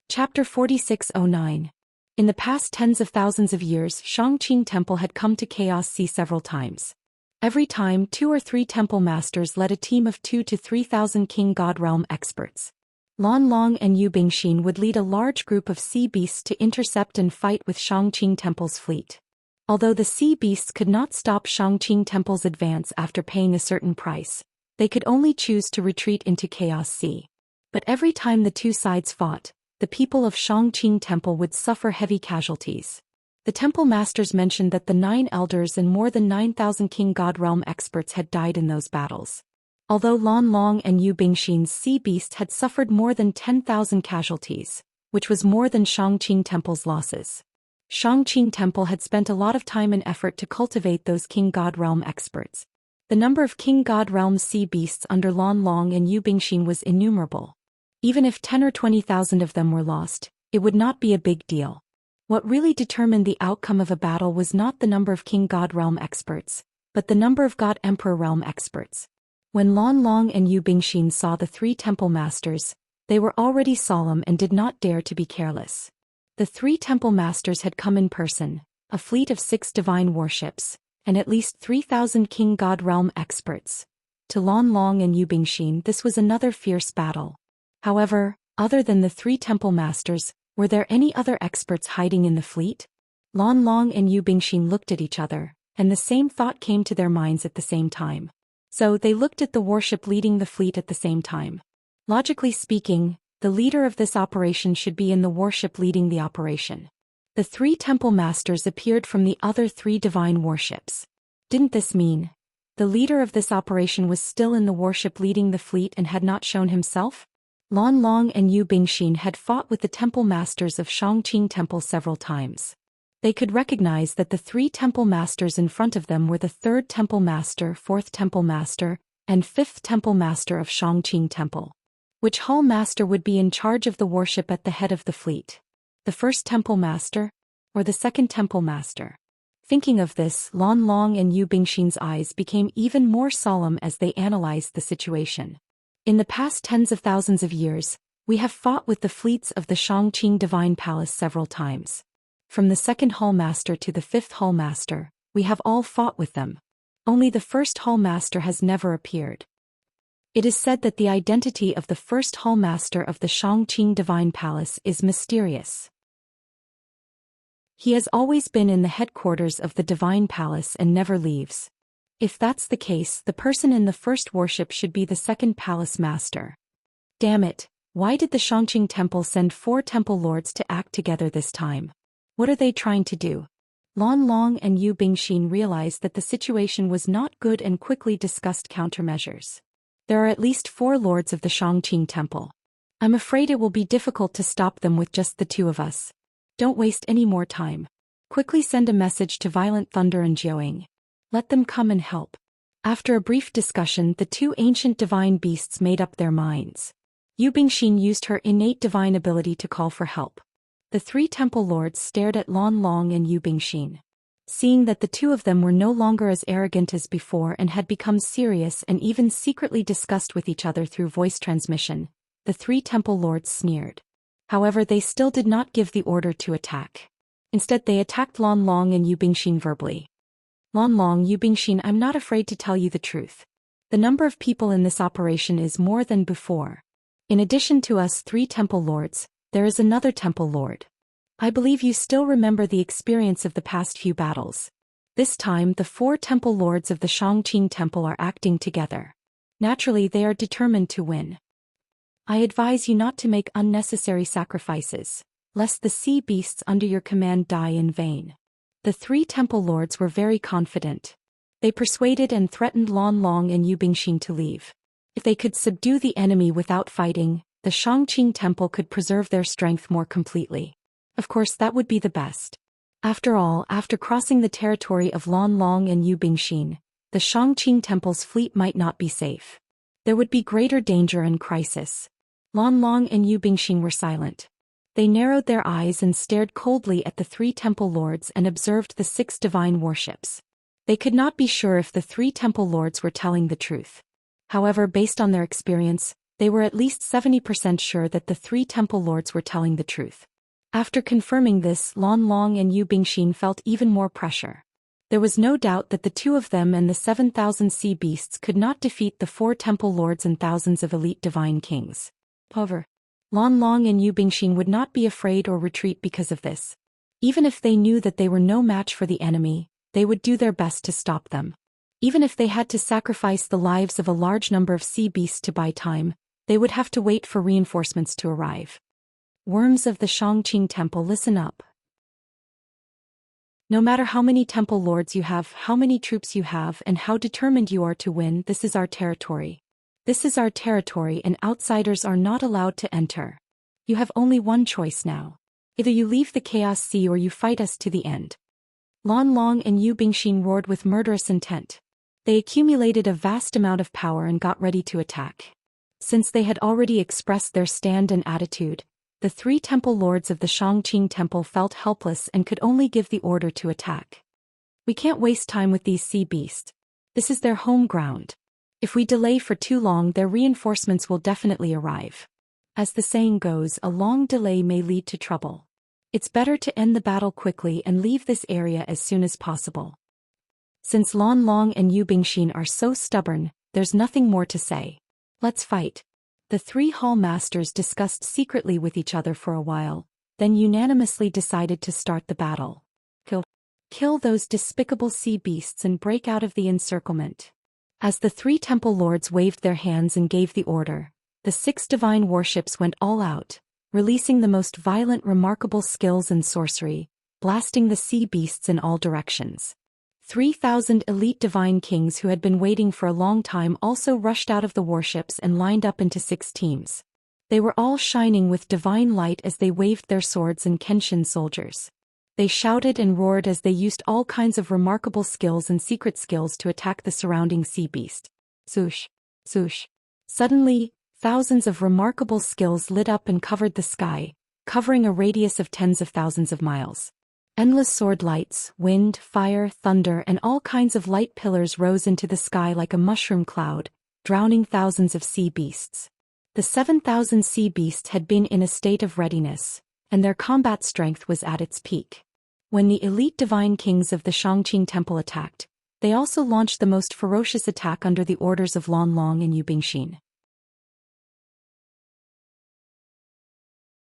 Chapter 4609. In the past tens of thousands of years, Xianxia Temple had come to Chaos Sea several times. Every time, 2 or 3 temple masters led a team of 2 to 3,000 King God Realm experts. Long and Yu Bingxin would lead a large group of sea beasts to intercept and fight with Xianxia Temple's fleet. Although the sea beasts could not stop Xianxia Temple's advance after paying a certain price, they could only choose to retreat into Chaos Sea. But every time the 2 sides fought, the people of Xianxia Temple would suffer heavy casualties. The temple masters mentioned that the 9 elders and more than 9,000 King God Realm experts had died in those battles. Although Long and Yu Bingxin's sea beast had suffered more than 10,000 casualties, which was more than Xianxia Temple's losses. Xianxia Temple had spent a lot of time and effort to cultivate those King God Realm experts. The number of King God Realm sea beasts under Lan Long and Yu Bingxin was innumerable. Even if 10 or 20,000 of them were lost, it would not be a big deal. What really determined the outcome of a battle was not the number of King God Realm experts, but the number of God Emperor Realm experts. When Lan Long and Yu Bingxin saw the 3 temple masters, they were already solemn and did not dare to be careless. The 3 temple masters had come in person, a fleet of 6 divine warships, and at least 3,000 King God Realm experts. To Lan Long and Yu Bingxin, this was another fierce battle. However, other than the 3 temple masters, were there any other experts hiding in the fleet? Lan Long and Yu Bingxin looked at each other, and the same thought came to their minds at the same time. So they looked at the warship leading the fleet at the same time. Logically speaking, the leader of this operation should be in the warship leading the operation. The 3 temple masters appeared from the other 3 divine warships. Didn't this mean the leader of this operation was still in the warship leading the fleet and had not shown himself? Lan Long and Yu Bingxin had fought with the temple masters of Xianxia Temple several times. They could recognize that the 3 temple masters in front of them were the 3rd temple master, 4th temple master, and 5th temple master of Xianxia Temple. Which hall master would be in charge of the warship at the head of the fleet? The 1st temple master, or the 2nd temple master? Thinking of this, Lan Long and Yu Bingxin's eyes became even more solemn as they analyzed the situation. In the past tens of thousands of years, we have fought with the fleets of the Xianxia Divine Palace several times. From the 2nd hall master to the 5th hall master, we have all fought with them. Only the 1st hall master has never appeared. It is said that the identity of the 1st hall master of the Xianxia Divine Palace is mysterious. He has always been in the headquarters of the Divine Palace and never leaves. If that's the case, the person in the 1st warship should be the 2nd palace master. Damn it, why did the Xianxia Temple send 4 temple lords to act together this time? What are they trying to do? Lan Long and Yu Bingxin realized that the situation was not good and quickly discussed countermeasures. There are at least 4 lords of the Xianxia Temple. I'm afraid it will be difficult to stop them with just the 2 of us. Don't waste any more time. Quickly send a message to Violent Thunder and Jiuying. Let them come and help. After a brief discussion, the 2 ancient divine beasts made up their minds. Yu Bingxin used her innate divine ability to call for help. The 3 temple lords stared at Lan Long and Yu Bingxin. Seeing that the 2 of them were no longer as arrogant as before and had become serious and even secretly discussed with each other through voice transmission, the 3 temple lords sneered. However, they still did not give the order to attack. Instead, they attacked Lan Long and Yu Bingxin verbally. Lan Long, Yu Bingxin, I'm not afraid to tell you the truth. The number of people in this operation is more than before. In addition to us 3 temple lords, there is another temple lord. I believe you still remember the experience of the past few battles. This time, the 4 temple lords of the Xianxia Temple are acting together. Naturally, they are determined to win. I advise you not to make unnecessary sacrifices, lest the sea beasts under your command die in vain. The 3 temple lords were very confident. They persuaded and threatened Lan Long and Yu Bingxin to leave. If they could subdue the enemy without fighting, the Xianxia Temple could preserve their strength more completely. Of course, that would be the best. After all, after crossing the territory of Lan Long and Yu Bingxin, the Xianxia Temple's fleet might not be safe. There would be greater danger and crisis. Lan Long and Yu Bingxin were silent. They narrowed their eyes and stared coldly at the 3 temple lords and observed the 6 divine warships. They could not be sure if the 3 temple lords were telling the truth. However, based on their experience, they were at least 70% sure that the 3 temple lords were telling the truth. After confirming this, Lan Long and Yu Bingxin felt even more pressure. There was no doubt that the 2 of them and the 7,000 sea beasts could not defeat the 4 temple lords and thousands of elite divine kings. However, Lan Long and Yu Bingxin would not be afraid or retreat because of this. Even if they knew that they were no match for the enemy, they would do their best to stop them. Even if they had to sacrifice the lives of a large number of sea beasts to buy time, they would have to wait for reinforcements to arrive. Worms of the Xianxia Temple, listen up. No matter how many temple lords you have, how many troops you have, and how determined you are to win, this is our territory. This is our territory and outsiders are not allowed to enter. You have only one choice now. Either you leave the Chaos Sea or you fight us to the end. Lan Long and Yu Bingxin roared with murderous intent. They accumulated a vast amount of power and got ready to attack. Since they had already expressed their stand and attitude, the three temple lords of the Shangqing Temple felt helpless and could only give the order to attack. We can't waste time with these sea beasts. This is their home ground. If we delay for too long, their reinforcements will definitely arrive. As the saying goes, a long delay may lead to trouble. It's better to end the battle quickly and leave this area as soon as possible. Since Lan Long and Yu Bingxin are so stubborn, there's nothing more to say. Let's fight. The three hall masters discussed secretly with each other for a while, then unanimously decided to start the battle. Kill those despicable sea beasts and break out of the encirclement. As the three temple lords waved their hands and gave the order, the 6 divine warships went all out, releasing the most violent, remarkable skills and sorcery, blasting the sea beasts in all directions. 3,000 elite divine kings who had been waiting for a long time also rushed out of the warships and lined up into 6 teams. They were all shining with divine light as they waved their swords and Kenshin soldiers. They shouted and roared as they used all kinds of remarkable skills and secret skills to attack the surrounding sea beast. Swoosh, swoosh. Suddenly, thousands of remarkable skills lit up and covered the sky, covering a radius of tens of thousands of miles. Endless sword lights, wind, fire, thunder, and all kinds of light pillars rose into the sky like a mushroom cloud, drowning thousands of sea beasts. The 7,000 sea beasts had been in a state of readiness, and their combat strength was at its peak. When the elite divine kings of the Shangqing Temple attacked, they also launched the most ferocious attack under the orders of Lan Long and Yu Bingxin.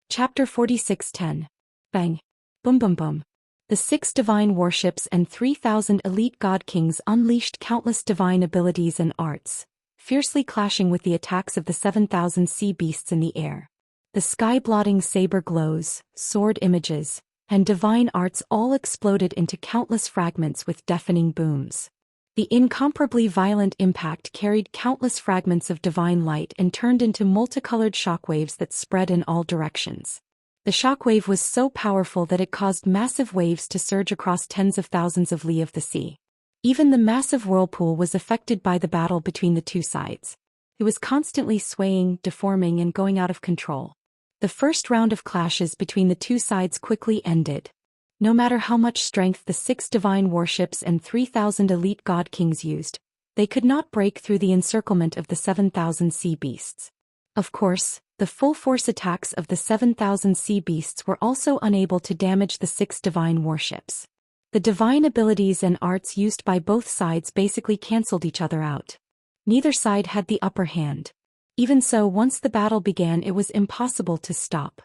Chapter 46:10. Bang. Boom boom boom. The 6 divine warships and 3,000 elite god kings unleashed countless divine abilities and arts, fiercely clashing with the attacks of the 7,000 sea beasts in the air. The sky-blotting saber glows, sword images, and divine arts all exploded into countless fragments with deafening booms. The incomparably violent impact carried countless fragments of divine light and turned into multicolored shockwaves that spread in all directions. The shockwave was so powerful that it caused massive waves to surge across tens of thousands of li of the sea. Even the massive whirlpool was affected by the battle between the two sides. It was constantly swaying, deforming, and going out of control. The first round of clashes between the two sides quickly ended. No matter how much strength the 6 divine warships and 3,000 elite god kings used, they could not break through the encirclement of the 7,000 sea beasts. Of course, the full-force attacks of the 7,000 sea beasts were also unable to damage the 6 divine warships. The divine abilities and arts used by both sides basically cancelled each other out. Neither side had the upper hand. Even so, once the battle began, it was impossible to stop.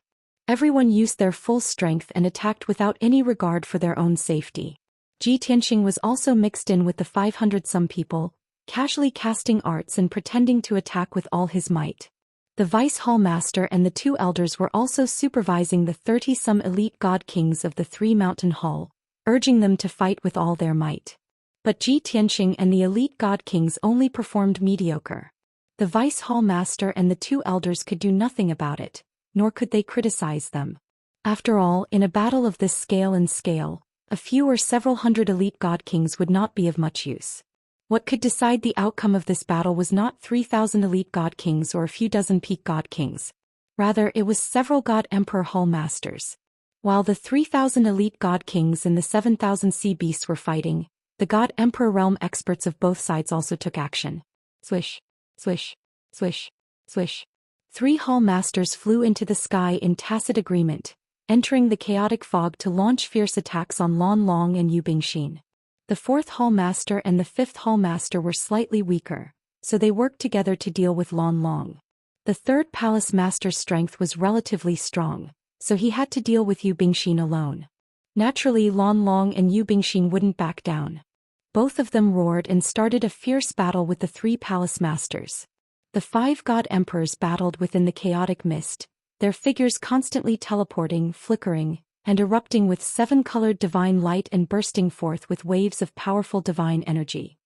Everyone used their full strength and attacked without any regard for their own safety. Ji Tianxing was also mixed in with the 500-some people, casually casting arts and pretending to attack with all his might. The Vice Hall Master and the 2 elders were also supervising the 30-some elite god kings of the 3 mountain hall, urging them to fight with all their might. But Ji Tianxing and the elite god kings only performed mediocre. The Vice Hall Master and the 2 elders could do nothing about it, nor could they criticize them. After all, in a battle of this scale, a few or several hundred elite god kings would not be of much use. What could decide the outcome of this battle was not 3,000 elite god kings or a few dozen peak god kings. Rather, it was several god emperor hall masters. While the 3,000 elite god kings and the 7,000 sea beasts were fighting, the god emperor realm experts of both sides also took action. Swish, swish, swish, swish. 3 hall masters flew into the sky in tacit agreement, entering the chaotic fog to launch fierce attacks on Lan Long and Yu Bingxin. The 4th hall master and the 5th hall master were slightly weaker, so they worked together to deal with Lan Long. The 3rd palace master's strength was relatively strong, so he had to deal with Yu Bingxin alone. Naturally, Lan Long and Yu Bingxin wouldn't back down. Both of them roared and started a fierce battle with the 3 palace masters. The 5 god emperors battled within the chaotic mist, their figures constantly teleporting, flickering, and erupting with 7-colored divine light and bursting forth with waves of powerful divine energy.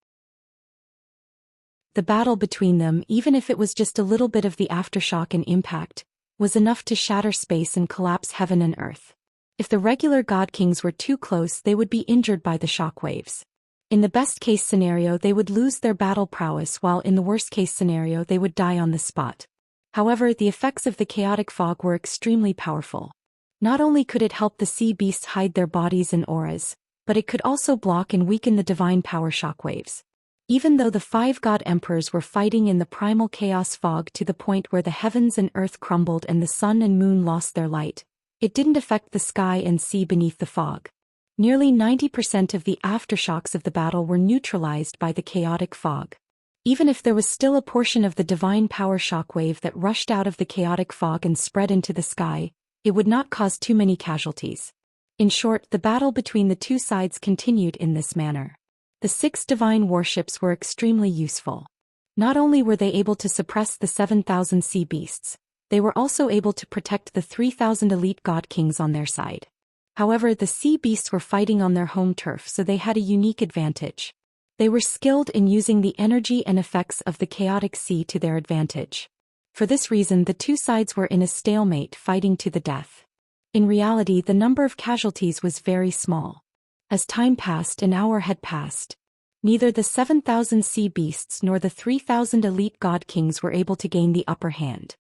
The battle between them, even if it was just a little bit of the aftershock and impact, was enough to shatter space and collapse heaven and earth. If the regular god kings were too close, they would be injured by the shockwaves. In the best-case scenario, they would lose their battle prowess, while in the worst-case scenario they would die on the spot. However, the effects of the chaotic fog were extremely powerful. Not only could it help the sea beasts hide their bodies and auras, but it could also block and weaken the divine power shockwaves. Even though the 5 god emperors were fighting in the primal chaos fog to the point where the heavens and earth crumbled and the sun and moon lost their light, it didn't affect the sky and sea beneath the fog. Nearly 90% of the aftershocks of the battle were neutralized by the chaotic fog. Even if there was still a portion of the divine power shockwave that rushed out of the chaotic fog and spread into the sky, it would not cause too many casualties. In short, the battle between the two sides continued in this manner. The 6 divine warships were extremely useful. Not only were they able to suppress the 7,000 sea beasts, they were also able to protect the 3,000 elite god kings on their side. However, the sea beasts were fighting on their home turf, so they had a unique advantage. They were skilled in using the energy and effects of the chaotic sea to their advantage. For this reason, the two sides were in a stalemate, fighting to the death. In reality, the number of casualties was very small. As time passed, an hour had passed. Neither the 7,000 sea beasts nor the 3,000 elite god kings were able to gain the upper hand.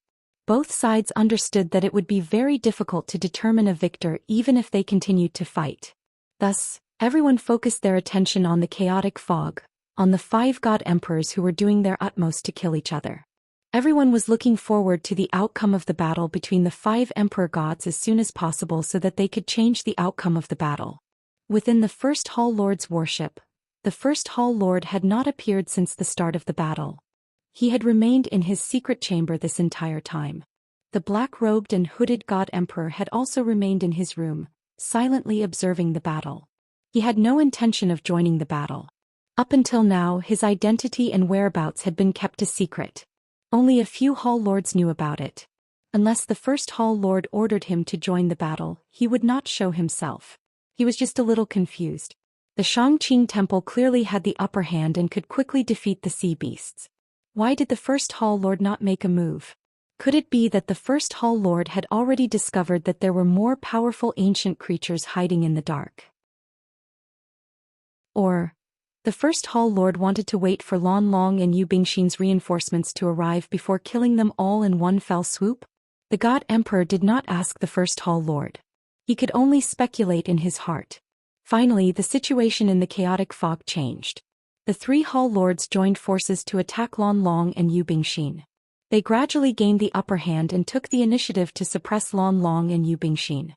Both sides understood that it would be very difficult to determine a victor even if they continued to fight. Thus, everyone focused their attention on the chaotic fog, on the 5 god emperors who were doing their utmost to kill each other. Everyone was looking forward to the outcome of the battle between the 5 emperor gods as soon as possible so that they could change the outcome of the battle. Within the First Hall Lord's worship, the First Hall Lord had not appeared since the start of the battle. He had remained in his secret chamber this entire time. The black-robed and hooded god emperor had also remained in his room, silently observing the battle. He had no intention of joining the battle. Up until now, his identity and whereabouts had been kept a secret. Only a few Hall Lords knew about it. Unless the First Hall Lord ordered him to join the battle, he would not show himself. He was just a little confused. The Shangqing Temple clearly had the upper hand and could quickly defeat the sea beasts. Why did the First Hall Lord not make a move? Could it be that the First Hall Lord had already discovered that there were more powerful ancient creatures hiding in the dark? Or, the First Hall Lord wanted to wait for Lan Long and Yu Bingxin's reinforcements to arrive before killing them all in one fell swoop? The God Emperor did not ask the First Hall Lord. He could only speculate in his heart. Finally, the situation in the chaotic fog changed. The 3 Hall Lords joined forces to attack Lan Long and Yu Bingxin. They gradually gained the upper hand and took the initiative to suppress Lan Long and Yu Bingxin.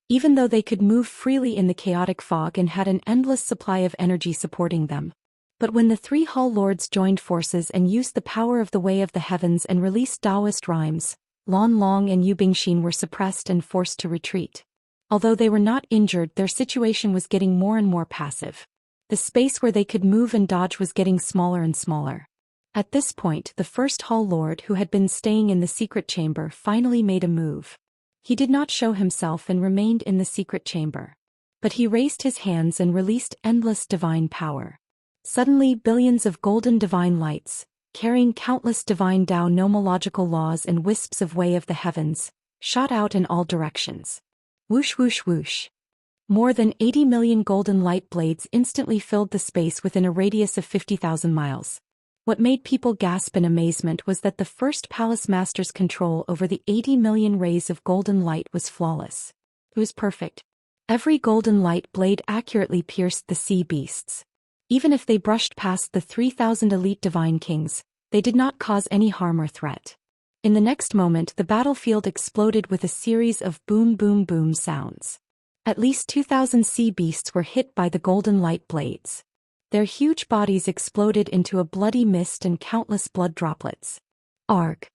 Even though they could move freely in the chaotic fog and had an endless supply of energy supporting them. But when the 3 Hall Lords joined forces and used the power of the Way of the Heavens and released Taoist rhymes, Lan Long and Yu Bingxin were suppressed and forced to retreat. Although they were not injured, their situation was getting more and more passive. The space where they could move and dodge was getting smaller and smaller. At this point, the First Hall Lord, who had been staying in the secret chamber, finally made a move. He did not show himself and remained in the secret chamber. But he raised his hands and released endless divine power. Suddenly, billions of golden divine lights, carrying countless divine Tao nomological laws and wisps of Way of the Heavens, shot out in all directions. Whoosh whoosh whoosh. More than 80 million golden light blades instantly filled the space within a radius of 50,000 miles. What made people gasp in amazement was that the first palace master's control over the 80 million rays of golden light was flawless. It was perfect. Every golden light blade accurately pierced the sea beasts. Even if they brushed past the 3,000 elite divine kings, they did not cause any harm or threat. In the next moment, the battlefield exploded with a series of boom boom boom sounds. At least 2,000 sea beasts were hit by the golden light blades. Their huge bodies exploded into a bloody mist and countless blood droplets. Arg!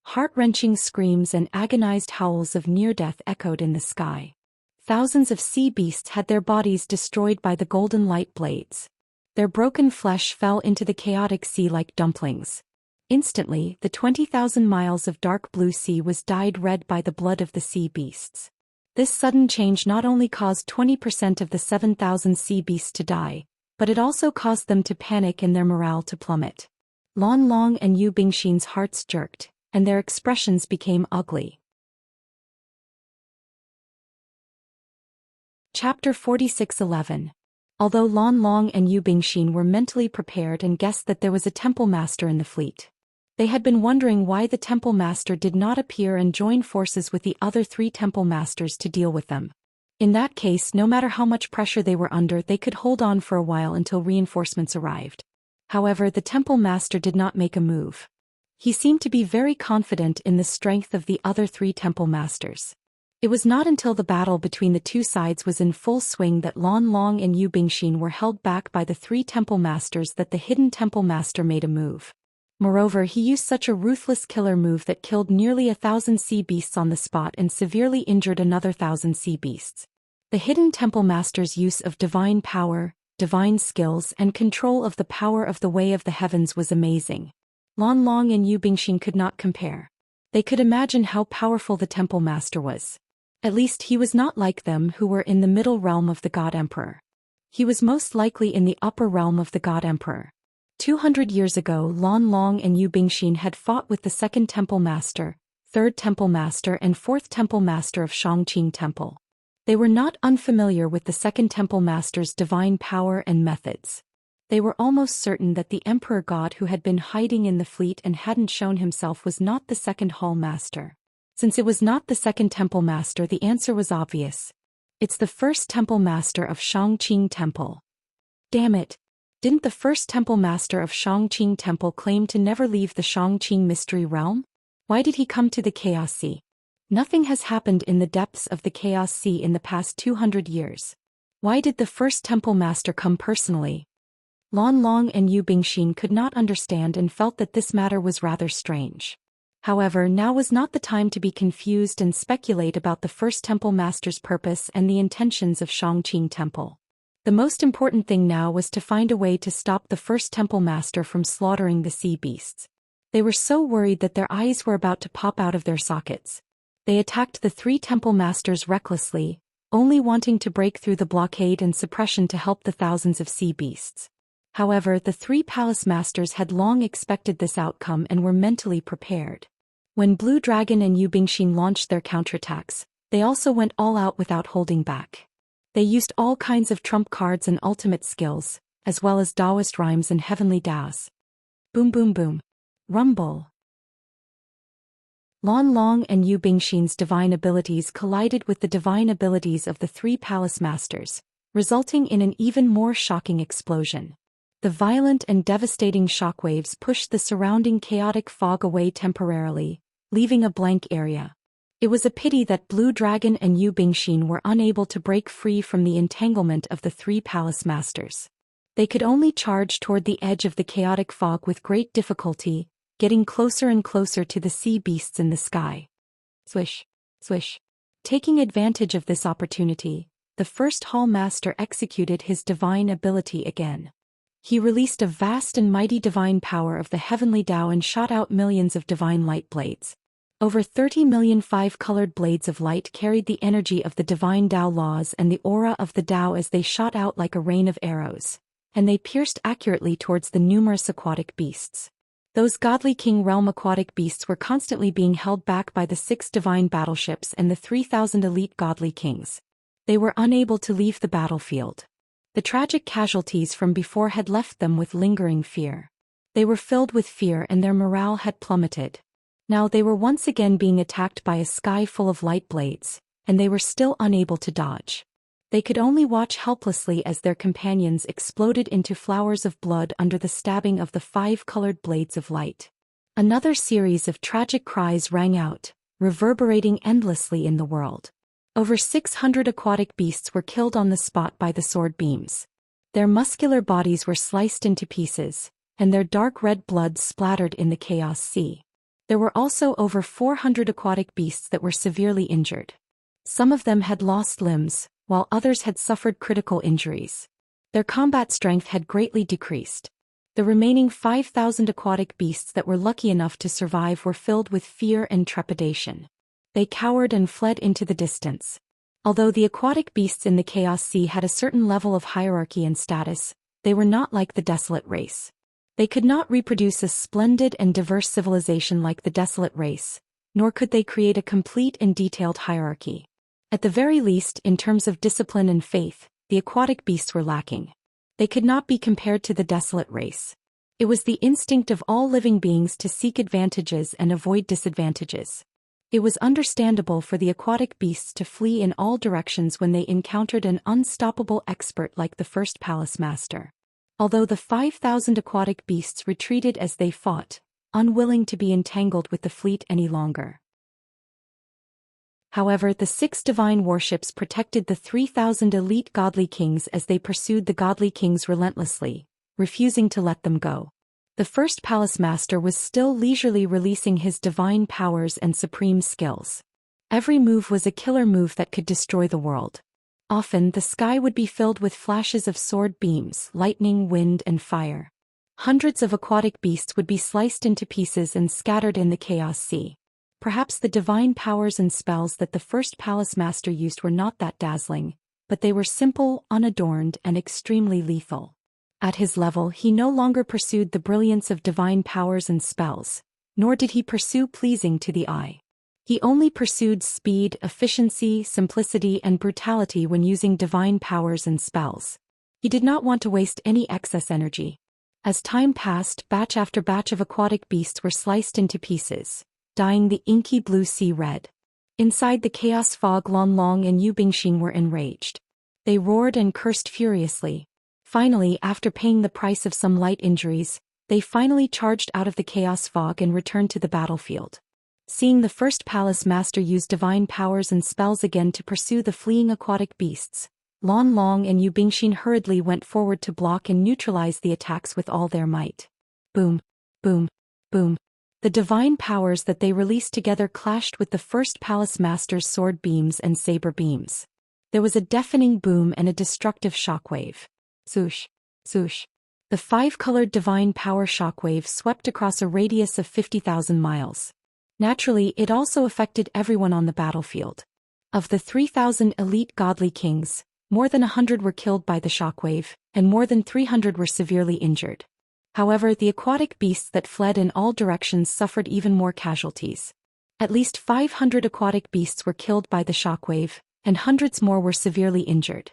Heart-wrenching screams and agonized howls of near-death echoed in the sky. Thousands of sea beasts had their bodies destroyed by the golden light blades. Their broken flesh fell into the chaotic sea like dumplings. Instantly, the 20,000 miles of dark blue sea was dyed red by the blood of the sea beasts. This sudden change not only caused 20% of the 7,000 sea beasts to die, but it also caused them to panic and their morale to plummet. Lan Long and Yu Bingxin's hearts jerked, and their expressions became ugly. Chapter 46:11. Although Lan Long and Yu Bingxin were mentally prepared and guessed that there was a temple master in the fleet, they had been wondering why the temple master did not appear and join forces with the other 3 temple masters to deal with them. In that case, no matter how much pressure they were under, they could hold on for a while until reinforcements arrived. However, the temple master did not make a move. He seemed to be very confident in the strength of the other 3 temple masters. It was not until the battle between the 2 sides was in full swing that Lan Long and Yu Bingxin were held back by the 3 temple masters that the hidden temple master made a move. Moreover, he used such a ruthless killer move that killed nearly 1,000 sea beasts on the spot and severely injured another 1,000 sea beasts. The hidden temple master's use of divine power, divine skills, and control of the power of the way of the heavens was amazing. Lan Long and Yu Bingxin could not compare. They could imagine how powerful the temple master was. At least he was not like them who were in the middle realm of the God Emperor. He was most likely in the upper realm of the God Emperor. 200 years ago, Lan Long and Yu Bingxin had fought with the 2nd Temple Master, 3rd Temple Master and 4th Temple Master of Xianxia Temple. They were not unfamiliar with the 2nd Temple Master's divine power and methods. They were almost certain that the Emperor God who had been hiding in the fleet and hadn't shown himself was not the 2nd Hall Master. Since it was not the 2nd Temple Master, the answer was obvious. It's the 1st Temple Master of Xianxia Temple. Damn it! Didn't the 1st Temple Master of Xianxia Temple claim to never leave the Xianxia Mystery Realm? Why did he come to the Chaos Sea? Nothing has happened in the depths of the Chaos Sea in the past 200 years. Why did the 1st Temple Master come personally? Lan Long and Yu Bingxin could not understand and felt that this matter was rather strange. However, now was not the time to be confused and speculate about the 1st Temple Master's purpose and the intentions of Xianxia Temple. The most important thing now was to find a way to stop the 1st Temple Master from slaughtering the sea beasts. They were so worried that their eyes were about to pop out of their sockets. They attacked the 3 Temple Masters recklessly, only wanting to break through the blockade and suppression to help the thousands of sea beasts. However, the 3 Palace Masters had long expected this outcome and were mentally prepared. When Blue Dragon and Yu Bingxin launched their counterattacks, they also went all out without holding back. They used all kinds of trump cards and ultimate skills, as well as Taoist rhymes and heavenly Taos. Boom boom boom. Rumble. Lan Long and Yu Bingxin's divine abilities collided with the divine abilities of the 3 Palace Masters, resulting in an even more shocking explosion. The violent and devastating shockwaves pushed the surrounding chaotic fog away temporarily, leaving a blank area. It was a pity that Blue Dragon and Yu Bingxin were unable to break free from the entanglement of the 3 Palace Masters. They could only charge toward the edge of the chaotic fog with great difficulty, getting closer and closer to the sea beasts in the sky. Swish, swish. Taking advantage of this opportunity, the 1st Hall Master executed his divine ability again. He released a vast and mighty divine power of the heavenly Tao and shot out millions of divine light blades. Over 30 million 5-colored blades of light carried the energy of the divine Tao laws and the aura of the Tao as they shot out like a rain of arrows, and they pierced accurately towards the numerous aquatic beasts. Those godly king realm aquatic beasts were constantly being held back by the 6 divine battleships and the 3,000 elite godly kings. They were unable to leave the battlefield. The tragic casualties from before had left them with lingering fear. They were filled with fear and their morale had plummeted. Now they were once again being attacked by a sky full of light blades, and they were still unable to dodge. They could only watch helplessly as their companions exploded into flowers of blood under the stabbing of the 5-colored blades of light. Another series of tragic cries rang out, reverberating endlessly in the world. Over 600 aquatic beasts were killed on the spot by the sword beams. Their muscular bodies were sliced into pieces, and their dark red blood splattered in the Chaos Sea. There were also over 400 aquatic beasts that were severely injured. Some of them had lost limbs, while others had suffered critical injuries. Their combat strength had greatly decreased. The remaining 5,000 aquatic beasts that were lucky enough to survive were filled with fear and trepidation. They cowered and fled into the distance. Although the aquatic beasts in the Chaos Sea had a certain level of hierarchy and status, they were not like the Desolate race. They could not reproduce a splendid and diverse civilization like the Desolate race, nor could they create a complete and detailed hierarchy. At the very least, in terms of discipline and faith, the aquatic beasts were lacking. They could not be compared to the desolate race. It was the instinct of all living beings to seek advantages and avoid disadvantages. It was understandable for the aquatic beasts to flee in all directions when they encountered an unstoppable expert like the first palace master. Although the 5,000 aquatic beasts retreated as they fought, unwilling to be entangled with the fleet any longer. However, the 6 divine warships protected the 3,000 elite godly kings as they pursued the godly kings relentlessly, refusing to let them go. The first palace master was still leisurely releasing his divine powers and supreme skills. Every move was a killer move that could destroy the world. Often the sky would be filled with flashes of sword beams, lightning, wind, and fire. Hundreds of aquatic beasts would be sliced into pieces and scattered in the chaos sea. Perhaps the divine powers and spells that the first palace master used were not that dazzling, but they were simple, unadorned, and extremely lethal. At his level, he no longer pursued the brilliance of divine powers and spells, nor did he pursue pleasing to the eye. He only pursued speed, efficiency, simplicity, and brutality when using divine powers and spells. He did not want to waste any excess energy. As time passed, batch after batch of aquatic beasts were sliced into pieces, dyeing the inky blue sea red. Inside the chaos fog, Lan Long and Yu Bingxin were enraged. They roared and cursed furiously. Finally, after paying the price of some light injuries, they finally charged out of the chaos fog and returned to the battlefield. Seeing the first palace master use divine powers and spells again to pursue the fleeing aquatic beasts, Lan Long and Yu Bingxin hurriedly went forward to block and neutralize the attacks with all their might. Boom, boom, boom. The divine powers that they released together clashed with the first palace master's sword beams and saber beams. There was a deafening boom and a destructive shockwave. Swoosh, swoosh. The 5-colored divine power shockwave swept across a radius of 50,000 miles. Naturally, it also affected everyone on the battlefield. Of the 3,000 elite godly kings, more than 100 were killed by the shockwave, and more than 300 were severely injured. However, the aquatic beasts that fled in all directions suffered even more casualties. At least 500 aquatic beasts were killed by the shockwave, and hundreds more were severely injured.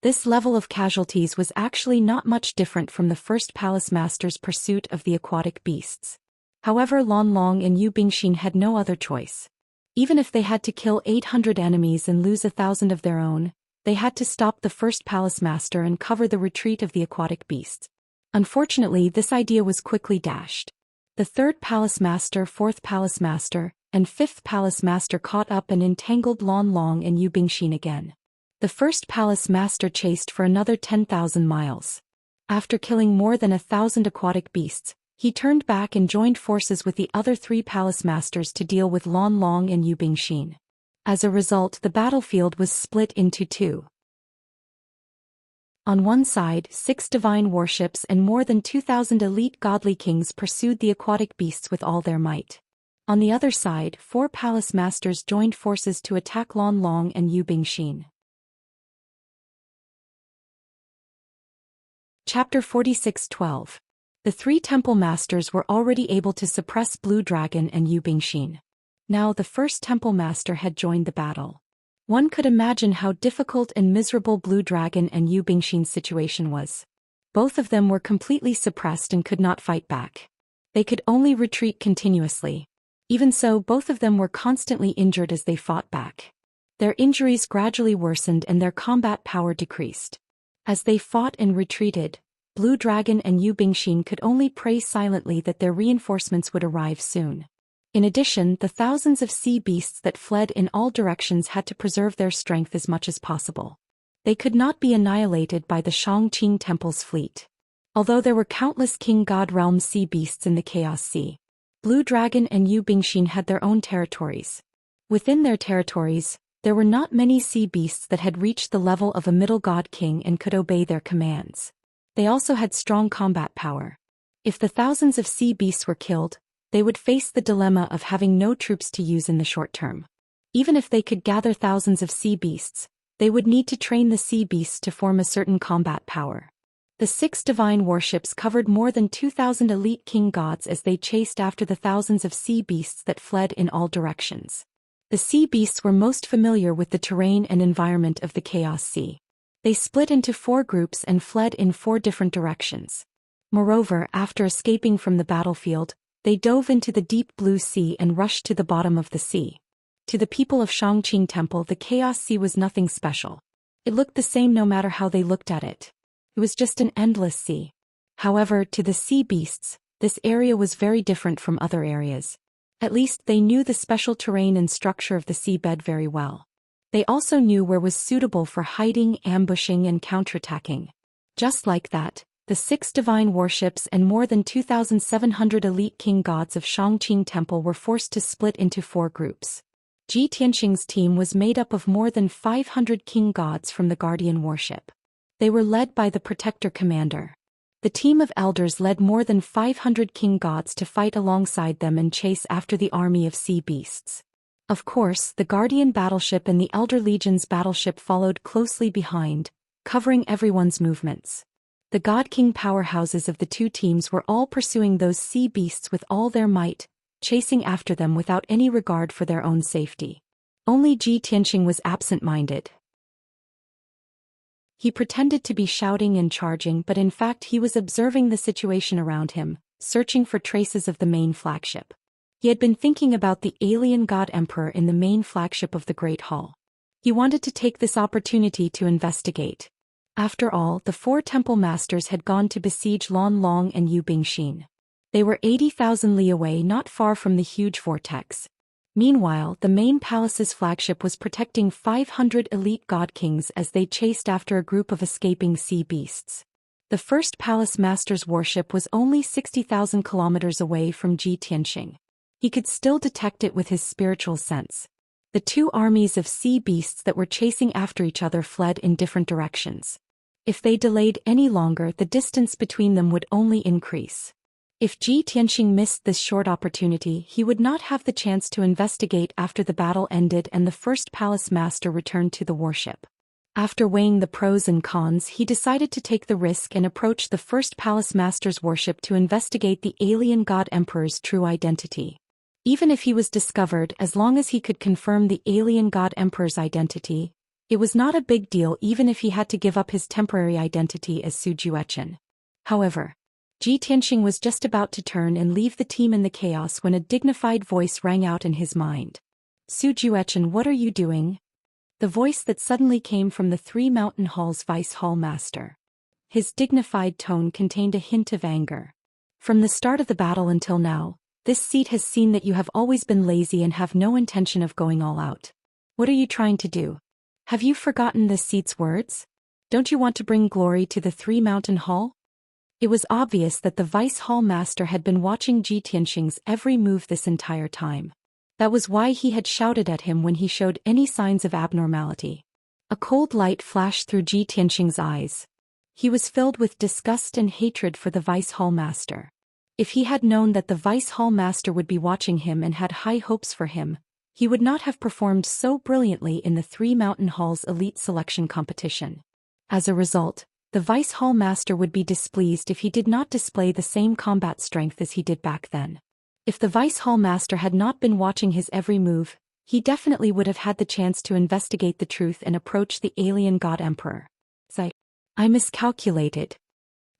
This level of casualties was actually not much different from the first palace master's pursuit of the aquatic beasts. However, Lan Long and Yu Bingxin had no other choice. Even if they had to kill 800 enemies and lose 1,000 of their own, they had to stop the first palace master and cover the retreat of the aquatic beasts. Unfortunately, this idea was quickly dashed. The third palace master, fourth palace master, and fifth palace master caught up and entangled Lan Long and Yu Bingxin again. The first palace master chased for another 10,000 miles. After killing more than 1,000 aquatic beasts, he turned back and joined forces with the other 3 palace masters to deal with Lan Long and Yu Bingxin. As a result, the battlefield was split into 2. On one side, 6 divine warships and more than 2,000 elite godly kings pursued the aquatic beasts with all their might. On the other side, 4 palace masters joined forces to attack Lan Long and Yu Bingxin. Chapter 46:12. The 3 temple masters were already able to suppress Blue Dragon and Yu Bingxin. Now the first temple master had joined the battle. One could imagine how difficult and miserable Blue Dragon and Yu Bingxin's situation was. Both of them were completely suppressed and could not fight back. They could only retreat continuously. Even so, both of them were constantly injured as they fought back. Their injuries gradually worsened and their combat power decreased. As they fought and retreated, Blue Dragon and Yu Bingxin could only pray silently that their reinforcements would arrive soon. In addition, the thousands of sea beasts that fled in all directions had to preserve their strength as much as possible. They could not be annihilated by the Shangqing Temple's fleet. Although there were countless King God Realm sea beasts in the Chaos Sea, Blue Dragon and Yu Bingxin had their own territories. Within their territories, there were not many sea beasts that had reached the level of a middle god king and could obey their commands. They also had strong combat power. If the thousands of sea beasts were killed, they would face the dilemma of having no troops to use in the short term. Even if they could gather thousands of sea beasts, they would need to train the sea beasts to form a certain combat power. The 6 divine warships covered more than 2,000 elite king gods as they chased after the thousands of sea beasts that fled in all directions. The sea beasts were most familiar with the terrain and environment of the Chaos Sea. They split into 4 groups and fled in 4 different directions. Moreover, after escaping from the battlefield, they dove into the deep blue sea and rushed to the bottom of the sea. To the people of Xianxia Temple, the Chaos Sea was nothing special. It looked the same no matter how they looked at it. It was just an endless sea. However, to the sea beasts, this area was very different from other areas. At least they knew the special terrain and structure of the seabed very well. They also knew where was suitable for hiding, ambushing, and counterattacking. Just like that, the 6 divine warships and more than 2,700 elite king gods of Xianxia Temple were forced to split into 4 groups. Zhi Tianxing's team was made up of more than 500 king gods from the Guardian warship. They were led by the Protector Commander. The team of elders led more than 500 king gods to fight alongside them and chase after the army of sea beasts. Of course, the Guardian battleship and the Elder Legion's battleship followed closely behind, covering everyone's movements. The God King powerhouses of the 2 teams were all pursuing those sea beasts with all their might, chasing after them without any regard for their own safety. Only Zhi Tianxing was absent-minded. He pretended to be shouting and charging, but in fact he was observing the situation around him, searching for traces of the main flagship. He had been thinking about the alien god emperor in the main flagship of the Great Hall. He wanted to take this opportunity to investigate. After all, the 4 temple masters had gone to besiege Lan Long and Yu Bingxin. They were 80,000 li away, not far from the huge vortex. Meanwhile, the main palace's flagship was protecting 500 elite god kings as they chased after a group of escaping sea beasts. The first palace master's warship was only 60,000 kilometers away from Zhi Tianxing. He could still detect it with his spiritual sense. The 2 armies of sea beasts that were chasing after each other fled in different directions. If they delayed any longer, the distance between them would only increase. If Zhi Tianxing missed this short opportunity, he would not have the chance to investigate after the battle ended and the first palace master returned to the warship. After weighing the pros and cons, he decided to take the risk and approach the first palace master's warship to investigate the alien god emperor's true identity. Even if he was discovered, as long as he could confirm the alien god emperor's identity, it was not a big deal even if he had to give up his temporary identity as Su Juechen. However, Zhi Tianxing was just about to turn and leave the team in the chaos when a dignified voice rang out in his mind. Su Juechen, what are you doing? The voice that suddenly came from the 3 Mountain Hall's vice hall master. His dignified tone contained a hint of anger. From the start of the battle until now, this seat has seen that you have always been lazy and have no intention of going all out. What are you trying to do? Have you forgotten this seat's words? Don't you want to bring glory to the 3 Mountain Hall? It was obvious that the vice hall master had been watching Zhi Tianxing's every move this entire time. That was why he had shouted at him when he showed any signs of abnormality. A cold light flashed through Zhi Tianxing's eyes. He was filled with disgust and hatred for the vice hall master. If he had known that the vice hall master would be watching him and had high hopes for him, he would not have performed so brilliantly in the 3 Mountain Hall's elite selection competition. As a result, the vice hall master would be displeased if he did not display the same combat strength as he did back then. If the vice hall master had not been watching his every move, he definitely would have had the chance to investigate the truth and approach the alien god emperor. I miscalculated.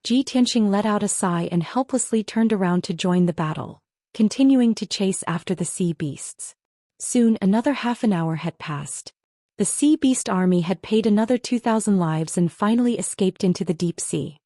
Zhi Tianxing let out a sigh and helplessly turned around to join the battle, continuing to chase after the sea beasts. Soon another half an hour had passed. The sea beast army had paid another 2,000 lives and finally escaped into the deep sea.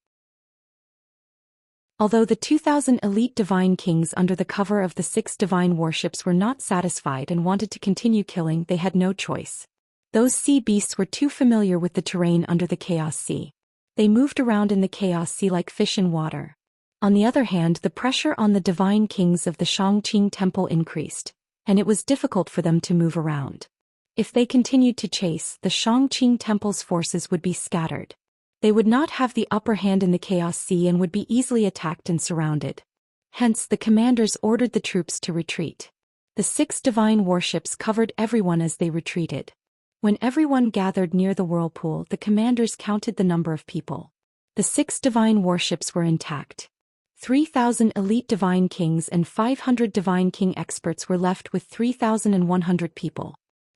Although the 2,000 elite divine kings under the cover of the 6 divine warships were not satisfied and wanted to continue killing, they had no choice. Those sea beasts were too familiar with the terrain under the Chaos Sea. They moved around in the Chaos Sea like fish in water. On the other hand, the pressure on the divine kings of the Xianxia Temple increased, and it was difficult for them to move around. If they continued to chase, the Xianxia Temple's forces would be scattered. They would not have the upper hand in the Chaos Sea and would be easily attacked and surrounded. Hence, the commanders ordered the troops to retreat. The 6 divine warships covered everyone as they retreated. When everyone gathered near the whirlpool, the commanders counted the number of people. The 6 divine warships were intact. 3,000 elite divine kings and 500 divine king experts were left with 3,100 people.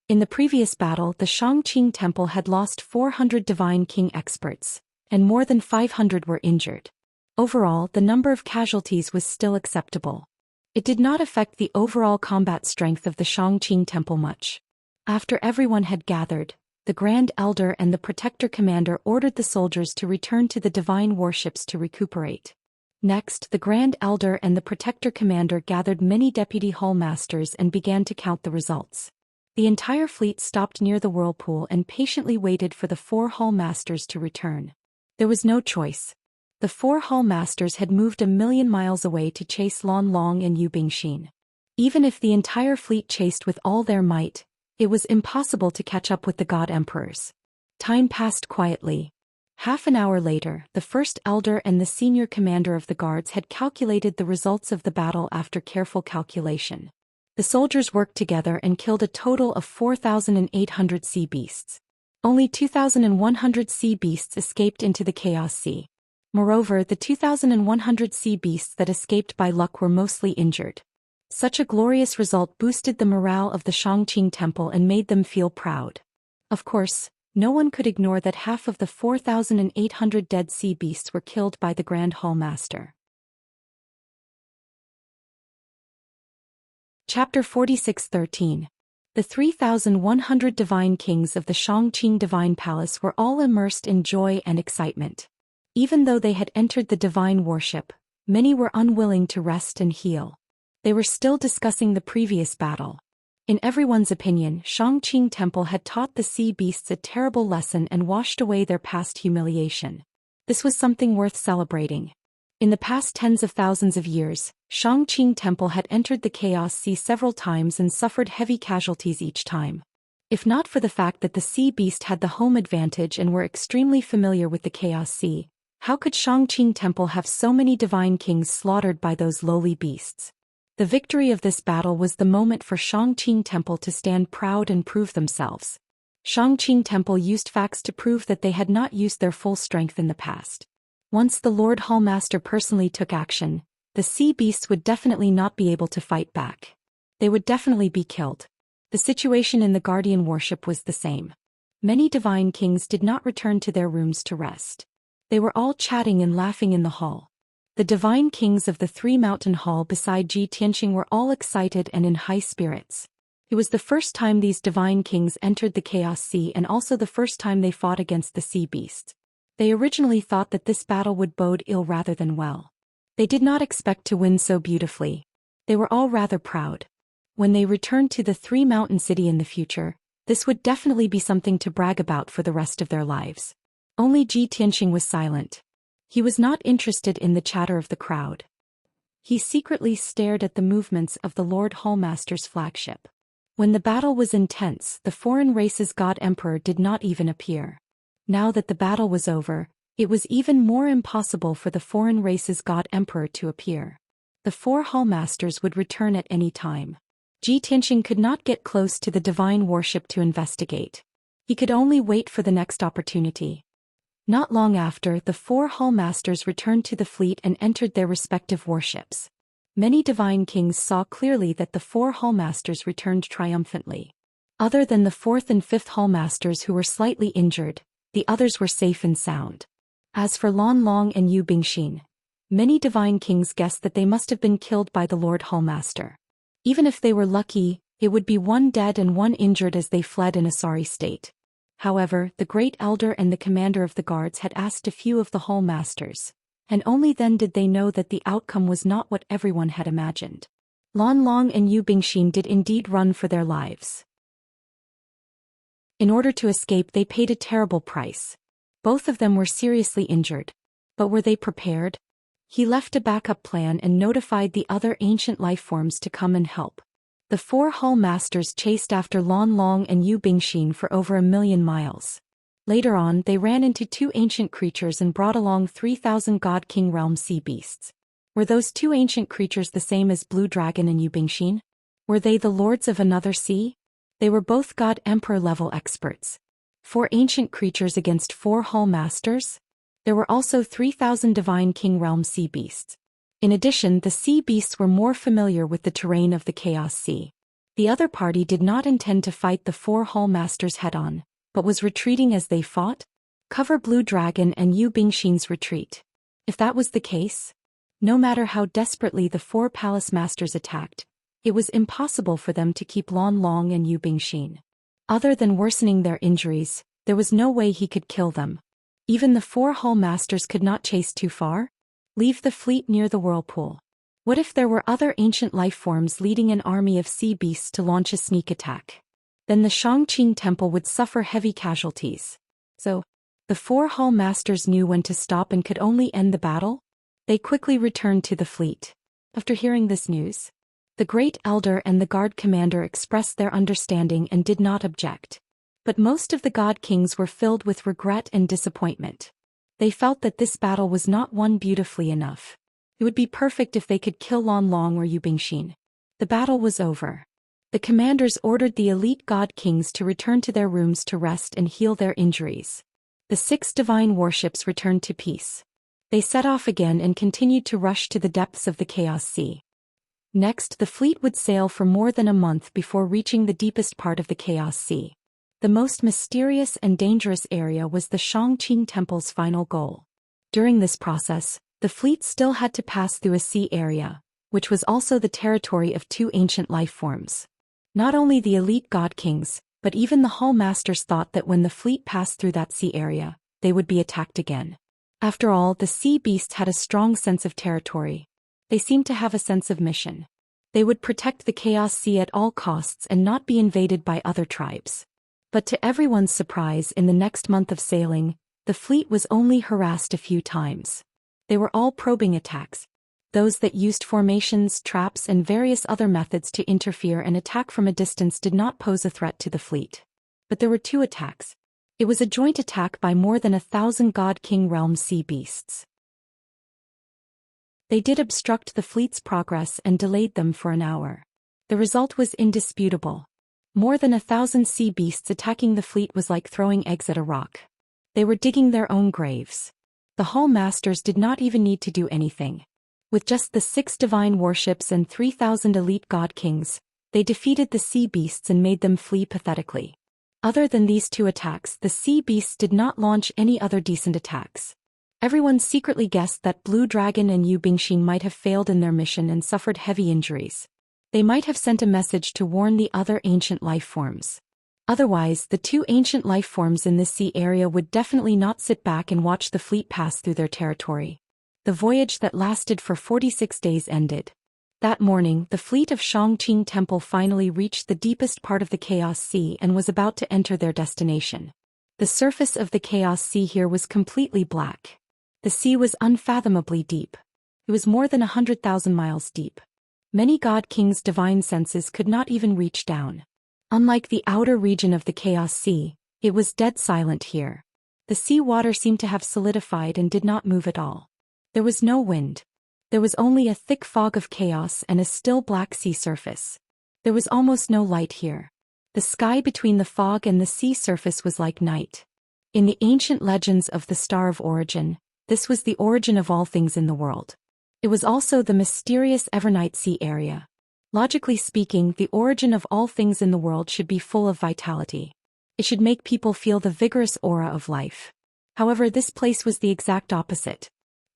In the previous battle, the Xianxia temple had lost 400 divine king experts, and more than 500 were injured. Overall, the number of casualties was still acceptable. It did not affect the overall combat strength of the Xianxia temple much. After everyone had gathered, the Grand Elder and the Protector Commander ordered the soldiers to return to the divine warships to recuperate. Next, the Grand Elder and the Protector Commander gathered many deputy hall masters and began to count the results. The entire fleet stopped near the whirlpool and patiently waited for the 4 hall masters to return. There was no choice. The 4 hall masters had moved 1,000,000 miles away to chase Lan Long and Yu Bingxin. Even if the entire fleet chased with all their might, it was impossible to catch up with the God Emperors. Time passed quietly. Half an hour later, the first elder and the senior commander of the guards had calculated the results of the battle after careful calculation. The soldiers worked together and killed a total of 4,800 sea beasts. Only 2,100 sea beasts escaped into the Chaos Sea. Moreover, the 2,100 sea beasts that escaped by luck were mostly injured. Such a glorious result boosted the morale of the Xianxia temple and made them feel proud. Of course, no one could ignore that half of the 4,800 dead sea beasts were killed by the Grand Hall Master. Chapter 46:13. The 3,100 divine kings of the Xianxia divine palace were all immersed in joy and excitement. Even though they had entered the divine worship, many were unwilling to rest and heal. They were still discussing the previous battle. In everyone's opinion, Xianxia temple had taught the sea beasts a terrible lesson and washed away their past humiliation. This was something worth celebrating. In the past tens of thousands of years, Xianxia temple had entered the Chaos Sea several times and suffered heavy casualties each time. If not for the fact that the sea beast had the home advantage and were extremely familiar with the Chaos Sea, how could Xianxia temple have so many divine kings slaughtered by those lowly beasts? The victory of this battle was the moment for Xianxia temple to stand proud and prove themselves. Xianxia temple used facts to prove that they had not used their full strength in the past. Once the Lord Hallmaster personally took action, the sea beasts would definitely not be able to fight back. They would definitely be killed. The situation in the Guardian worship was the same. Many divine kings did not return to their rooms to rest. They were all chatting and laughing in the hall. The divine kings of the 3 mountain hall beside Ji Tianxing were all excited and in high spirits. It was the first time these divine kings entered the Chaos Sea and also the first time they fought against the sea beast. They originally thought that this battle would bode ill rather than well. They did not expect to win so beautifully. They were all rather proud. When they returned to the 3 mountain city in the future, this would definitely be something to brag about for the rest of their lives. Only Ji Tianxing was silent. He was not interested in the chatter of the crowd. He secretly stared at the movements of the Lord Hallmaster's flagship. When the battle was intense, the foreign race's God Emperor did not even appear. Now that the battle was over, it was even more impossible for the foreign race's God Emperor to appear. The 4 Hallmasters would return at any time. Ji Tianxing could not get close to the divine worship to investigate. He could only wait for the next opportunity. Not long after, the 4 Hallmasters returned to the fleet and entered their respective warships. Many divine kings saw clearly that the 4 Hallmasters returned triumphantly. Other than the 4th and 5th Hallmasters who were slightly injured, the others were safe and sound. As for Lan Long and Yu Bingxin, many divine kings guessed that they must have been killed by the Lord Hallmaster. Even if they were lucky, it would be 1 dead and 1 injured as they fled in a sorry state. However, the Great Elder and the Commander of the Guards had asked a few of the Hallmasters, and only then did they know that the outcome was not what everyone had imagined. Lan Long and Yu Bingxin did indeed run for their lives. In order to escape, they paid a terrible price. Both of them were seriously injured. But were they prepared? He left a backup plan and notified the other ancient lifeforms to come and help. The 4 Hallmasters chased after Lan Long and Yu Bingxin for over 1,000,000 miles. Later on, they ran into 2 ancient creatures and brought along 3,000 God King Realm sea beasts. Were those 2 ancient creatures the same as Blue Dragon and Yu Bingxin? Were they the lords of another sea? They were both God Emperor level experts. 4 ancient creatures against 4 Hallmasters? There were also 3,000 divine King Realm sea beasts. In addition, the sea beasts were more familiar with the terrain of the Chaos Sea. The other party did not intend to fight the 4 Hall Masters head-on, but was retreating as they fought. Cover Blue Dragon and Yu Bingxin's retreat. If that was the case, no matter how desperately the 4 Palace Masters attacked, it was impossible for them to keep Lan Long and Yu Bingxin. Other than worsening their injuries, there was no way he could kill them. Even the 4 Hall Masters could not chase too far. Leave the fleet near the whirlpool. What if there were other ancient life forms leading an army of sea beasts to launch a sneak attack? Then the Xianxia temple would suffer heavy casualties. So, the 4 Hall Masters knew when to stop and could only end the battle. They quickly returned to the fleet. After hearing this news, the Great Elder and the Guard Commander expressed their understanding and did not object. But most of the God Kings were filled with regret and disappointment. They felt that this battle was not won beautifully enough. It would be perfect if they could kill Lan Long or Yu Bingxin. The battle was over. The commanders ordered the elite God Kings to return to their rooms to rest and heal their injuries. The 6 divine warships returned to peace. They set off again and continued to rush to the depths of the Chaos Sea. Next, the fleet would sail for more than a month before reaching the deepest part of the Chaos Sea. The most mysterious and dangerous area was the Xianxia Temple's final goal. During this process, the fleet still had to pass through a sea area, which was also the territory of 2 ancient life forms. Not only the elite God Kings, but even the Hall Masters thought that when the fleet passed through that sea area, they would be attacked again. After all, the sea beasts had a strong sense of territory. They seemed to have a sense of mission. They would protect the Chaos Sea at all costs and not be invaded by other tribes. But to everyone's surprise, in the next month of sailing, the fleet was only harassed a few times. They were all probing attacks. Those that used formations, traps, and various other methods to interfere and attack from a distance did not pose a threat to the fleet. But there were 2 attacks. It was a joint attack by more than 1,000 God King realm sea beasts. They did obstruct the fleet's progress and delayed them for an hour. The result was indisputable. More than 1,000 sea beasts attacking the fleet was like throwing eggs at a rock. They were digging their own graves. The Hall Masters did not even need to do anything. With just the 6 divine warships and 3,000 elite God Kings, they defeated the sea beasts and made them flee pathetically. Other than these 2 attacks, the sea beasts did not launch any other decent attacks. Everyone secretly guessed that Blue Dragon and Yu Bingxin might have failed in their mission and suffered heavy injuries. They might have sent a message to warn the other ancient life forms. Otherwise, the 2 ancient life forms in this sea area would definitely not sit back and watch the fleet pass through their territory. The voyage that lasted for 46 days ended. That morning, the fleet of Xianxia Temple finally reached the deepest part of the Chaos Sea and was about to enter their destination. The surface of the Chaos Sea here was completely black. The sea was unfathomably deep. It was more than 100,000 miles deep. Many God Kings' divine senses could not even reach down. Unlike the outer region of the Chaos Sea, it was dead silent here. The sea water seemed to have solidified and did not move at all. There was no wind. There was only a thick fog of chaos and a still black sea surface. There was almost no light here. The sky between the fog and the sea surface was like night. In the ancient legends of the Star of Origin, this was the origin of all things in the world. It was also the mysterious Evernight Sea area. Logically speaking, the origin of all things in the world should be full of vitality. It should make people feel the vigorous aura of life. However, this place was the exact opposite.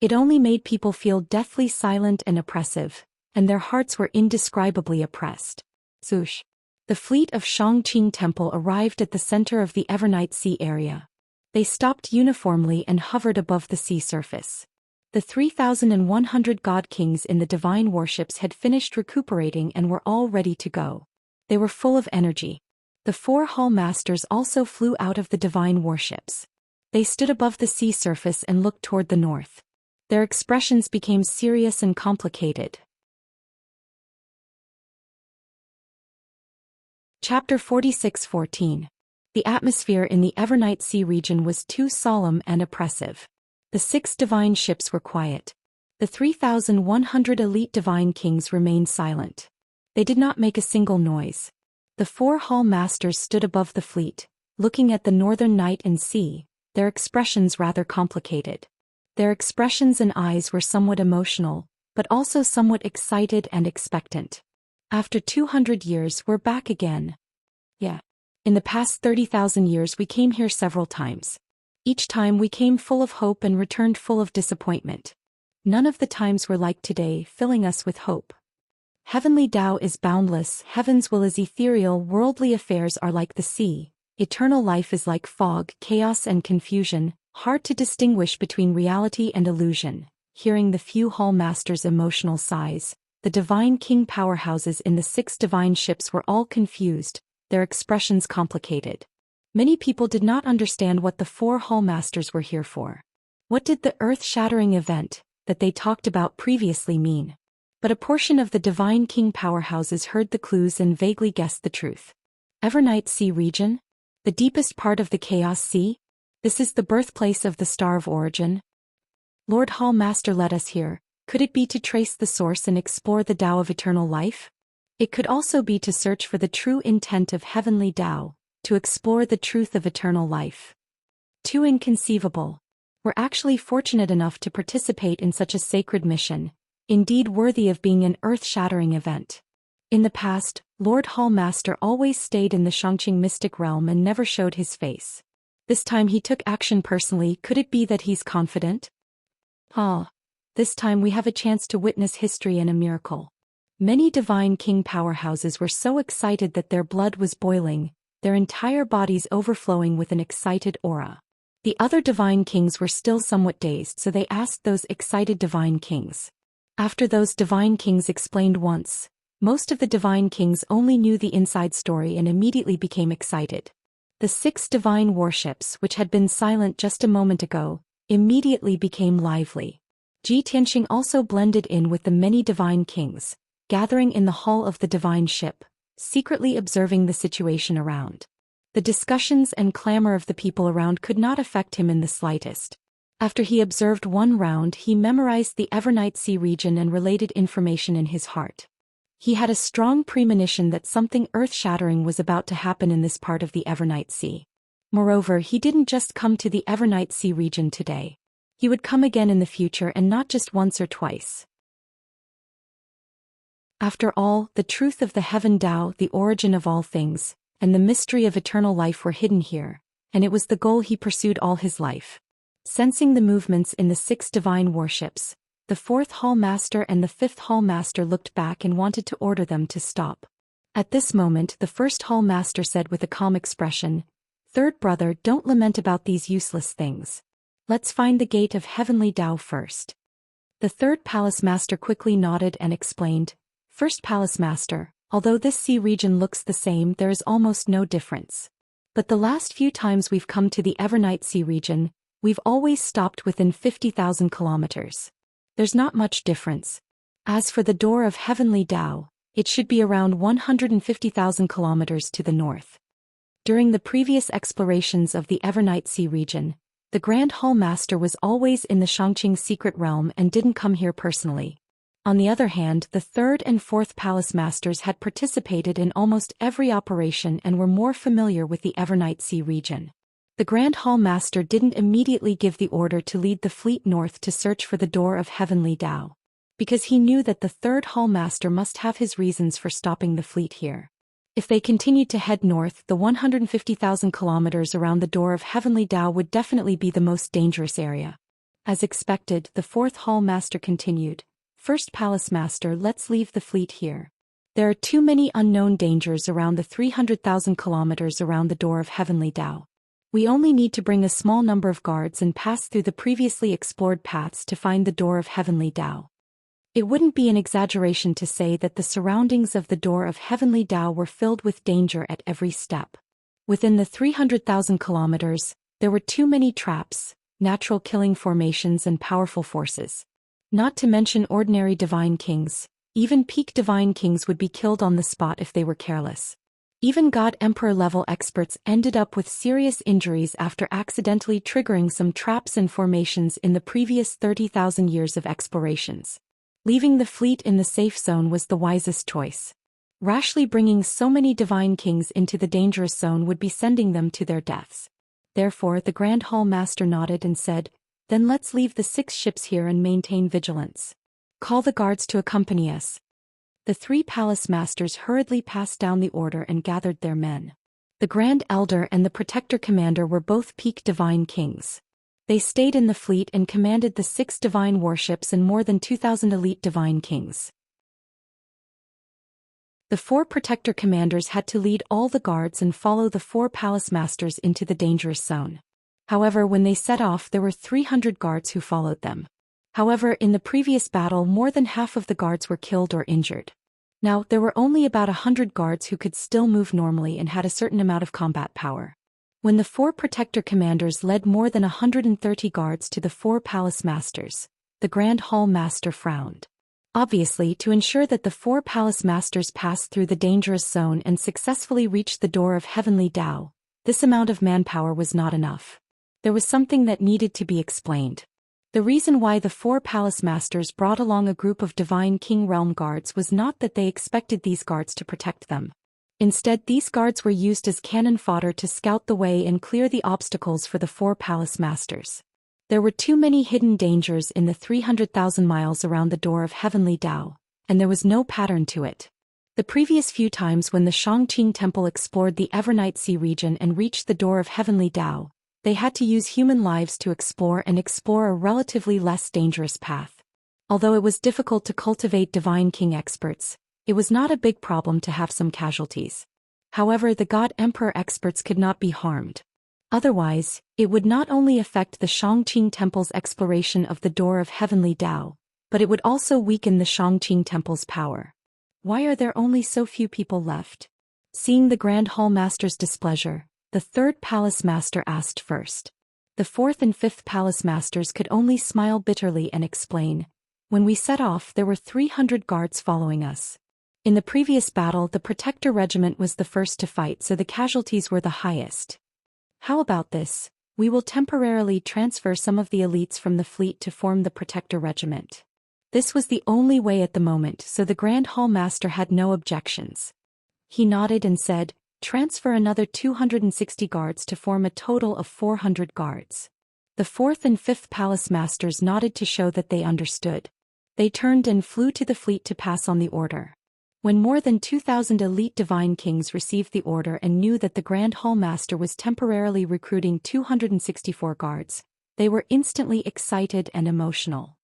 It only made people feel deathly silent and oppressive, and their hearts were indescribably oppressed. Swoosh. The fleet of Xianxia Temple arrived at the center of the Evernight Sea area. They stopped uniformly and hovered above the sea surface. The 3,100 God Kings in the divine warships had finished recuperating and were all ready to go. They were full of energy. The 4 Hall Masters also flew out of the divine warships. They stood above the sea surface and looked toward the north. Their expressions became serious and complicated. Chapter 46:14. The atmosphere in the Evernight Sea region was too solemn and oppressive. The 6 divine ships were quiet. The 3,100 elite divine kings remained silent. They did not make a single noise. The 4 Hall Masters stood above the fleet, looking at the northern night and sea, their expressions rather complicated. Their expressions and eyes were somewhat emotional, but also somewhat excited and expectant. After 200 years, we're back again. Yeah. In the past 30,000 years we came here several times. Each time we came full of hope and returned full of disappointment. None of the times were like today, filling us with hope. Heavenly Tao is boundless, heaven's will is ethereal, worldly affairs are like the sea, eternal life is like fog, chaos and confusion, hard to distinguish between reality and illusion. Hearing the few hall masters' emotional sighs, the divine king powerhouses in the 6 divine ships were all confused, their expressions complicated. Many people did not understand what the 4 hall masters were here for. What did the earth-shattering event that they talked about previously mean? But a portion of the divine king powerhouses heard the clues and vaguely guessed the truth. Evernight Sea region? The deepest part of the Chaos Sea? This is the birthplace of the Star of Origin? Lord Hall Master led us here. Could it be to trace the source and explore the Tao of eternal life? It could also be to search for the true intent of heavenly Tao, to explore the truth of eternal life. Too inconceivable. We're actually fortunate enough to participate in such a sacred mission, indeed worthy of being an earth-shattering event. In the past, Lord Hall Master always stayed in the Xianxia mystic realm and never showed his face. This time he took action personally. Could it be that he's confident? This time we have a chance to witness history and a miracle. Many divine king powerhouses were so excited that their blood was boiling, their entire bodies overflowing with an excited aura. The other divine kings were still somewhat dazed, so they asked those excited divine kings. After those divine kings explained once, most of the divine kings only knew the inside story and immediately became excited. The 6 divine warships, which had been silent just a moment ago, immediately became lively. Xianxia also blended in with the many divine kings, gathering in the hall of the divine ship, secretly observing the situation around. The discussions and clamor of the people around could not affect him in the slightest. After he observed one round, he memorized the Evernight Sea region and related information in his heart. He had a strong premonition that something earth-shattering was about to happen in this part of the Evernight Sea. Moreover, he didn't just come to the Evernight Sea region today. He would come again in the future, and not just once or twice. After all, the truth of the Heaven Tao, the origin of all things, and the mystery of eternal life were hidden here, and it was the goal he pursued all his life. Sensing the movements in the 6 divine warships, the 4th Hall Master and the 5th Hall Master looked back and wanted to order them to stop. At this moment, the 1st Hall Master said with a calm expression, "Third brother, don't lament about these useless things. Let's find the gate of heavenly Tao first." The 3rd Palace Master quickly nodded and explained, "First Palace Master, although this sea region looks the same, there is almost no difference. But the last few times we've come to the Evernight Sea region, we've always stopped within 50,000 kilometers. There's not much difference. As for the door of heavenly Tao, it should be around 150,000 kilometers to the north." During the previous explorations of the Evernight Sea region, the Grand Hall Master was always in the Xianxia secret realm and didn't come here personally. On the other hand, the 3rd and 4th Palace Masters had participated in almost every operation and were more familiar with the Evernight Sea region. The Grand Hall Master didn't immediately give the order to lead the fleet north to search for the door of heavenly Tao, because he knew that the 3rd Hall Master must have his reasons for stopping the fleet here. If they continued to head north, the 150,000 kilometers around the door of heavenly Tao would definitely be the most dangerous area. As expected, the 4th Hall Master continued, "First Palace Master, let's leave the fleet here. There are too many unknown dangers around the 300,000 kilometers around the door of heavenly Tao. We only need to bring a small number of guards and pass through the previously explored paths to find the door of heavenly Tao." It wouldn't be an exaggeration to say that the surroundings of the door of heavenly Tao were filled with danger at every step. Within the 300,000 kilometers, there were too many traps, natural killing formations and powerful forces. Not to mention ordinary divine kings, even peak divine kings would be killed on the spot if they were careless. Even God Emperor level experts ended up with serious injuries after accidentally triggering some traps and formations in the previous 30,000 years of explorations. Leaving the fleet in the safe zone was the wisest choice. Rashly bringing so many divine kings into the dangerous zone would be sending them to their deaths. Therefore, the Grand Hall Master nodded and said, "Then let's leave the 6 ships here and maintain vigilance." Call the guards to accompany us." The 3 palace masters hurriedly passed down the order and gathered their men. The Grand Elder and the Protector Commander were both peak divine kings. They stayed in the fleet and commanded the 6 divine warships and more than 2,000 elite divine kings. The 4 Protector Commanders had to lead all the guards and follow the 4 palace masters into the dangerous zone. However, when they set off, there were 300 guards who followed them. However, in the previous battle, more than half of the guards were killed or injured. Now, there were only about 100 guards who could still move normally and had a certain amount of combat power. When the 4 Protector Commanders led more than 130 guards to the 4 Palace Masters, the Grand Hall Master frowned. Obviously, to ensure that the 4 Palace Masters passed through the dangerous zone and successfully reached the door of Heavenly Tao, this amount of manpower was not enough. There was something that needed to be explained. The reason why the 4 palace masters brought along a group of divine king realm guards was not that they expected these guards to protect them. Instead, these guards were used as cannon fodder to scout the way and clear the obstacles for the 4 palace masters. There were too many hidden dangers in the 300,000 miles around the door of Heavenly Tao, and there was no pattern to it. The previous few times when the Xianxia Temple explored the Evernight Sea region and reached the door of Heavenly Tao, they had to use human lives to explore a relatively less dangerous path. Although it was difficult to cultivate divine king experts, it was not a big problem to have some casualties. However, the God Emperor experts could not be harmed. Otherwise, it would not only affect the Xianxia Temple's exploration of the door of Heavenly Tao, but it would also weaken the Xianxia Temple's power. Why are there only so few people left? Seeing the Grand Hall Master's displeasure, the 3rd Palace Master asked first. The 4th and 5th Palace Masters could only smile bitterly and explain, "When we set off, there were 300 guards following us. In the previous battle, the Protector Regiment was the first to fight, so the casualties were the highest. How about this? We will temporarily transfer some of the elites from the fleet to form the Protector Regiment." This was the only way at the moment, so the Grand Hall Master had no objections. He nodded and said, "Transfer another 260 guards to form a total of 400 guards." The 4th and 5th Palace Masters nodded to show that they understood. They turned and flew to the fleet to pass on the order. When more than 2,000 elite divine kings received the order and knew that the Grand Hall Master was temporarily recruiting 264 guards, they were instantly excited and emotional.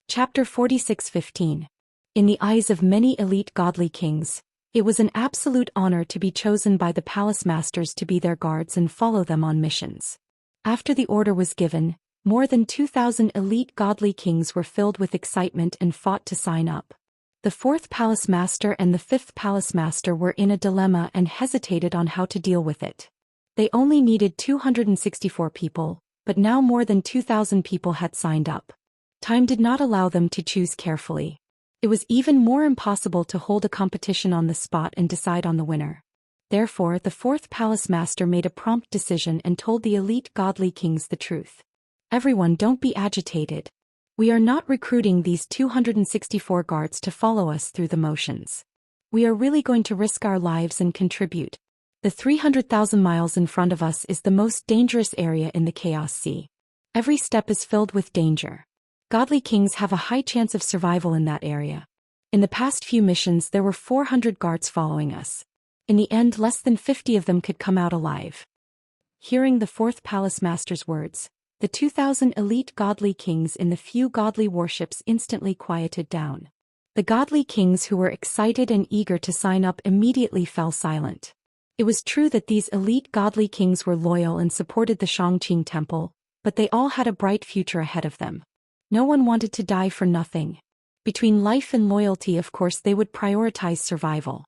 Chapter 46:15. In the eyes of many elite godly kings, it was an absolute honor to be chosen by the palace masters to be their guards and follow them on missions. After the order was given, more than 2,000 elite godly kings were filled with excitement and fought to sign up. The 4th Palace Master and the 5th Palace Master were in a dilemma and hesitated on how to deal with it. They only needed 264 people, but now more than 2,000 people had signed up. Time did not allow them to choose carefully. It was even more impossible to hold a competition on the spot and decide on the winner. Therefore, the 4th Palace Master made a prompt decision and told the elite godly kings the truth. "Everyone, don't be agitated. We are not recruiting these 264 guards to follow us through the motions. We are really going to risk our lives and contribute. The 300,000 miles in front of us is the most dangerous area in the Chaos Sea. Every step is filled with danger. Godly kings have a high chance of survival in that area. In the past few missions, there were 400 guards following us. In the end, less than 50 of them could come out alive." Hearing the 4th Palace Master's words, the 2,000 elite godly kings in the few godly warships instantly quieted down. The godly kings who were excited and eager to sign up immediately fell silent. It was true that these elite godly kings were loyal and supported the Xianxia Temple, but they all had a bright future ahead of them. No one wanted to die for nothing. Between life and loyalty, of course, they would prioritize survival.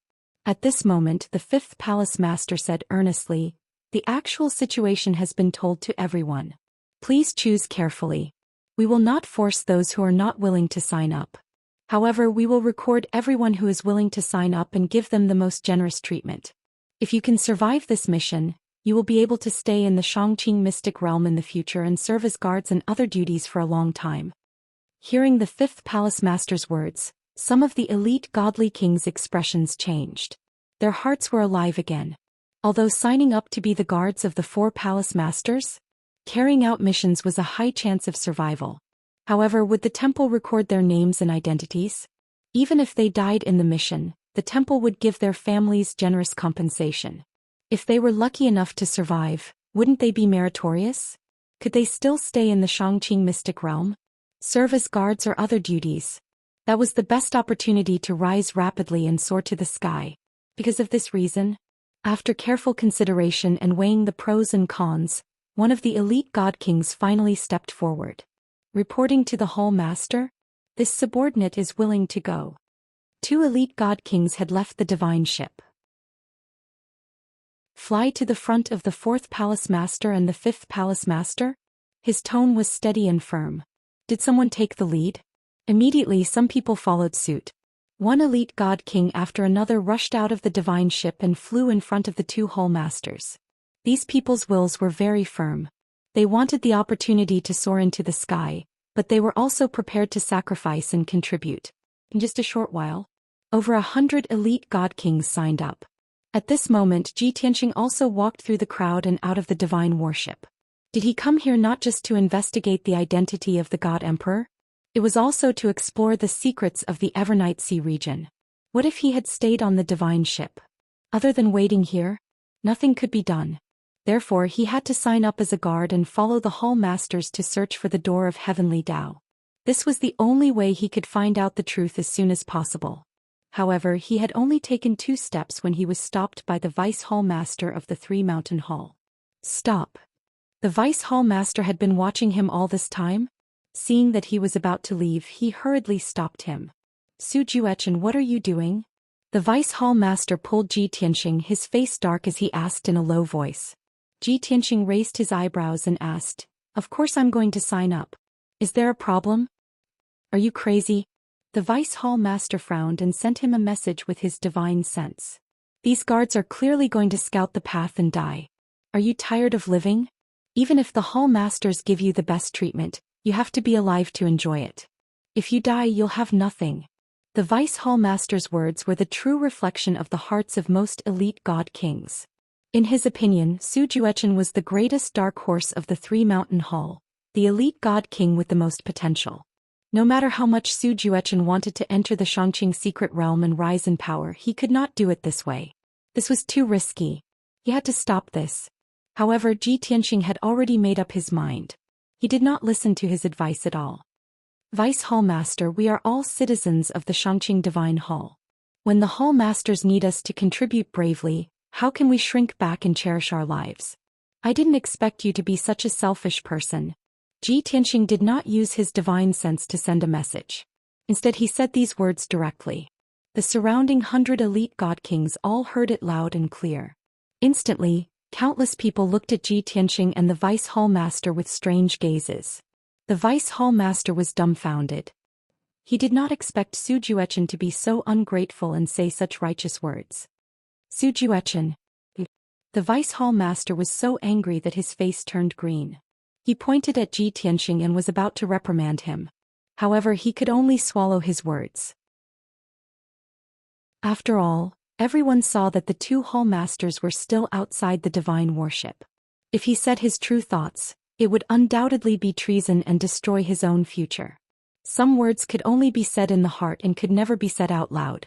At this moment, the 5th Palace Master said earnestly, "The actual situation has been told to everyone. Please choose carefully. We will not force those who are not willing to sign up. However, we will record everyone who is willing to sign up and give them the most generous treatment. If you can survive this mission, you will be able to stay in the Xianxia mystic realm in the future and serve as guards and other duties for a long time." Hearing the 5th Palace Master's words, some of the elite godly kings' expressions changed. Their hearts were alive again. Although signing up to be the guards of the 4 Palace Masters, Carrying out missions was a high chance of survival. However, would the temple record their names and identities? Even if they died in the mission, the temple would give their families generous compensation. If they were lucky enough to survive, wouldn't they be meritorious? Could they still stay in the Shangqing mystic realm? Serve as guards or other duties? That was the best opportunity to rise rapidly and soar to the sky. Because of this reason, after careful consideration and weighing the pros and cons, one of the elite god kings finally stepped forward. Reporting to the Hall Master, this subordinate is willing to go. 2 elite god kings had left the divine ship. Fly to the front of the 4th Palace Master and the 5th Palace Master? His tone was steady and firm. Did someone take the lead? Immediately some people followed suit. One elite god king after another rushed out of the divine ship and flew in front of the 2 Hall Masters. These people's wills were very firm. They wanted the opportunity to soar into the sky, but they were also prepared to sacrifice and contribute. In just a short while, over 100 elite god kings signed up. At this moment, Zhou Xian also walked through the crowd and out of the divine warship. Did he come here not just to investigate the identity of the god emperor? It was also to explore the secrets of the Evernight Sea region. What if he had stayed on the divine ship? Other than waiting here, nothing could be done. Therefore he had to sign up as a guard and follow the Hall Masters to search for the door of heavenly Tao. This was the only way he could find out the truth as soon as possible. However, he had only taken 2 steps when he was stopped by the Vice Hall Master of the 3 Mountain Hall. Stop. The Vice Hall Master had been watching him all this time? Seeing that he was about to leave, he hurriedly stopped him. Zhou Xian, what are you doing? The Vice Hall Master pulled Zhou Xian, his face dark as he asked in a low voice. Zhou Xian raised his eyebrows and asked, "Of course I'm going to sign up. Is there a problem? Are you crazy?" The Vice Hall Master frowned and sent him a message with his divine sense. "These guards are clearly going to scout the path and die. Are you tired of living? Even if the Hall Masters give you the best treatment, you have to be alive to enjoy it. If you die, you'll have nothing." The Vice Hall Master's words were the true reflection of the hearts of most elite god kings. In his opinion, Zhou Xian was the greatest dark horse of the 3 Mountain Hall, the elite god king with the most potential. No matter how much Zhou Xian wanted to enter the Shangqing secret realm and rise in power, he could not do it this way. This was too risky. He had to stop this. However, Zhou Xian had already made up his mind. He did not listen to his advice at all. "Vice Hall Master, we are all citizens of the Shangqing Divine Hall. When the Hall Masters need us to contribute bravely, how can we shrink back and cherish our lives? I didn't expect you to be such a selfish person." Zhou Xian did not use his divine sense to send a message. Instead he said these words directly. The surrounding 100 elite god kings all heard it loud and clear. Instantly, countless people looked at Zhou Xian and the Vice Hall Master with strange gazes. The Vice Hall Master was dumbfounded. He did not expect Zhou Xian to be so ungrateful and say such righteous words. "Zhou Xian." The Vice Hall Master was so angry that his face turned green. He pointed at Zhou Xian and was about to reprimand him. However, he could only swallow his words. After all, everyone saw that the 2 Hall Masters were still outside the divine warship. If he said his true thoughts, it would undoubtedly be treason and destroy his own future. Some words could only be said in the heart and could never be said out loud.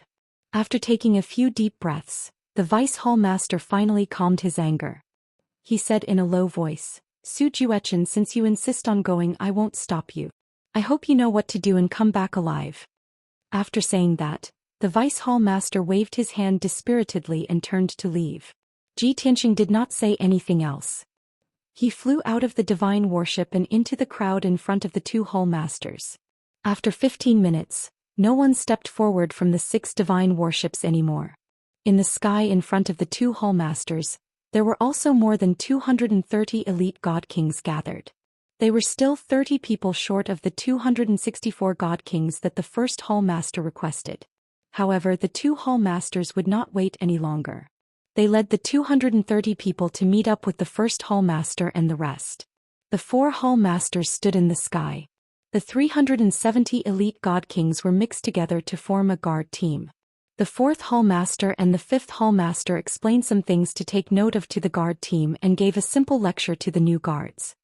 After taking a few deep breaths, the Vice Hall Master finally calmed his anger. He said in a low voice, "Zhou Xian, since you insist on going, I won't stop you. I hope you know what to do and come back alive." After saying that, the Vice Hall Master waved his hand dispiritedly and turned to leave. Zhou Xian did not say anything else. He flew out of the divine warship and into the crowd in front of the 2 Hall Masters. After 15 minutes, no one stepped forward from the 6 divine warships anymore. In the sky in front of the 2 Hall Masters, there were also more than 230 elite god kings gathered. They were still 30 people short of the 264 god kings that the 1st Hall Master requested. However, the 2 Hall Masters would not wait any longer. They led the 230 people to meet up with the 1st Hall Master and the rest. The 4 Hall Masters stood in the sky. The 370 elite god kings were mixed together to form a guard team. The 4th Hall Master and the 5th Hall Master explained some things to take note of to the guard team and gave a simple lecture to the new guards.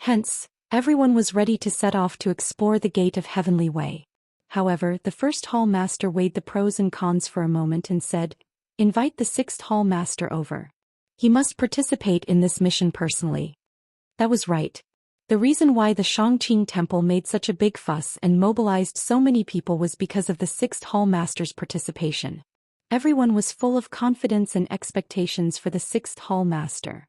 Hence, everyone was ready to set off to explore the gate of heavenly way. However, the first hall master weighed the pros and cons for a moment and said, "Invite the sixth hall master over. He must participate in this mission personally." That was right. The reason why the Xianxia temple made such a big fuss and mobilized so many people was because of the sixth hall master's participation. Everyone was full of confidence and expectations for the sixth hall master.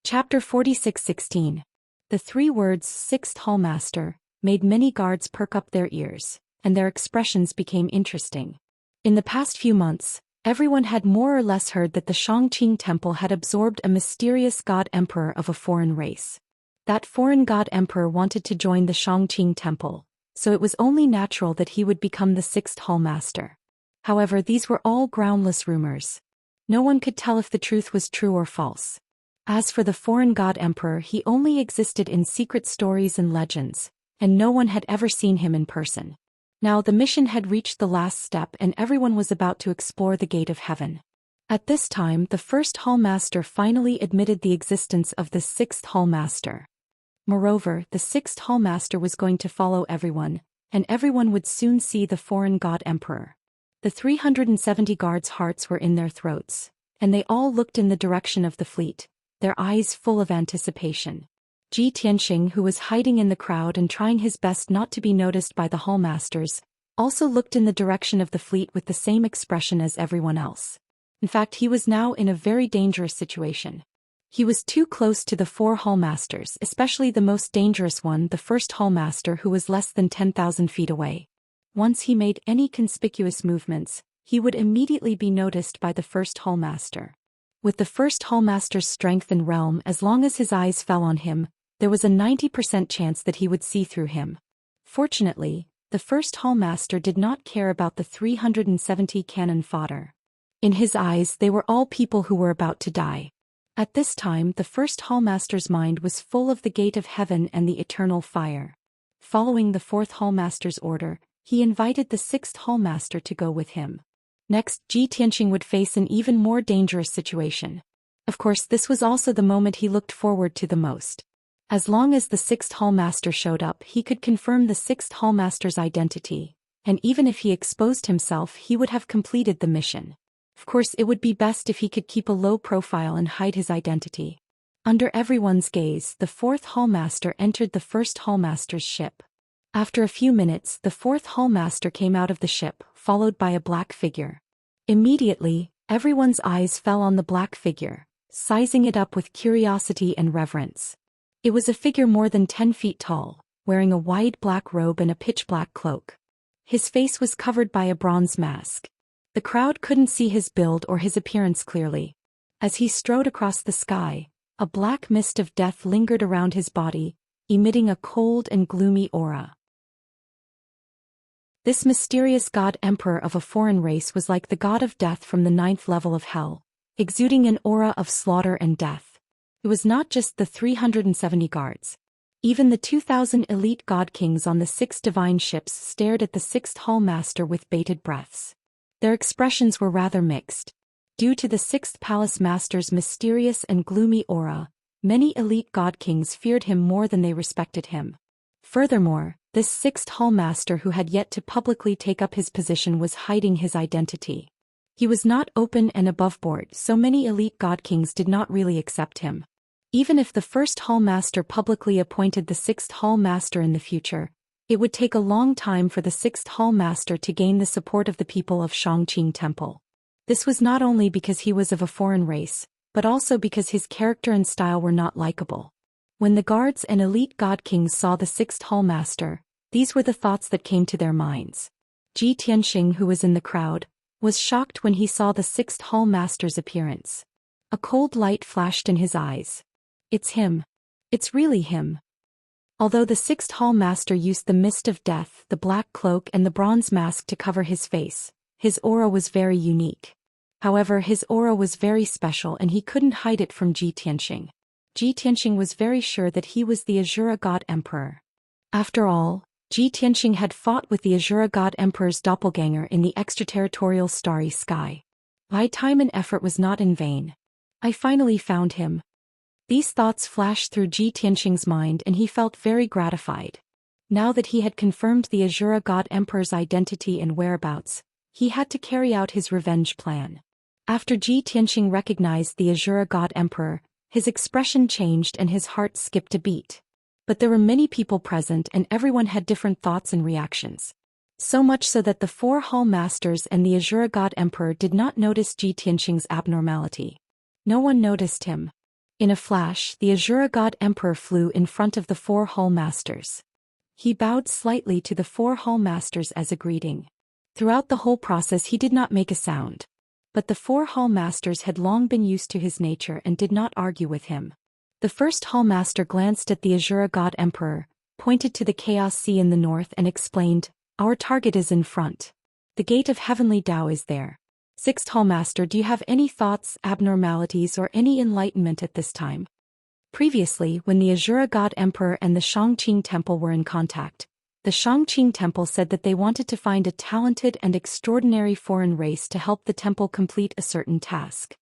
Chapter 46:16. The three words "sixth hall master" made many guards perk up their ears, and their expressions became interesting. In the past few months, everyone had more or less heard that the Xianxia temple had absorbed a mysterious god-emperor of a foreign race. That foreign god-emperor wanted to join the Xianxia temple, so it was only natural that he would become the sixth hall master. However, these were all groundless rumors. No one could tell if the truth was true or false. As for the foreign god-emperor, he only existed in secret stories and legends, and no one had ever seen him in person. Now the mission had reached the last step and everyone was about to explore the gate of heaven. At this time, the first hall master finally admitted the existence of the sixth hall master. Moreover, the sixth hall master was going to follow everyone, and everyone would soon see the foreign god-emperor. The 370 guards' hearts were in their throats, and they all looked in the direction of the fleet, their eyes full of anticipation. Zhou Xian, who was hiding in the crowd and trying his best not to be noticed by the hallmasters, also looked in the direction of the fleet with the same expression as everyone else. In fact, he was now in a very dangerous situation. He was too close to the four hallmasters, especially the most dangerous one, the first hallmaster, who was less than 10,000 feet away. Once he made any conspicuous movements, he would immediately be noticed by the first hallmaster. With the first hallmaster's strength and realm, as long as his eyes fell on him, there was a 90% chance that he would see through him. Fortunately, the first hallmaster did not care about the 370 cannon fodder. In his eyes, they were all people who were about to die. At this time, the first hallmaster's mind was full of the gate of heaven and the eternal fire. Following the fourth hallmaster's order, he invited the sixth hallmaster to go with him. Next, Zhou Xian would face an even more dangerous situation. Of course, this was also the moment he looked forward to the most. As long as the sixth hallmaster showed up, he could confirm the sixth hallmaster's identity, and even if he exposed himself, he would have completed the mission. Of course, it would be best if he could keep a low profile and hide his identity. Under everyone's gaze, the fourth hallmaster entered the first hallmaster's ship. After a few minutes, the fourth hallmaster came out of the ship, followed by a black figure. Immediately, everyone's eyes fell on the black figure, sizing it up with curiosity and reverence. It was a figure more than 10 feet tall, wearing a wide black robe and a pitch-black cloak. His face was covered by a bronze mask. The crowd couldn't see his build or his appearance clearly. As he strode across the sky, a black mist of death lingered around his body, emitting a cold and gloomy aura. This mysterious god-emperor of a foreign race was like the god of death from the 9th level of hell, exuding an aura of slaughter and death. It was not just the 370 guards. Even the 2,000 elite god kings on the 6 divine ships stared at the sixth hallmaster with bated breaths. Their expressions were rather mixed. Due to the sixth palace master's mysterious and gloomy aura, many elite god kings feared him more than they respected him. Furthermore, this sixth hallmaster who had yet to publicly take up his position was hiding his identity. He was not open and above board, so many elite god kings did not really accept him. Even if the first hallmaster publicly appointed the sixth hallmaster in the future, it would take a long time for the sixth hallmaster to gain the support of the people of Xianxia Temple. This was not only because he was of a foreign race, but also because his character and style were not likable. When the guards and elite god kings saw the sixth hallmaster, these were the thoughts that came to their minds. Zhou Xian, who was in the crowd, was shocked when he saw the sixth hallmaster's appearance. A cold light flashed in his eyes. It's him. It's really him. Although the sixth hallmaster used the mist of death, the black cloak and the bronze mask to cover his face, his aura was very unique. However, his aura was very special and he couldn't hide it from Zhou Xian. Zhou Xian was very sure that he was the Azura God Emperor. After all, Zhou Xian had fought with the Azura God Emperor's doppelganger in the extraterritorial starry sky. My time and effort was not in vain. I finally found him. These thoughts flashed through Ji Tianqing's mind and he felt very gratified. Now that he had confirmed the Azura God Emperor's identity and whereabouts, he had to carry out his revenge plan. After Ji Tianqing recognized the Azura God Emperor, his expression changed and his heart skipped a beat. But there were many people present and everyone had different thoughts and reactions. So much so that the 4 Hall Masters and the Azura God Emperor did not notice Ji Tianqing's abnormality. No one noticed him. In a flash, the Azura God Emperor flew in front of the 4 Hall Masters. He bowed slightly to the 4 Hall Masters as a greeting. Throughout the whole process he did not make a sound. But the 4 Hall Masters had long been used to his nature and did not argue with him. The first Hall Master glanced at the Azura God Emperor, pointed to the Chaos Sea in the north and explained, "Our target is in front. The gate of heavenly Tao is there. 6th Hall Master, do you have any thoughts, abnormalities or any enlightenment at this time?" Previously, when the Azura God Emperor and the Xianxia Temple were in contact, the Xianxia Temple said that they wanted to find a talented and extraordinary foreign race to help the temple complete a certain task.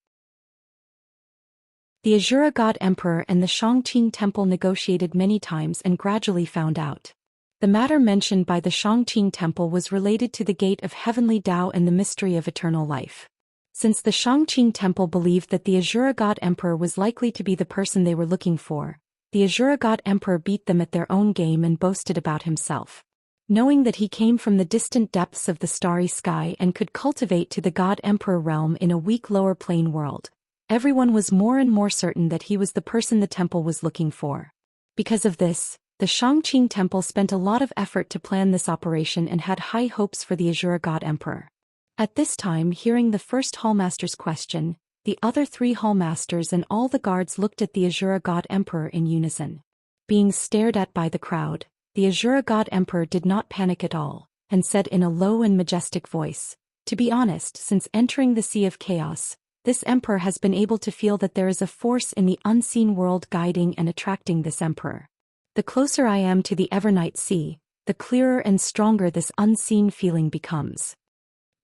The Azura God Emperor and the Xianxia Temple negotiated many times and gradually found out. The matter mentioned by the Xianxia Temple was related to the gate of heavenly Tao and the mystery of eternal life. Since the Xianxia Temple believed that the Azura God Emperor was likely to be the person they were looking for, the Azura God Emperor beat them at their own game and boasted about himself. Knowing that he came from the distant depths of the starry sky and could cultivate to the God Emperor realm in a weak lower plane world, everyone was more and more certain that he was the person the temple was looking for. Because of this, the Xianxia Temple spent a lot of effort to plan this operation and had high hopes for the Azura God Emperor. At this time, hearing the first Hallmaster's question, the other 3 Hallmasters and all the guards looked at the Azura God Emperor in unison. Being stared at by the crowd, the Azura God Emperor did not panic at all, and said in a low and majestic voice, "To be honest, since entering the Sea of Chaos, this Emperor has been able to feel that there is a force in the unseen world guiding and attracting this Emperor. The closer I am to the Evernight Sea, the clearer and stronger this unseen feeling becomes."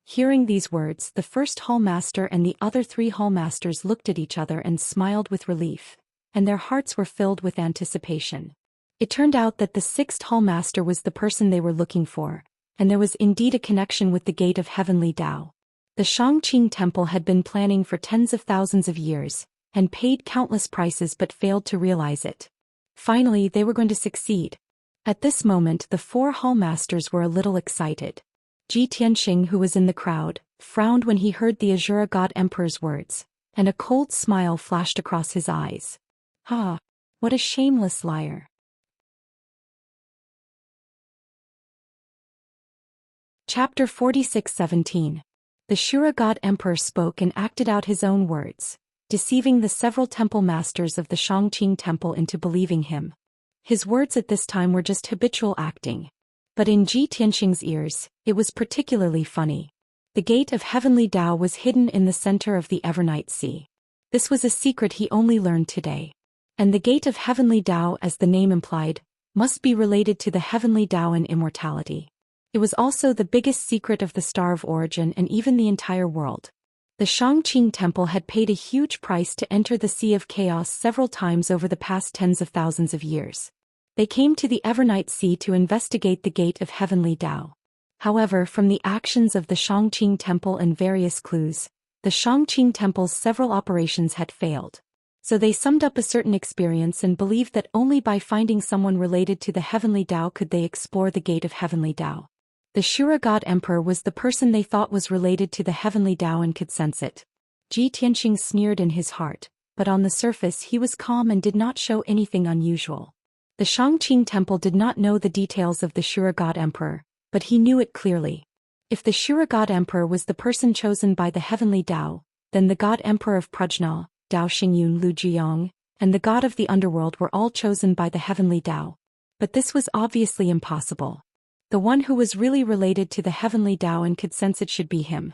Hearing these words, the first Hallmaster and the other 3 Hallmasters looked at each other and smiled with relief, and their hearts were filled with anticipation. It turned out that the 6th Hallmaster was the person they were looking for, and there was indeed a connection with the gate of heavenly Tao. The Xianxia Temple had been planning for tens of thousands of years, and paid countless prices but failed to realize it. Finally, they were going to succeed. At this moment, the 4 Hallmasters were a little excited. Ji Tianqing, who was in the crowd, frowned when he heard the Azura God Emperor's words, and a cold smile flashed across his eyes. "Ah, what a shameless liar." Chapter 46:17. The Shura God Emperor spoke and acted out his own words, deceiving the several temple masters of the Xianxia Temple into believing him. His words at this time were just habitual acting. But in Ji Tianqing's ears, it was particularly funny. The gate of heavenly Tao was hidden in the center of the Evernight Sea. This was a secret he only learned today. And the gate of heavenly Tao, as the name implied, must be related to the heavenly Tao and immortality. It was also the biggest secret of the Star of Origin and even the entire world. The Xianxia Temple had paid a huge price to enter the Sea of Chaos several times over the past tens of thousands of years. They came to the Evernight Sea to investigate the gate of heavenly Tao. However, from the actions of the Xianxia Temple and various clues, the Xianxia Temple's several operations had failed. So they summed up a certain experience and believed that only by finding someone related to the heavenly Tao could they explore the gate of heavenly Tao. The Shura God Emperor was the person they thought was related to the heavenly Tao and could sense it. Ji Tianqing sneered in his heart, but on the surface he was calm and did not show anything unusual. The Xianxia Temple did not know the details of the Shura God Emperor, but he knew it clearly. If the Shura God Emperor was the person chosen by the heavenly Tao, then the God Emperor of Prajna, Dao Xingyun Lu Jiang, and the God of the underworld were all chosen by the heavenly Tao. But this was obviously impossible. The one who was really related to the heavenly Tao and could sense it should be him.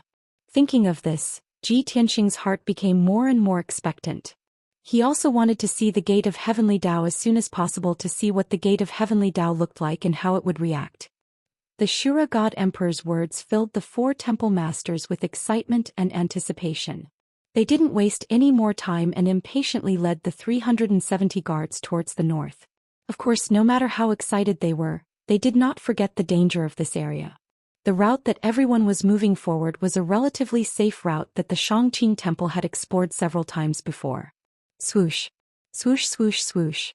Thinking of this, Ji Tianqing's heart became more and more expectant. He also wanted to see the gate of heavenly Tao as soon as possible to see what the gate of heavenly Tao looked like and how it would react. The Shura God Emperor's words filled the 4 temple masters with excitement and anticipation. They didn't waste any more time and impatiently led the 370 guards towards the north. Of course, no matter how excited they were, they did not forget the danger of this area. The route that everyone was moving forward was a relatively safe route that the Xianxia temple had explored several times before. Swoosh. Swoosh swoosh swoosh.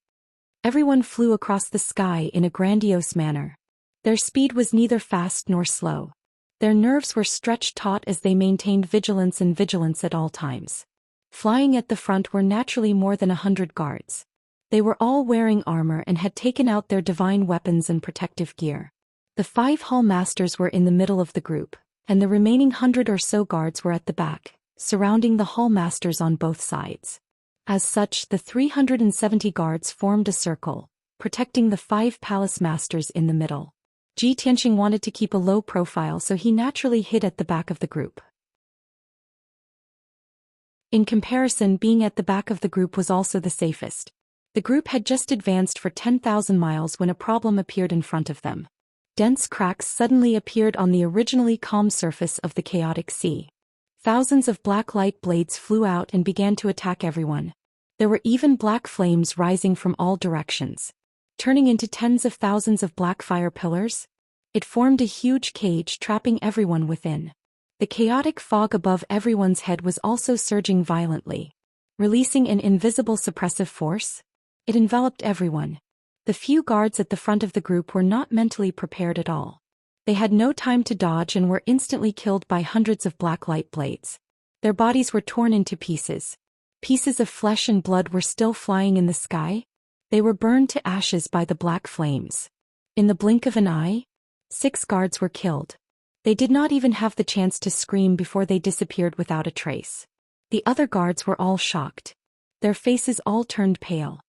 Everyone flew across the sky in a grandiose manner. Their speed was neither fast nor slow. Their nerves were stretched taut as they maintained vigilance at all times. Flying at the front were naturally more than 100 guards. They were all wearing armor and had taken out their divine weapons and protective gear. The 5 hall masters were in the middle of the group, and the remaining 100 or so guards were at the back, surrounding the hall masters on both sides. As such, the 370 guards formed a circle, protecting the 5 palace masters in the middle. Tianxing wanted to keep a low profile, so he naturally hid at the back of the group. In comparison, being at the back of the group was also the safest. The group had just advanced for 10,000 miles when a problem appeared in front of them. Dense cracks suddenly appeared on the originally calm surface of the chaotic sea. Thousands of black light blades flew out and began to attack everyone. There were even black flames rising from all directions, turning into tens of thousands of black fire pillars. It formed a huge cage, trapping everyone within. The chaotic fog above everyone's head was also surging violently, releasing an invisible suppressive force. It enveloped everyone. The few guards at the front of the group were not mentally prepared at all. They had no time to dodge and were instantly killed by hundreds of black light blades. Their bodies were torn into pieces. Pieces of flesh and blood were still flying in the sky. They were burned to ashes by the black flames. In the blink of an eye, 6 guards were killed. They did not even have the chance to scream before they disappeared without a trace. The other guards were all shocked. Their faces all turned pale.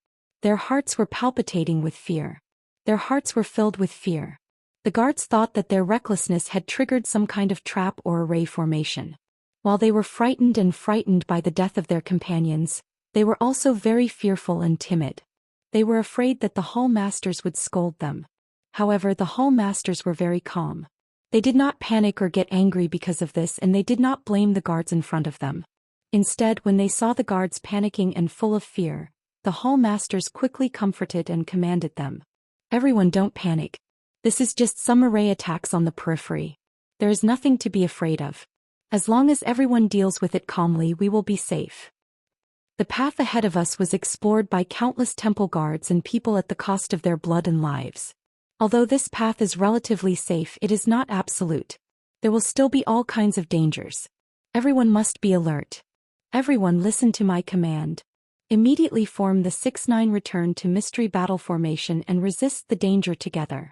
Their hearts were palpitating with fear. Their hearts were filled with fear. The guards thought that their recklessness had triggered some kind of trap or array formation. While they were frightened by the death of their companions, they were also very fearful and timid. They were afraid that the hall masters would scold them. However, the hall masters were very calm. They did not panic or get angry because of this, and they did not blame the guards in front of them. Instead, when they saw the guards panicking and full of fear, the hall masters quickly comforted and commanded them. Everyone, don't panic. This is just some array attacks on the periphery. There is nothing to be afraid of. As long as everyone deals with it calmly, we will be safe. The path ahead of us was explored by countless temple guards and people at the cost of their blood and lives. Although this path is relatively safe, it is not absolute. There will still be all kinds of dangers. Everyone must be alert. Everyone, listen to my command. Immediately form the 6-9 return to mystery battle formation and resist the danger together.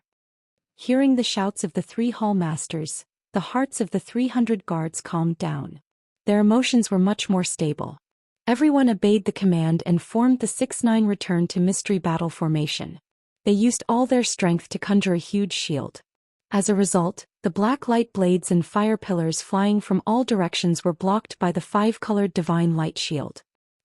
Hearing the shouts of the 3 hall masters, the hearts of the 300 guards calmed down. Their emotions were much more stable. Everyone obeyed the command and formed the 6-9 return to mystery battle formation. They used all their strength to conjure a huge shield. As a result, the black light blades and fire pillars flying from all directions were blocked by the 5-colored divine light shield.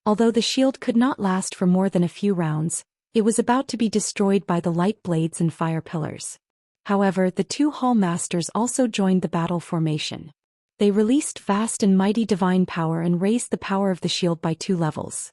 Although the shield could not last for more than a few rounds, it was about to be destroyed by the light blades and fire pillars. However, the 2 hall masters also joined the battle formation. They released vast and mighty divine power and raised the power of the shield by 2 levels.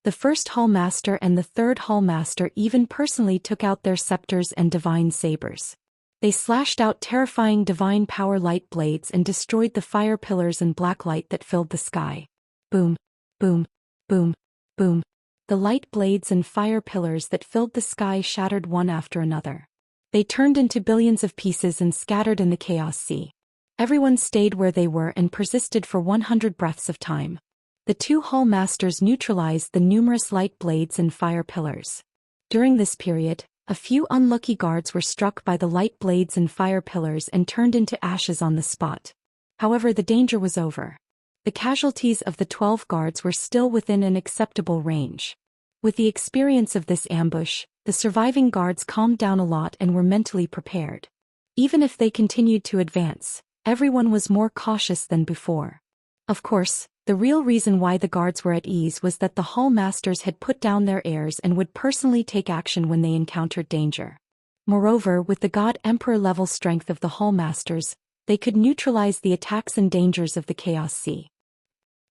The 1st hall master and the 3rd hall master even personally took out their scepters and divine sabers. They slashed out terrifying divine power light blades and destroyed the fire pillars and black light that filled the sky. Boom, boom, boom, boom. The light blades and fire pillars that filled the sky shattered one after another. They turned into billions of pieces and scattered in the chaos sea. Everyone stayed where they were and persisted for 100 breaths of time. The 2 hall masters neutralized the numerous light blades and fire pillars. During this period, a few unlucky guards were struck by the light blades and fire pillars and turned into ashes on the spot. However, the danger was over. The casualties of the 12 guards were still within an acceptable range. With the experience of this ambush, the surviving guards calmed down a lot and were mentally prepared. Even if they continued to advance, everyone was more cautious than before. Of course, the real reason why the guards were at ease was that the hall masters had put down their airs and would personally take action when they encountered danger. Moreover, with the God Emperor level strength of the hall masters, they could neutralize the attacks and dangers of the Chaos Sea.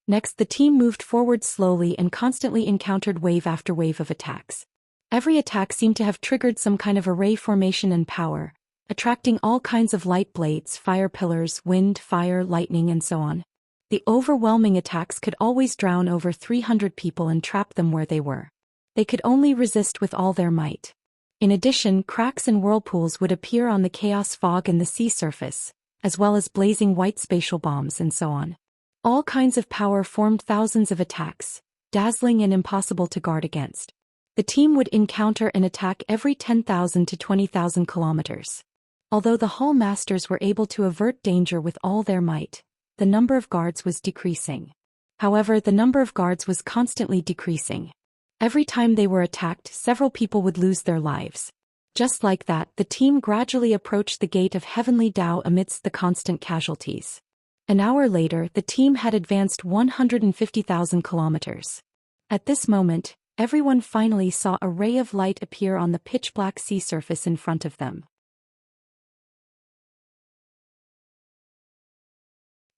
Next, the team moved forward slowly and constantly encountered wave after wave of attacks. Every attack seemed to have triggered some kind of array formation and power, attracting all kinds of light blades, fire pillars, wind, fire, lightning, and so on. The overwhelming attacks could always drown over 300 people and trap them where they were. They could only resist with all their might. In addition, cracks and whirlpools would appear on the chaos fog and the sea surface, as well as blazing white spatial bombs and so on. All kinds of power formed thousands of attacks, dazzling and impossible to guard against. The team would encounter an attack every 10,000 to 20,000 kilometers. Although the Hull Masters were able to avert danger with all their might, the number of guards was decreasing. However, the number of guards was constantly decreasing. Every time they were attacked, several people would lose their lives. Just like that, the team gradually approached the gate of Heavenly Dao amidst the constant casualties. An hour later, the team had advanced 150,000 kilometers. At this moment, everyone finally saw a ray of light appear on the pitch-black sea surface in front of them.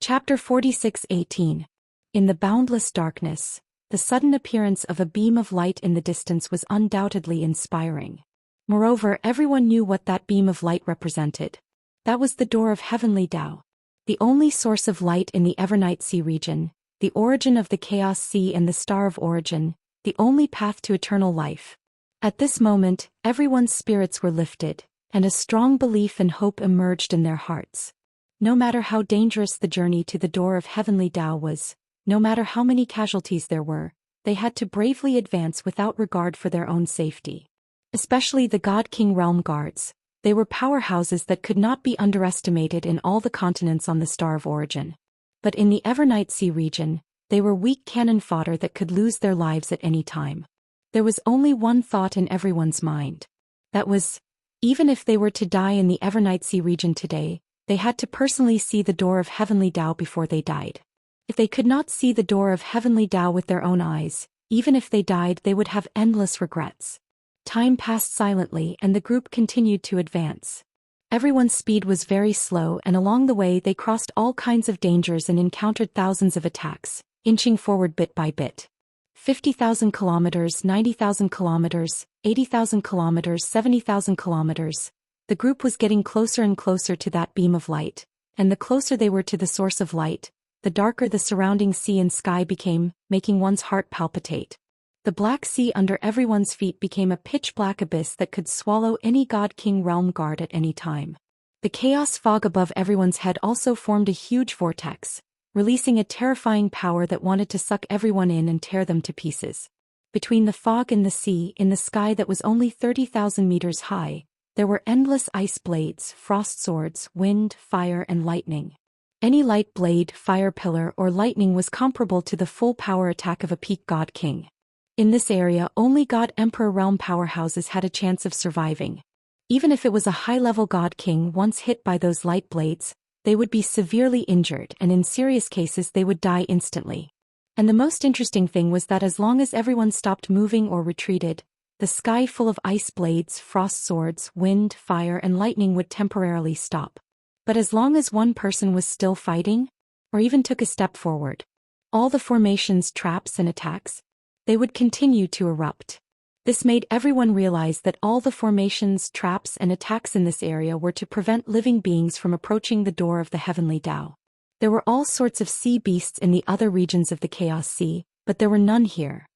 Chapter 46:18. In the boundless darkness, the sudden appearance of a beam of light in the distance was undoubtedly inspiring. Moreover, everyone knew what that beam of light represented. That was the door of Heavenly Dao, the only source of light in the Evernight Sea region, the origin of the Chaos Sea and the Star of Origin, the only path to eternal life. At this moment, everyone's spirits were lifted, and a strong belief and hope emerged in their hearts. No matter how dangerous the journey to the door of Heavenly Dao was, no matter how many casualties there were, they had to bravely advance without regard for their own safety. Especially the God King Realm Guards, they were powerhouses that could not be underestimated in all the continents on the Star of Origin. But in the Evernight Sea region, they were weak cannon fodder that could lose their lives at any time. There was only one thought in everyone's mind. That was, even if they were to die in the Evernight Sea region today, they had to personally see the door of Heavenly Dao before they died. If they could not see the door of Heavenly Dao with their own eyes, even if they died, they would have endless regrets. Time passed silently and the group continued to advance. Everyone's speed was very slow, and along the way they crossed all kinds of dangers and encountered thousands of attacks, inching forward bit by bit. 50,000 kilometers, 90,000 kilometers, 80,000 kilometers, 70,000 kilometers. The group was getting closer and closer to that beam of light, and the closer they were to the source of light, the darker the surrounding sea and sky became, making one's heart palpitate. The black sea under everyone's feet became a pitch-black abyss that could swallow any God King Realm Guard at any time. The chaos fog above everyone's head also formed a huge vortex, releasing a terrifying power that wanted to suck everyone in and tear them to pieces. Between the fog and the sea, in the sky that was only 30,000 meters high, there were endless ice blades, frost swords, wind, fire, and lightning. Any light blade, fire pillar, or lightning was comparable to the full power attack of a peak God King. In this area, only God Emperor realm powerhouses had a chance of surviving. Even if it was a high-level God King once hit by those light blades, they would be severely injured, and in serious cases they would die instantly. And the most interesting thing was that as long as everyone stopped moving or retreated, the sky full of ice blades, frost swords, wind, fire, and lightning would temporarily stop. But as long as one person was still fighting, or even took a step forward, all the formations, traps, and attacks, they would continue to erupt. This made everyone realize that all the formations, traps, and attacks in this area were to prevent living beings from approaching the door of the Heavenly Dao. There were all sorts of sea beasts in the other regions of the Chaos Sea, but there were none here.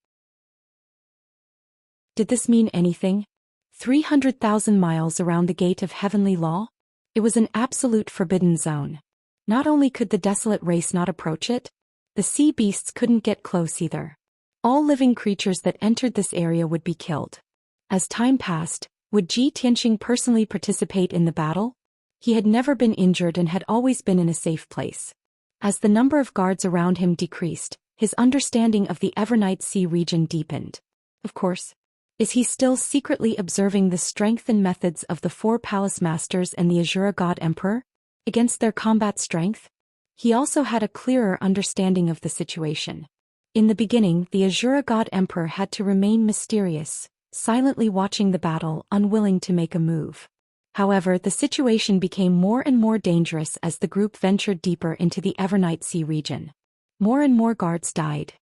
Did this mean anything? 300,000 miles around the gate of Heavenly Law? It was an absolute forbidden zone. Not only could the desolate race not approach it, the sea beasts couldn't get close either. All living creatures that entered this area would be killed. As time passed, would Ji Tianxing personally participate in the battle? He had never been injured and had always been in a safe place. As the number of guards around him decreased, his understanding of the Evernight Sea region deepened. Of course. Is he still secretly observing the strength and methods of the four palace masters and the Azura God Emperor against their combat strength? He also had a clearer understanding of the situation. In the beginning, the Azura God Emperor had to remain mysterious, silently watching the battle, unwilling to make a move. However, the situation became more and more dangerous as the group ventured deeper into the Evernight Sea region. More and more guards died.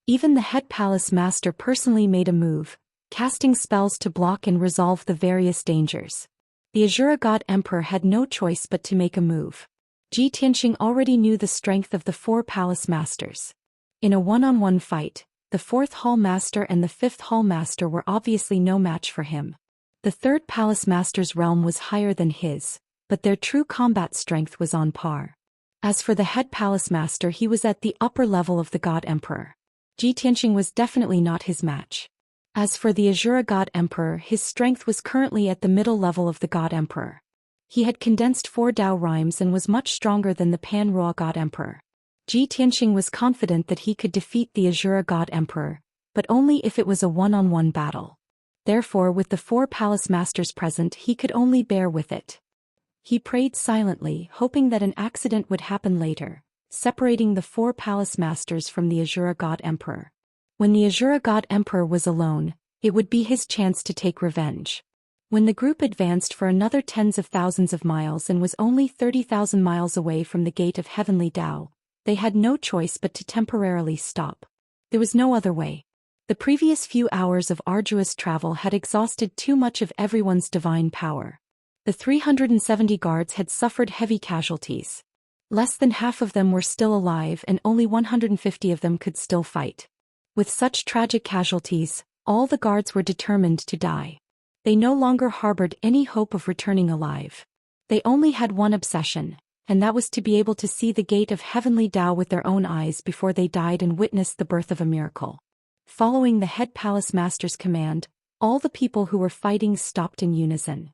Even the head palace master personally made a move, casting spells to block and resolve the various dangers. The Azura God Emperor had no choice but to make a move. Ji Tianxing already knew the strength of the 4 palace masters. In a one-on-one fight, the 4th hall master and the 5th hall master were obviously no match for him. The 3rd palace master's realm was higher than his, but their true combat strength was on par. As for the head palace master, he was at the upper level of the God Emperor. Ji Tianxing was definitely not his match. As for the Azura God Emperor, his strength was currently at the middle level of the God Emperor. He had condensed 4 Dao rhymes and was much stronger than the Pan-Rua God Emperor. Ji Tianxing was confident that he could defeat the Azura God Emperor, but only if it was a one-on-one battle. Therefore, with the 4 palace masters present, he could only bear with it. He prayed silently, hoping that an accident would happen later, separating the 4 palace masters from the Azura God Emperor. When the Azura God Emperor was alone, it would be his chance to take revenge. When the group advanced for another tens of thousands of miles and was only 30,000 miles away from the Gate of Heavenly Dao, they had no choice but to temporarily stop. There was no other way. The previous few hours of arduous travel had exhausted too much of everyone's divine power. The 370 guards had suffered heavy casualties. Less than half of them were still alive and only 150 of them could still fight. With such tragic casualties, all the guards were determined to die. They no longer harbored any hope of returning alive. They only had one obsession, and that was to be able to see the Gate of Heavenly Dao with their own eyes before they died and witness the birth of a miracle. Following the head palace master's command, all the people who were fighting stopped in unison.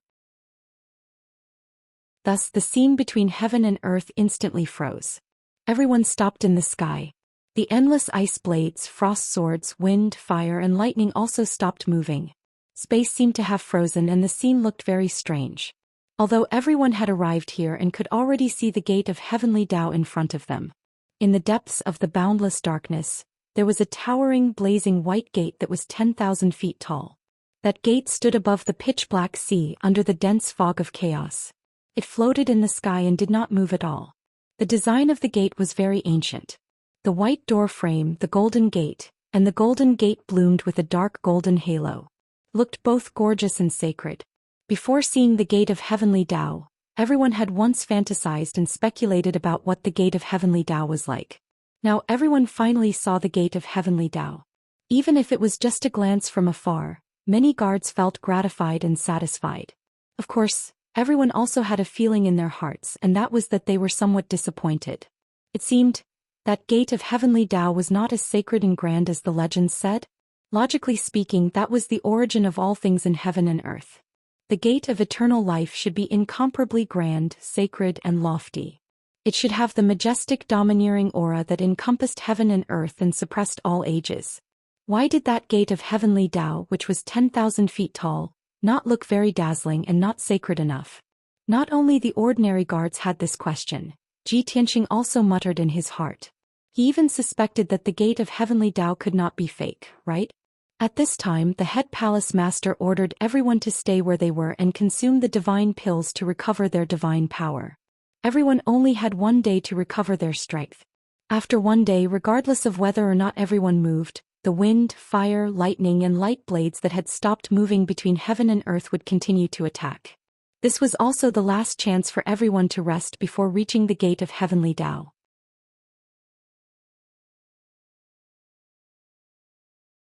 Thus the scene between heaven and earth instantly froze. Everyone stopped in the sky. The endless ice blades, frost swords, wind, fire and lightning also stopped moving. Space seemed to have frozen and the scene looked very strange. Although everyone had arrived here and could already see the Gate of Heavenly Dao in front of them. In the depths of the boundless darkness, there was a towering, blazing white gate that was 10,000 feet tall. That gate stood above the pitch-black sea under the dense fog of chaos. It floated in the sky and did not move at all. The design of the gate was very ancient. The white door frame, the golden gate, and the golden gate bloomed with a dark golden halo, looked both gorgeous and sacred. Before seeing the Gate of Heavenly Dao, everyone had once fantasized and speculated about what the Gate of Heavenly Dao was like. Now everyone finally saw the Gate of Heavenly Dao. Even if it was just a glance from afar, many guards felt gratified and satisfied. Of course, everyone also had a feeling in their hearts, and that was that they were somewhat disappointed. It seemed that Gate of Heavenly Dao was not as sacred and grand as the legends said. Logically speaking, that was the origin of all things in heaven and earth. The Gate of Eternal Life should be incomparably grand, sacred, and lofty. It should have the majestic domineering aura that encompassed heaven and earth and suppressed all ages. Why did that Gate of Heavenly Dao, which was 10,000 feet tall, not look very dazzling and not sacred enough? Not only the ordinary guards had this question, Ji Tianxing also muttered in his heart. He even suspected that the Gate of Heavenly Dao could not be fake, right? At this time, the head palace master ordered everyone to stay where they were and consume the divine pills to recover their divine power. Everyone only had 1 day to recover their strength. After 1 day, regardless of whether or not everyone moved, the wind, fire, lightning and light blades that had stopped moving between heaven and earth would continue to attack. This was also the last chance for everyone to rest before reaching the Gate of Heavenly Dao.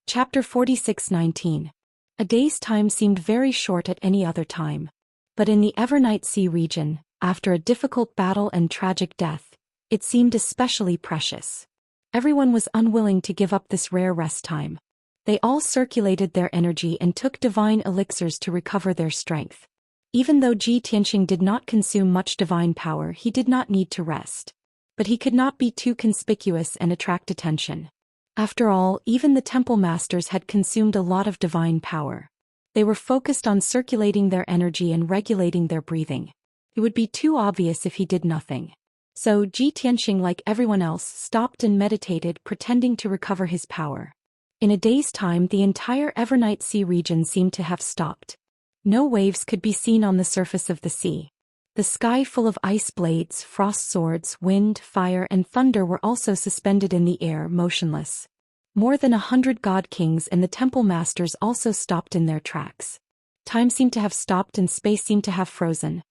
Chapter 46:19. A day's time seemed very short at any other time. But in the Evernight Sea region, after a difficult battle and tragic death, it seemed especially precious. Everyone was unwilling to give up this rare rest time. They all circulated their energy and took divine elixirs to recover their strength. Even though Ji Tianxing did not consume much divine power, he did not need to rest. But he could not be too conspicuous and attract attention. After all, even the temple masters had consumed a lot of divine power. They were focused on circulating their energy and regulating their breathing. It would be too obvious if he did nothing. So Ji Tianxing, like everyone else, stopped and meditated, pretending to recover his power. In a day's time, the entire Evernight Sea region seemed to have stopped. No waves could be seen on the surface of the sea. The sky full of ice blades, frost swords, wind, fire and thunder were also suspended in the air, motionless. More than 100 god kings and the temple masters also stopped in their tracks. Time seemed to have stopped and space seemed to have frozen.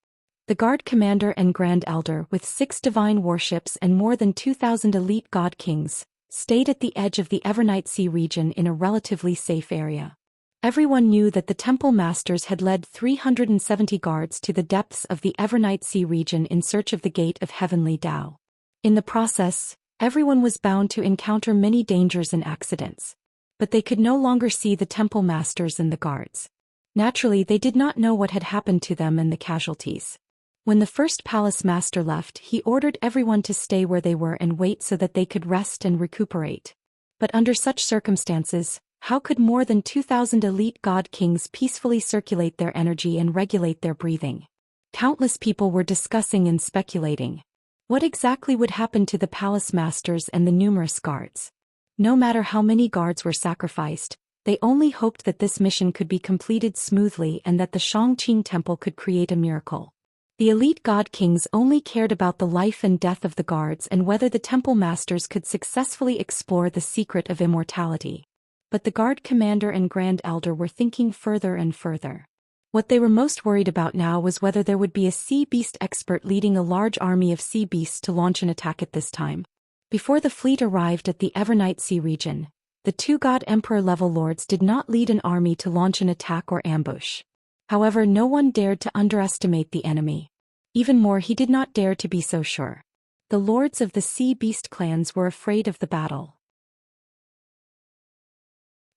The guard commander and grand elder, with 6 divine warships and more than 2,000 elite god kings, stayed at the edge of the Evernight Sea region in a relatively safe area. Everyone knew that the temple masters had led 370 guards to the depths of the Evernight Sea region in search of the Gate of Heavenly Tao. In the process, everyone was bound to encounter many dangers and accidents. But they could no longer see the temple masters and the guards. Naturally, they did not know what had happened to them and the casualties. When the first palace master left, he ordered everyone to stay where they were and wait so that they could rest and recuperate. But under such circumstances, how could more than 2,000 elite god kings peacefully circulate their energy and regulate their breathing? Countless people were discussing and speculating. What exactly would happen to the palace masters and the numerous guards? No matter how many guards were sacrificed, they only hoped that this mission could be completed smoothly and that the Xianxia temple could create a miracle. The elite god kings only cared about the life and death of the guards and whether the temple masters could successfully explore the secret of immortality. But the guard commander and grand elder were thinking further and further. What they were most worried about now was whether there would be a sea beast expert leading a large army of sea beasts to launch an attack at this time. Before the fleet arrived at the Evernight Sea region, the 2 god emperor-level lords did not lead an army to launch an attack or ambush. However, no one dared to underestimate the enemy. Even more, he did not dare to be so sure. The lords of the sea beast clans were afraid of the battle.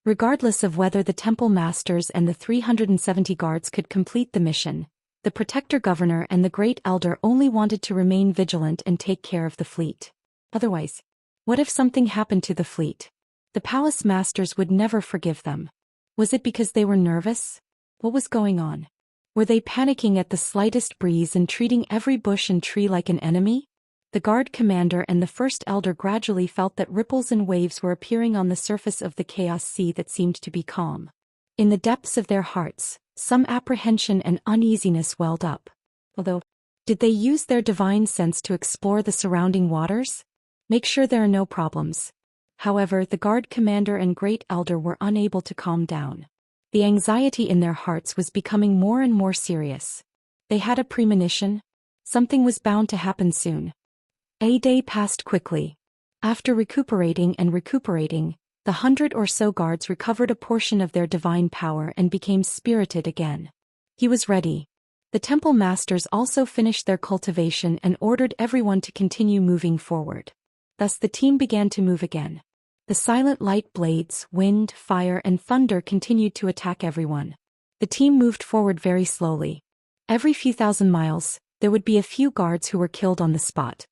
Regardless of whether the temple masters and the 370 guards could complete the mission, the protector governor and the great elder only wanted to remain vigilant and take care of the fleet. Otherwise, what if something happened to the fleet? The palace masters would never forgive them. Was it because they were nervous? What was going on? Were they panicking at the slightest breeze and treating every bush and tree like an enemy? The guard commander and the first elder gradually felt that ripples and waves were appearing on the surface of the chaos sea that seemed to be calm. In the depths of their hearts, some apprehension and uneasiness welled up. Although, did they use their divine sense to explore the surrounding waters? Make sure there are no problems. However, the guard commander and great elder were unable to calm down. The anxiety in their hearts was becoming more and more serious. They had a premonition. Something was bound to happen soon. A day passed quickly. After recuperating, the 100 or so guards recovered a portion of their divine power and became spirited again. He was ready. The temple masters also finished their cultivation and ordered everyone to continue moving forward. Thus the team began to move again. The silent light blades, wind, fire and thunder continued to attack everyone. The team moved forward very slowly. Every few thousand miles, there would be a few guards who were killed on the spot.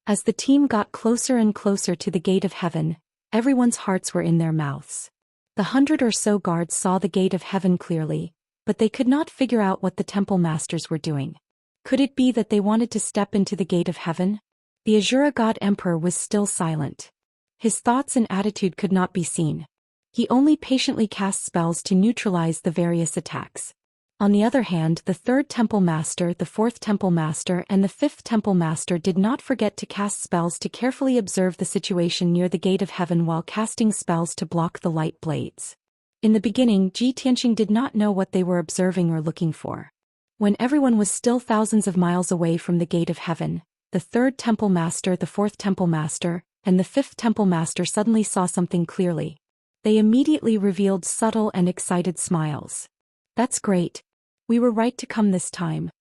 As the team got closer and closer to the Gate of Heaven, everyone's hearts were in their mouths. The 100 or so guards saw the Gate of Heaven clearly, but they could not figure out what the temple masters were doing. Could it be that they wanted to step into the Gate of Heaven? The Azura God Emperor was still silent. His thoughts and attitude could not be seen. He only patiently cast spells to neutralize the various attacks. On the other hand, the 3rd Temple Master, the 4th Temple Master and the 5th Temple Master did not forget to cast spells to carefully observe the situation near the Gate of Heaven while casting spells to block the light blades. In the beginning, Xianxia did not know what they were observing or looking for. When everyone was still thousands of miles away from the Gate of Heaven, the 3rd Temple Master, the 4th Temple Master, and the 5th Temple Master suddenly saw something clearly. They immediately revealed subtle and excited smiles. That's great. We were right to come this time.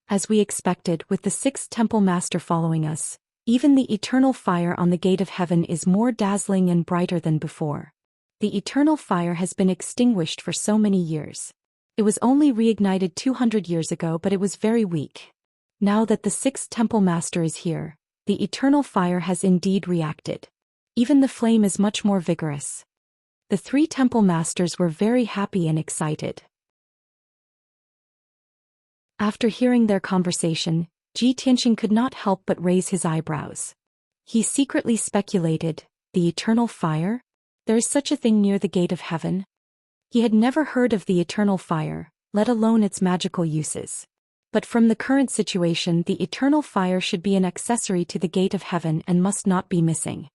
As we expected, with the 6th Temple Master following us, even the eternal fire on the Gate of Heaven is more dazzling and brighter than before. The eternal fire has been extinguished for so many years. It was only reignited 200 years ago, but it was very weak. Now that the 6th Temple Master is here, the eternal fire has indeed reacted. Even the flame is much more vigorous. The 3 Temple Masters were very happy and excited. After hearing their conversation, Xianxia could not help but raise his eyebrows. He secretly speculated, the eternal fire? There is such a thing near the Gate of Heaven? He had never heard of the eternal fire, let alone its magical uses. But from the current situation, the eternal fire should be an accessory to the gate of heaven and must not be missing.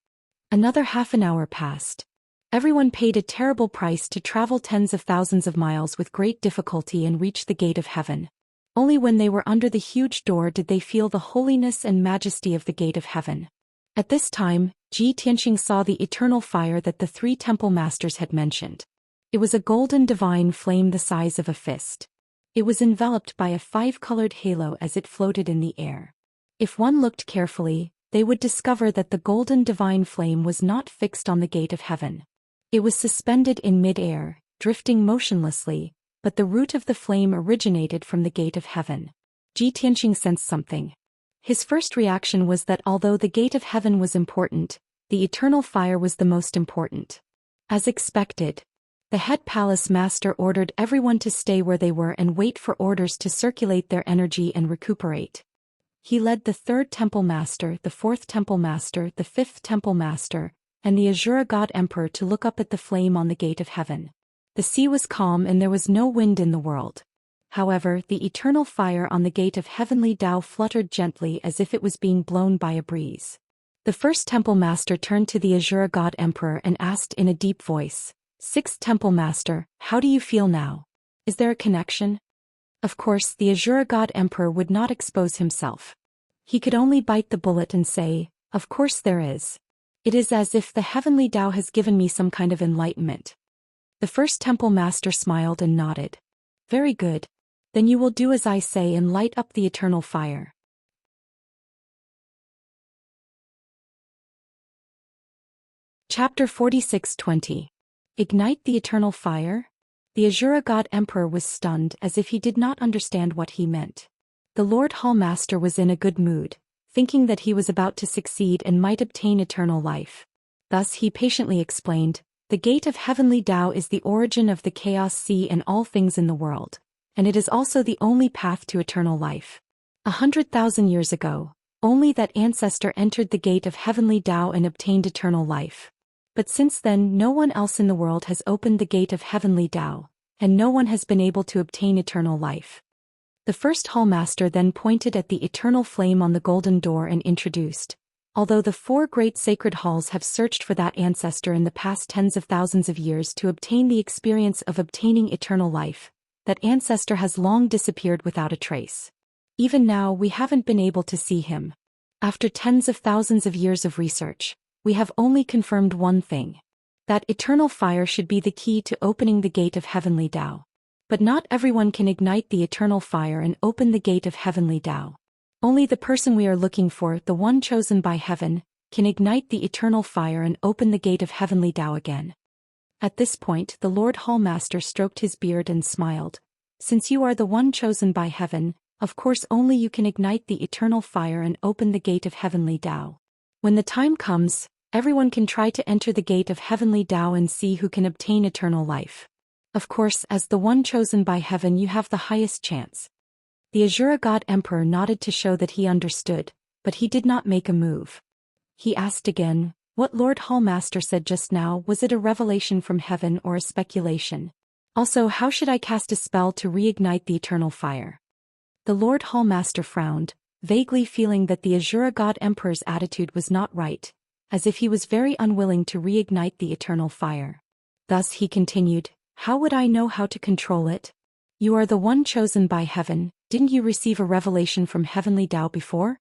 Another half an hour passed. Everyone paid a terrible price to travel tens of thousands of miles with great difficulty and reach the gate of heaven. Only when they were under the huge door did they feel the holiness and majesty of the gate of heaven. At this time, Zhou Xian saw the eternal fire that the three temple masters had mentioned. It was a golden divine flame the size of a fist. It was enveloped by a five-colored halo as it floated in the air. If one looked carefully, they would discover that the golden divine flame was not fixed on the gate of heaven. It was suspended in mid-air, drifting motionlessly, but the root of the flame originated from the gate of heaven. Zhou Xian sensed something. His first reaction was that although the gate of heaven was important, the eternal fire was the most important. As expected, the head palace master ordered everyone to stay where they were and wait for orders to circulate their energy and recuperate. He led the third temple master, the fourth temple master, the fifth temple master, and the Azura god emperor to look up at the flame on the gate of heaven. The sea was calm and there was no wind in the world. However, the eternal fire on the gate of heavenly Tao fluttered gently as if it was being blown by a breeze. The first temple master turned to the Azura god emperor and asked in a deep voice, "Sixth temple master, how do you feel now? Is there a connection?" Of course, the Azura god emperor would not expose himself. He could only bite the bullet and say, "Of course there is. It is as if the heavenly Tao has given me some kind of enlightenment." The first temple master smiled and nodded. "Very good. Then you will do as I say and light up the eternal fire." Chapter 46:20. Ignite the eternal fire? The Azura god emperor was stunned as if he did not understand what he meant. The Lord Hall Master was in a good mood, thinking that he was about to succeed and might obtain eternal life. Thus he patiently explained, "The gate of heavenly Tao is the origin of the chaos sea and all things in the world, and it is also the only path to eternal life. 100,000 years ago, only that ancestor entered the gate of heavenly Tao and obtained eternal life. But since then no one else in the world has opened the gate of heavenly Tao, and no one has been able to obtain eternal life." The first hall master then pointed at the eternal flame on the golden door and introduced, "Although the four great sacred halls have searched for that ancestor in the past tens of thousands of years to obtain the experience of obtaining eternal life, that ancestor has long disappeared without a trace. Even now we haven't been able to see him. After tens of thousands of years of research, we have only confirmed one thing. That eternal fire should be the key to opening the gate of heavenly Tao. But not everyone can ignite the eternal fire and open the gate of heavenly Tao. Only the person we are looking for, the one chosen by heaven, can ignite the eternal fire and open the gate of heavenly Tao again." At this point the Lord Hall Master stroked his beard and smiled. "Since you are the one chosen by heaven, of course only you can ignite the eternal fire and open the gate of heavenly Tao. When the time comes, everyone can try to enter the gate of heavenly Tao and see who can obtain eternal life. Of course, as the one chosen by heaven you have the highest chance." The Azura god emperor nodded to show that he understood, but he did not make a move. He asked again, "What Lord Hall Master said just now, was it a revelation from heaven or a speculation? Also, how should I cast a spell to reignite the eternal fire?" The Lord Hall Master frowned, vaguely feeling that the Azura god emperor's attitude was not right, as if he was very unwilling to reignite the eternal fire. Thus he continued, "How would I know how to control it? You are the one chosen by heaven, didn't you receive a revelation from heavenly Tao before?"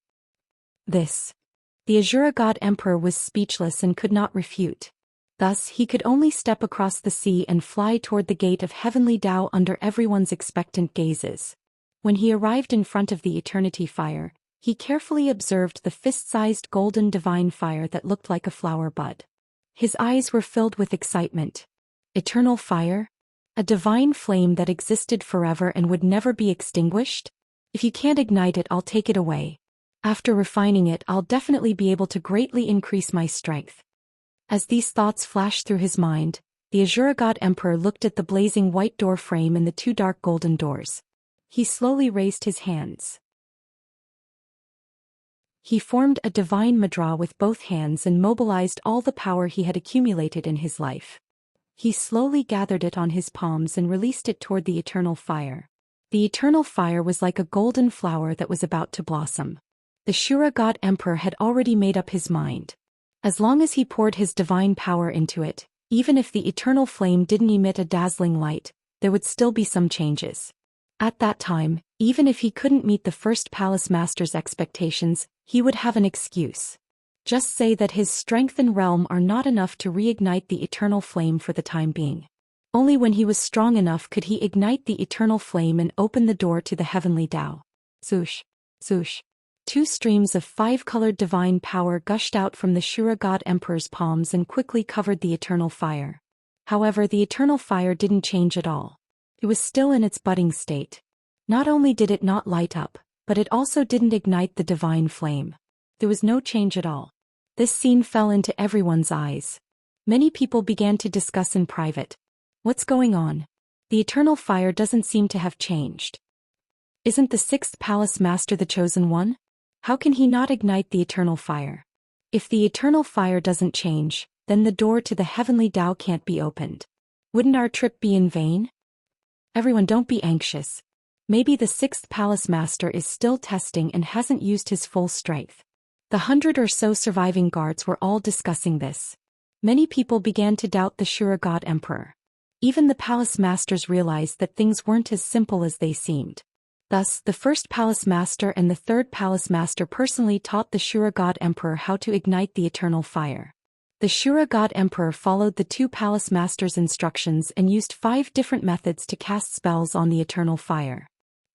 This. The Azura god emperor was speechless and could not refute. Thus he could only step across the sea and fly toward the gate of heavenly Tao under everyone's expectant gazes. When he arrived in front of the eternity fire, he carefully observed the fist-sized golden divine fire that looked like a flower bud. His eyes were filled with excitement. Eternal fire? A divine flame that existed forever and would never be extinguished? If you can't ignite it, I'll take it away. After refining it, I'll definitely be able to greatly increase my strength." As these thoughts flashed through his mind, the Azura god emperor looked at the blazing white door frame and the two dark golden doors. He slowly raised his hands. He formed a divine mudra with both hands and mobilized all the power he had accumulated in his life. He slowly gathered it on his palms and released it toward the eternal fire. The eternal fire was like a golden flower that was about to blossom. The Shura God Emperor had already made up his mind. As long as he poured his divine power into it, even if the eternal flame didn't emit a dazzling light, there would still be some changes. At that time, even if he couldn't meet the first palace master's expectations, he would have an excuse. Just say that his strength and realm are not enough to reignite the eternal flame for the time being. Only when he was strong enough could he ignite the eternal flame and open the door to the heavenly Tao. Swoosh, swoosh. 2 streams of 5-colored divine power gushed out from the Shura God Emperor's palms and quickly covered the eternal fire. However, the eternal fire didn't change at all. It was still in its budding state. Not only did it not light up, but it also didn't ignite the divine flame. There was no change at all. This scene fell into everyone's eyes. Many people began to discuss in private. What's going on? The eternal fire doesn't seem to have changed. Isn't the 6th palace master the chosen one? How can he not ignite the eternal fire? If the eternal fire doesn't change, then the door to the heavenly Tao can't be opened. Wouldn't our trip be in vain? Everyone, don't be anxious. Maybe the 6th palace master is still testing and hasn't used his full strength. The 100 or so surviving guards were all discussing this. Many people began to doubt the Shura God Emperor. Even the palace masters realized that things weren't as simple as they seemed. Thus, the 1st palace master and the 3rd palace master personally taught the Shura God Emperor how to ignite the eternal fire. The Shura God Emperor followed the 2 palace masters' instructions and used 5 different methods to cast spells on the eternal fire.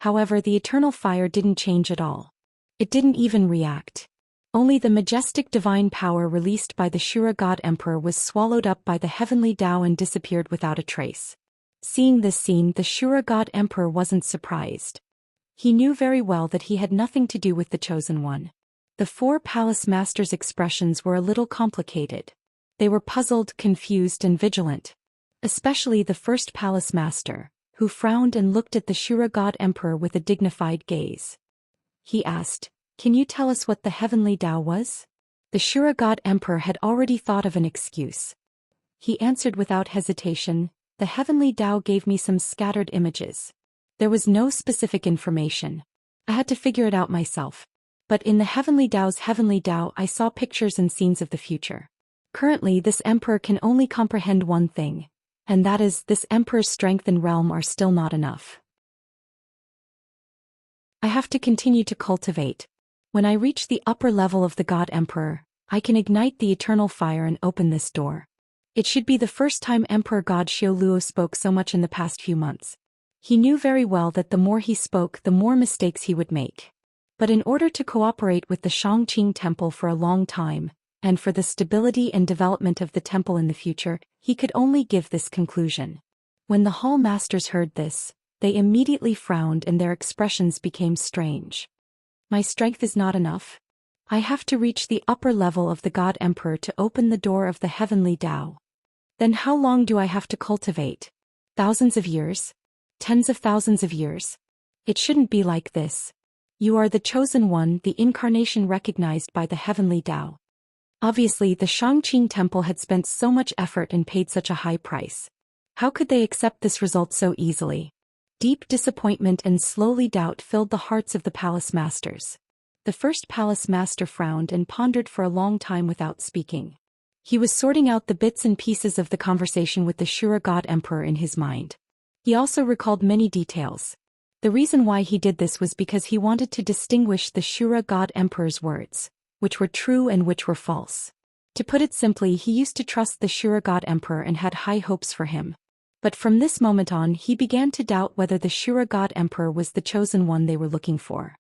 However, the eternal fire didn't change at all. It didn't even react. Only the majestic divine power released by the Shura God Emperor was swallowed up by the heavenly Tao and disappeared without a trace. Seeing this scene, the Shura God Emperor wasn't surprised. He knew very well that he had nothing to do with the chosen one. The 4 palace masters' expressions were a little complicated. They were puzzled, confused, and vigilant. Especially the 1st palace master, who frowned and looked at the Shura God Emperor with a dignified gaze. He asked, "Can you tell us what the heavenly Tao was?" The Shura God Emperor had already thought of an excuse. He answered without hesitation, "The heavenly Tao gave me some scattered images. There was no specific information. I had to figure it out myself. But in the heavenly Tao's heavenly Tao, I saw pictures and scenes of the future. Currently, this emperor can only comprehend one thing, and that is, this emperor's strength and realm are still not enough. I have to continue to cultivate. When I reach the upper level of the God Emperor, I can ignite the eternal fire and open this door. It should be the first time Emperor God Xiao Luo spoke so much in the past few months. He knew very well that the more he spoke, the more mistakes he would make. But in order to cooperate with the Xianxia temple for a long time, and for the stability and development of the temple in the future, he could only give this conclusion. When the hall masters heard this, they immediately frowned and their expressions became strange. My strength is not enough. I have to reach the upper level of the God Emperor to open the door of the heavenly Tao. Then how long do I have to cultivate? Thousands of years? Tens of thousands of years? It shouldn't be like this. You are the chosen one, the incarnation recognized by the heavenly Tao. Obviously, the Xianxia temple had spent so much effort and paid such a high price. How could they accept this result so easily? Deep disappointment and slowly doubt filled the hearts of the palace masters. The 1st palace master frowned and pondered for a long time without speaking. He was sorting out the bits and pieces of the conversation with the Shura God Emperor in his mind. He also recalled many details. The reason why he did this was because he wanted to distinguish the Shura God Emperor's words, which were true and which were false. To put it simply, he used to trust the Shura God Emperor and had high hopes for him. But from this moment on, he began to doubt whether the Shura God Emperor was the chosen one they were looking for.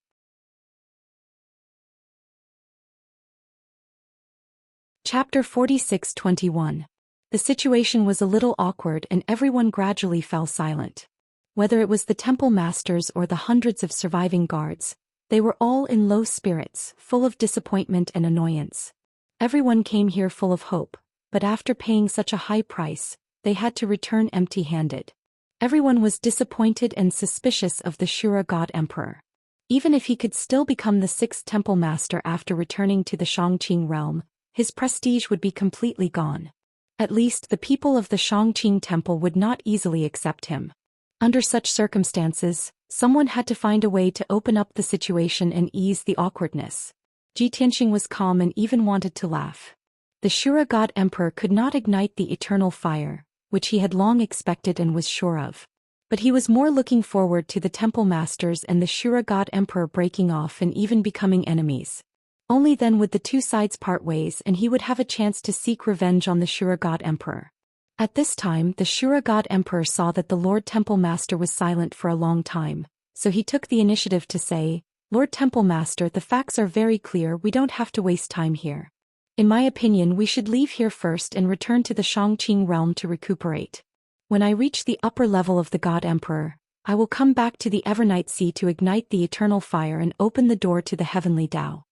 Chapter 46-21. The situation was a little awkward and everyone gradually fell silent. Whether it was the temple masters or the hundreds of surviving guards, they were all in low spirits, full of disappointment and annoyance. Everyone came here full of hope, but after paying such a high price, they had to return empty-handed. Everyone was disappointed and suspicious of the Shura God Emperor. Even if he could still become the 6th temple master after returning to the Xianxia realm, his prestige would be completely gone. At least the people of the Xianxia temple would not easily accept him. Under such circumstances, someone had to find a way to open up the situation and ease the awkwardness. Tianxing was calm and even wanted to laugh. The Shura God Emperor could not ignite the eternal fire, which he had long expected and was sure of. But he was more looking forward to the temple masters and the Shura God Emperor breaking off and even becoming enemies. Only then would the two sides part ways and he would have a chance to seek revenge on the Shura God Emperor. At this time, the Shura God Emperor saw that the Lord Temple Master was silent for a long time, so he took the initiative to say, "Lord Temple Master, the facts are very clear, we don't have to waste time here. In my opinion, we should leave here first and return to the Xianxia realm to recuperate. When I reach the upper level of the God Emperor, I will come back to the Evernight Sea to ignite the eternal fire and open the door to the heavenly Tao."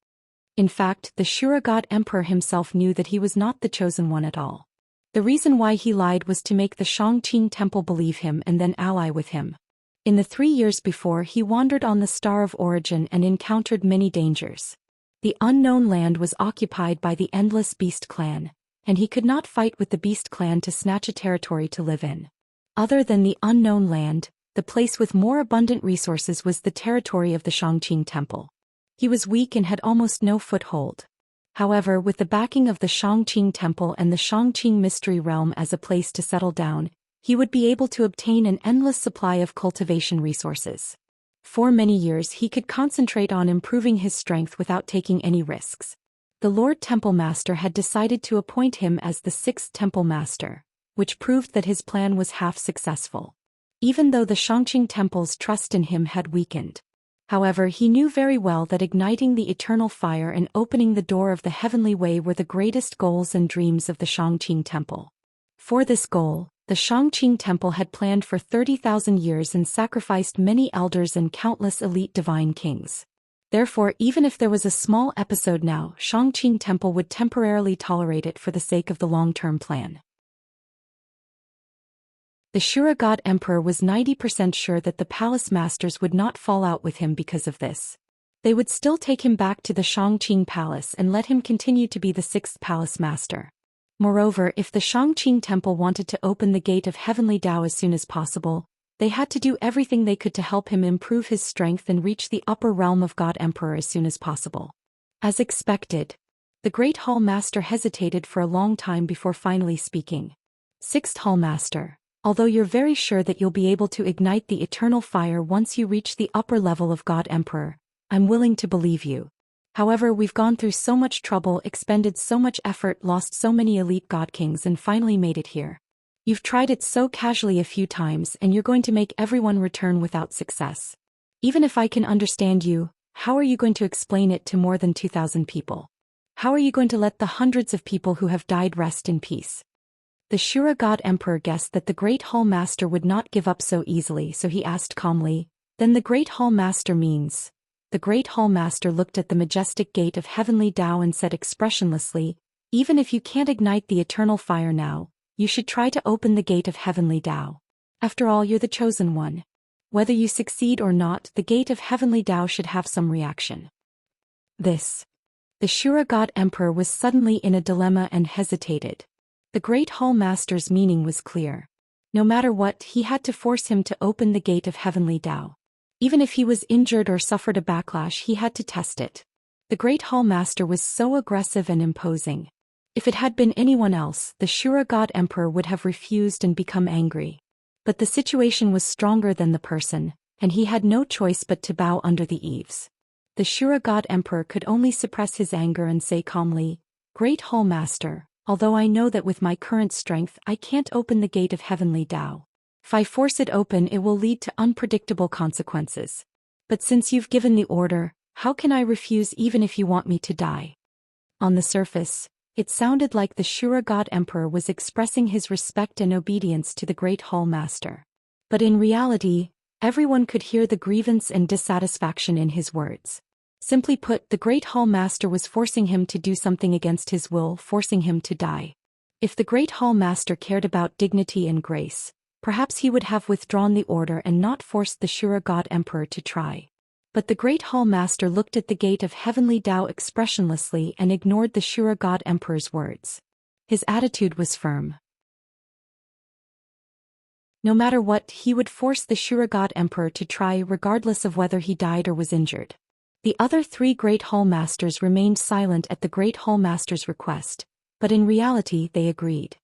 In fact, the Shura God Emperor himself knew that he was not the chosen one at all. The reason why he lied was to make the Xianxia temple believe him and then ally with him. In the 3 years before, he wandered on the Star of Origin and encountered many dangers. The unknown land was occupied by the Endless Beast clan, and he could not fight with the Beast clan to snatch a territory to live in. Other than the unknown land, the place with more abundant resources was the territory of the Xianxia temple. He was weak and had almost no foothold. However, with the backing of the Xianxia temple and the Xianxia mystery realm as a place to settle down, he would be able to obtain an endless supply of cultivation resources. For many years he could concentrate on improving his strength without taking any risks. The Lord Temple Master had decided to appoint him as the 6th Temple Master, which proved that his plan was half successful. Even though the Xianxia temple's trust in him had weakened. However, he knew very well that igniting the eternal fire and opening the door of the heavenly way were the greatest goals and dreams of the Xianxia temple. For this goal, the Xianxia temple had planned for 30,000 years and sacrificed many elders and countless elite divine kings. Therefore, even if there was a small episode now, Xianxia temple would temporarily tolerate it for the sake of the long-term plan. The Shura God Emperor was 90% sure that the palace masters would not fall out with him because of this. They would still take him back to the Xianxia palace and let him continue to be the 6th palace master. Moreover, if the Xianxia temple wanted to open the gate of heavenly Tao as soon as possible, they had to do everything they could to help him improve his strength and reach the upper realm of God Emperor as soon as possible. As expected, the Great Hall Master hesitated for a long time before finally speaking. 6th Hall Master, although you're very sure that you'll be able to ignite the eternal fire once you reach the upper level of God Emperor, I'm willing to believe you. However, we've gone through so much trouble, expended so much effort, lost so many elite God Kings and finally made it here. You've tried it so casually a few times and you're going to make everyone return without success. Even if I can understand you, how are you going to explain it to more than 2,000 people? How are you going to let the hundreds of people who have died rest in peace? The Shura God Emperor guessed that the Great Hall Master would not give up so easily, so he asked calmly, "Then the Great Hall Master means?" The Great Hall Master looked at the majestic gate of heavenly Tao and said expressionlessly, "Even if you can't ignite the eternal fire now, you should try to open the gate of heavenly Tao. After all, you're the chosen one. Whether you succeed or not, the gate of heavenly Tao should have some reaction." The Shura God Emperor was suddenly in a dilemma and hesitated. The Great Hall Master's meaning was clear. No matter what, he had to force him to open the gate of heavenly Tao. Even if he was injured or suffered a backlash, he had to test it. The Great Hall Master was so aggressive and imposing. If it had been anyone else, the Shura God Emperor would have refused and become angry. But the situation was stronger than the person, and he had no choice but to bow under the eaves. The Shura God Emperor could only suppress his anger and say calmly, "Great Hall Master, although I know that with my current strength I can't open the gate of heavenly Tao. If I force it open, it will lead to unpredictable consequences. But since you've given the order, how can I refuse even if you want me to die?" On the surface, it sounded like the Shura God Emperor was expressing his respect and obedience to the Great Hall Master. But in reality, everyone could hear the grievance and dissatisfaction in his words. Simply put, the Great Hall Master was forcing him to do something against his will, forcing him to die. If the Great Hall Master cared about dignity and grace, perhaps he would have withdrawn the order and not forced the Shura God Emperor to try. But the Great Hall Master looked at the gate of heavenly Tao expressionlessly and ignored the Shura God Emperor's words. His attitude was firm. No matter what, he would force the Shura God Emperor to try regardless of whether he died or was injured. The other three Great Hall Masters remained silent at the Great Hall Master's request, but in reality they agreed.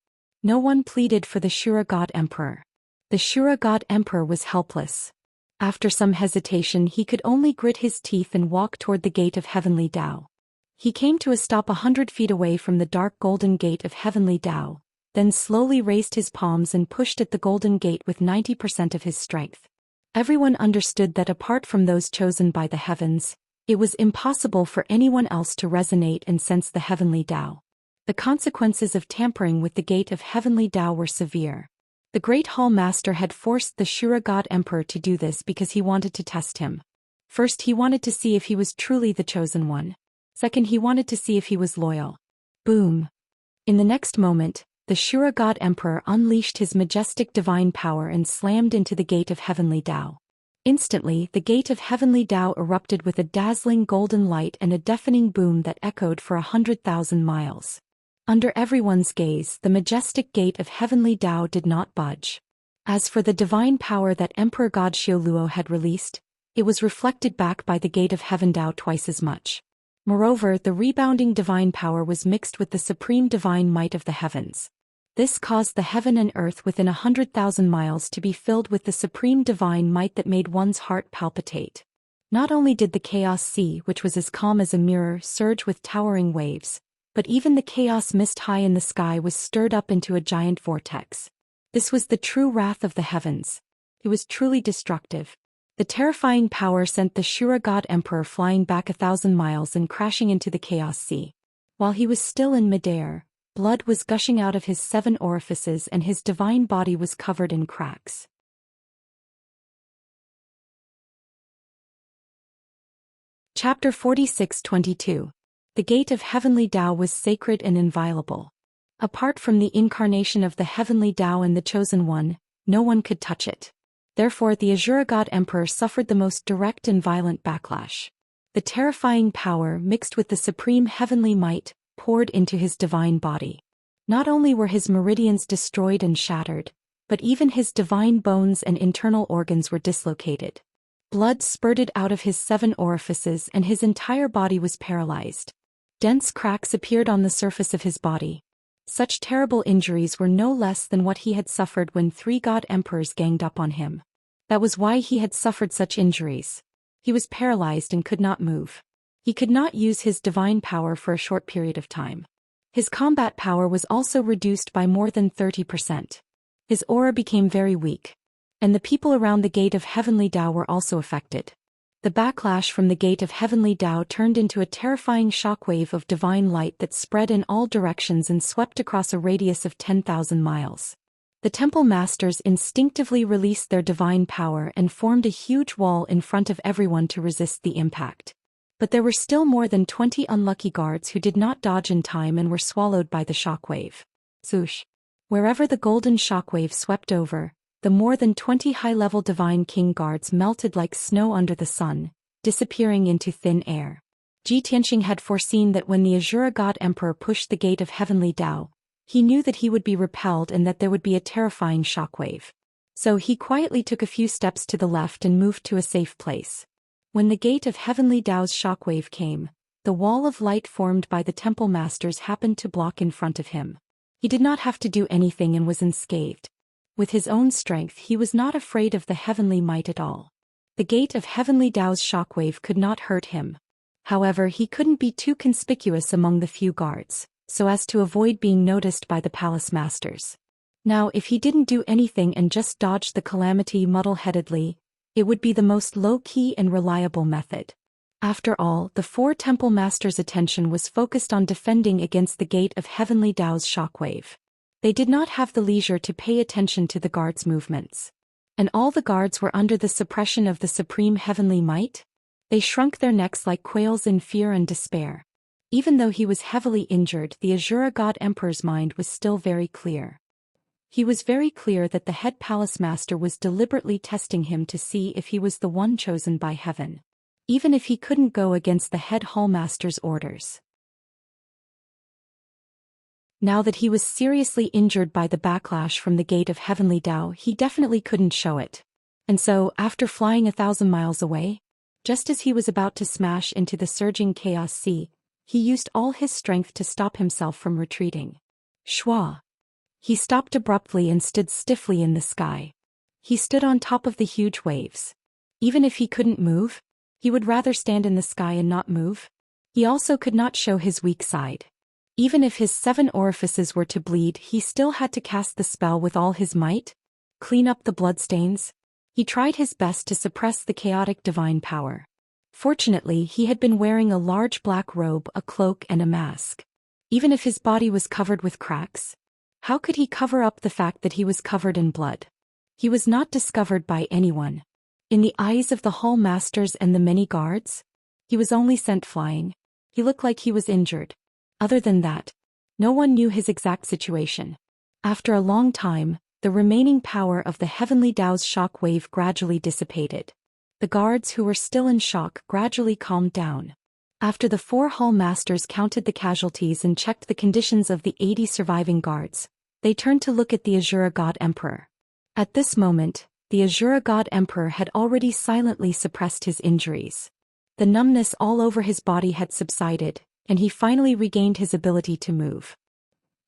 No one pleaded for the Shura God Emperor. The Shura God Emperor was helpless. After some hesitation he could only grit his teeth and walk toward the gate of Heavenly Tao. He came to a stop 100 feet away from the dark golden gate of Heavenly Tao, then slowly raised his palms and pushed at the golden gate with 90% of his strength. Everyone understood that apart from those chosen by the heavens, it was impossible for anyone else to resonate and sense the Heavenly Tao. The consequences of tampering with the gate of Heavenly Tao were severe. The Great Hall Master had forced the Shura God Emperor to do this because he wanted to test him. First, he wanted to see if he was truly the chosen one. Second, he wanted to see if he was loyal. Boom! In the next moment, the Shura God Emperor unleashed his majestic divine power and slammed into the gate of Heavenly Tao. Instantly, the gate of Heavenly Tao erupted with a dazzling golden light and a deafening boom that echoed for 100,000 miles. Under everyone's gaze, the majestic gate of Heavenly Tao did not budge. As for the divine power that Emperor God Xiaoluo had released, it was reflected back by the gate of Heaven Tao twice as much. Moreover, the rebounding divine power was mixed with the supreme divine might of the heavens. This caused the heaven and earth within 100,000 miles to be filled with the supreme divine might that made one's heart palpitate. Not only did the chaos sea, which was as calm as a mirror, surge with towering waves, but even the chaos mist high in the sky was stirred up into a giant vortex. This was the true wrath of the heavens. It was truly destructive. The terrifying power sent the Shura God Emperor flying back 1,000 miles and crashing into the chaos sea. While he was still in midair, blood was gushing out of his 7 orifices and his divine body was covered in cracks. Chapter 46-22. The gate of Heavenly Tao was sacred and inviolable. Apart from the incarnation of the Heavenly Tao and the Chosen One, no one could touch it. Therefore the Azura God Emperor suffered the most direct and violent backlash. The terrifying power mixed with the supreme heavenly might poured into his divine body. Not only were his meridians destroyed and shattered, but even his divine bones and internal organs were dislocated. Blood spurted out of his 7 orifices and his entire body was paralyzed. Dense cracks appeared on the surface of his body. Such terrible injuries were no less than what he had suffered when 3 god emperors ganged up on him. That was why he had suffered such injuries. He was paralyzed and could not move. He could not use his divine power for a short period of time. His combat power was also reduced by more than 30%. His aura became very weak. And the people around the gate of Heavenly Tao were also affected. The backlash from the gate of Heavenly Tao turned into a terrifying shockwave of divine light that spread in all directions and swept across a radius of 10,000 miles. The temple masters instinctively released their divine power and formed a huge wall in front of everyone to resist the impact. But there were still more than 20 unlucky guards who did not dodge in time and were swallowed by the shockwave. Swoosh! Wherever the golden shockwave swept over, the more than 20 high-level divine king guards melted like snow under the sun, disappearing into thin air. Xianxia had foreseen that when the Azura God Emperor pushed the gate of Heavenly Tao, he knew that he would be repelled and that there would be a terrifying shockwave. So he quietly took a few steps to the left and moved to a safe place. When the gate of Heavenly Tao's shockwave came, the wall of light formed by the temple masters happened to block in front of him. He did not have to do anything and was unscathed. With his own strength he was not afraid of the heavenly might at all. The gate of Heavenly Tao's shockwave could not hurt him. However, he couldn't be too conspicuous among the few guards, so as to avoid being noticed by the palace masters. Now if he didn't do anything and just dodged the calamity muddle-headedly, it would be the most low-key and reliable method. After all, the 4 temple masters' attention was focused on defending against the gate of Heavenly Tao's shockwave. They did not have the leisure to pay attention to the guards' movements. And all the guards were under the suppression of the supreme heavenly might? They shrunk their necks like quails in fear and despair. Even though he was heavily injured, the Azura God Emperor's mind was still very clear. He was very clear that the head palace master was deliberately testing him to see if he was the one chosen by heaven. Even if he couldn't go against the head hall master's orders. Now that he was seriously injured by the backlash from the gate of heavenly Tao, he definitely couldn't show it. And so, after flying 1,000 miles away, just as he was about to smash into the surging chaos sea, he used all his strength to stop himself from retreating. Shua! He stopped abruptly and stood stiffly in the sky. He stood on top of the huge waves. Even if he couldn't move, he would rather stand in the sky and not move. He also could not show his weak side. Even if his 7 orifices were to bleed, he still had to cast the spell with all his might. Clean up the bloodstains. He tried his best to suppress the chaotic divine power. Fortunately, he had been wearing a large black robe, a cloak and a mask. Even if his body was covered with cracks, how could he cover up the fact that he was covered in blood? He was not discovered by anyone. In the eyes of the hall masters and the many guards, he was only sent flying. He looked like he was injured. Other than that, no one knew his exact situation. After a long time, the remaining power of the heavenly Tao's shock wave gradually dissipated. The guards who were still in shock gradually calmed down. After the 4 hall masters counted the casualties and checked the conditions of the 80 surviving guards, they turned to look at the Azura God Emperor. At this moment, the Azura God Emperor had already silently suppressed his injuries. The numbness all over his body had subsided, and he finally regained his ability to move.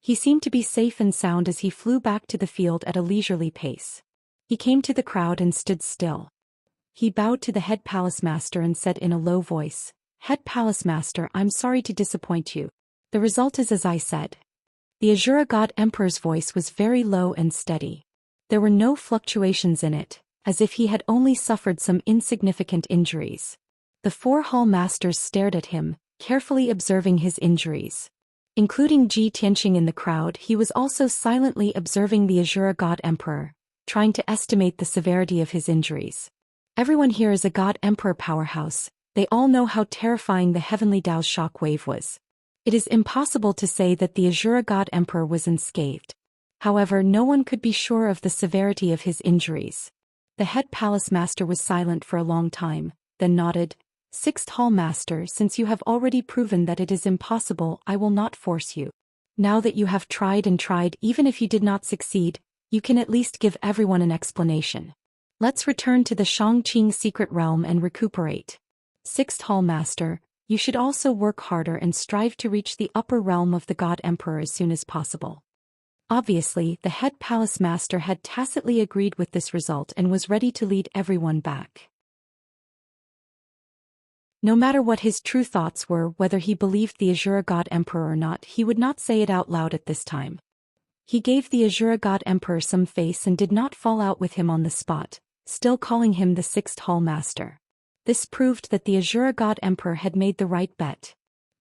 He seemed to be safe and sound as he flew back to the field at a leisurely pace. He came to the crowd and stood still. He bowed to the head palace master and said in a low voice, "Head palace master, I'm sorry to disappoint you. The result is as I said." The Azura God Emperor's voice was very low and steady. There were no fluctuations in it, as if he had only suffered some insignificant injuries. The 4 hall masters stared at him, carefully observing his injuries. Including Ji Tianqing in the crowd, he was also silently observing the Azura God Emperor, trying to estimate the severity of his injuries. Everyone here is a God Emperor powerhouse. They all know how terrifying the heavenly Tao's shock wave was. It is impossible to say that the Azura God Emperor was unscathed. However, no one could be sure of the severity of his injuries. The head palace master was silent for a long time, then nodded. "Sixth hall master, since you have already proven that it is impossible, I will not force you. Now that you have tried and tried, even if you did not succeed, you can at least give everyone an explanation. Let's return to the Xianxia secret realm and recuperate. Sixth hall master, you should also work harder and strive to reach the upper realm of the God Emperor as soon as possible." Obviously, the head palace master had tacitly agreed with this result and was ready to lead everyone back. No matter what his true thoughts were, whether he believed the Azura God Emperor or not, he would not say it out loud at this time. He gave the Azura God Emperor some face and did not fall out with him on the spot, still calling him the 6th Hall Master. This proved that the Azura God Emperor had made the right bet.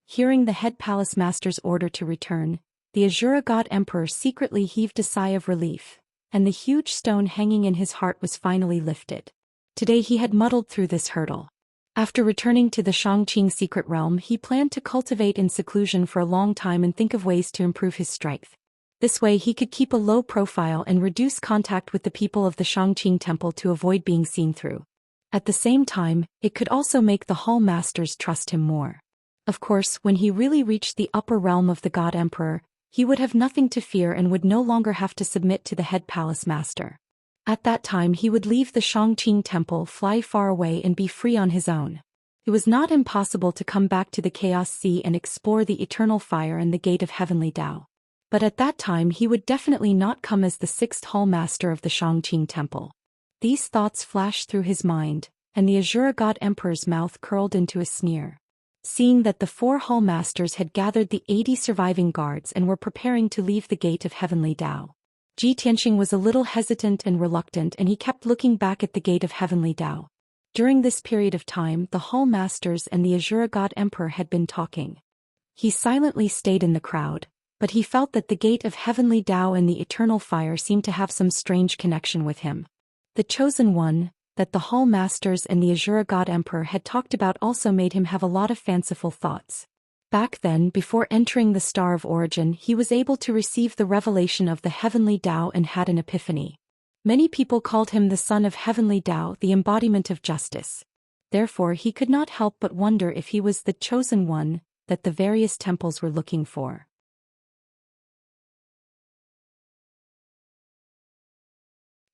Hearing the head palace master's order to return, the Azura God Emperor secretly heaved a sigh of relief, and the huge stone hanging in his heart was finally lifted. Today he had muddled through this hurdle. After returning to the Xianxia secret realm, he planned to cultivate in seclusion for a long time and think of ways to improve his strength. This way he could keep a low profile and reduce contact with the people of the Xianxia temple to avoid being seen through. At the same time, it could also make the hall masters trust him more. Of course, when he really reached the upper realm of the God Emperor, he would have nothing to fear and would no longer have to submit to the head palace master. At that time he would leave the Xianxia temple, fly far away and be free on his own. It was not impossible to come back to the Chaos Sea and explore the eternal fire and the gate of heavenly Tao. But at that time he would definitely not come as the 6th Hall Master of the Xianxia temple. These thoughts flashed through his mind, and the Azura God Emperor's mouth curled into a sneer. Seeing that the 4 Hall Masters had gathered the 80 surviving guards and were preparing to leave the gate of heavenly Tao, Ji Tianqing was a little hesitant and reluctant, and he kept looking back at the gate of heavenly Tao. During this period of time, the Hall Masters and the Azura God Emperor had been talking. He silently stayed in the crowd, but he felt that the gate of heavenly Tao and the eternal fire seemed to have some strange connection with him. The chosen one, that the Hall Masters and the Azura God Emperor had talked about, also made him have a lot of fanciful thoughts. Back then, before entering the Star of Origin, he was able to receive the revelation of the heavenly Tao and had an epiphany. Many people called him the son of heavenly Tao, the embodiment of justice. Therefore he could not help but wonder if he was the chosen one that the various temples were looking for.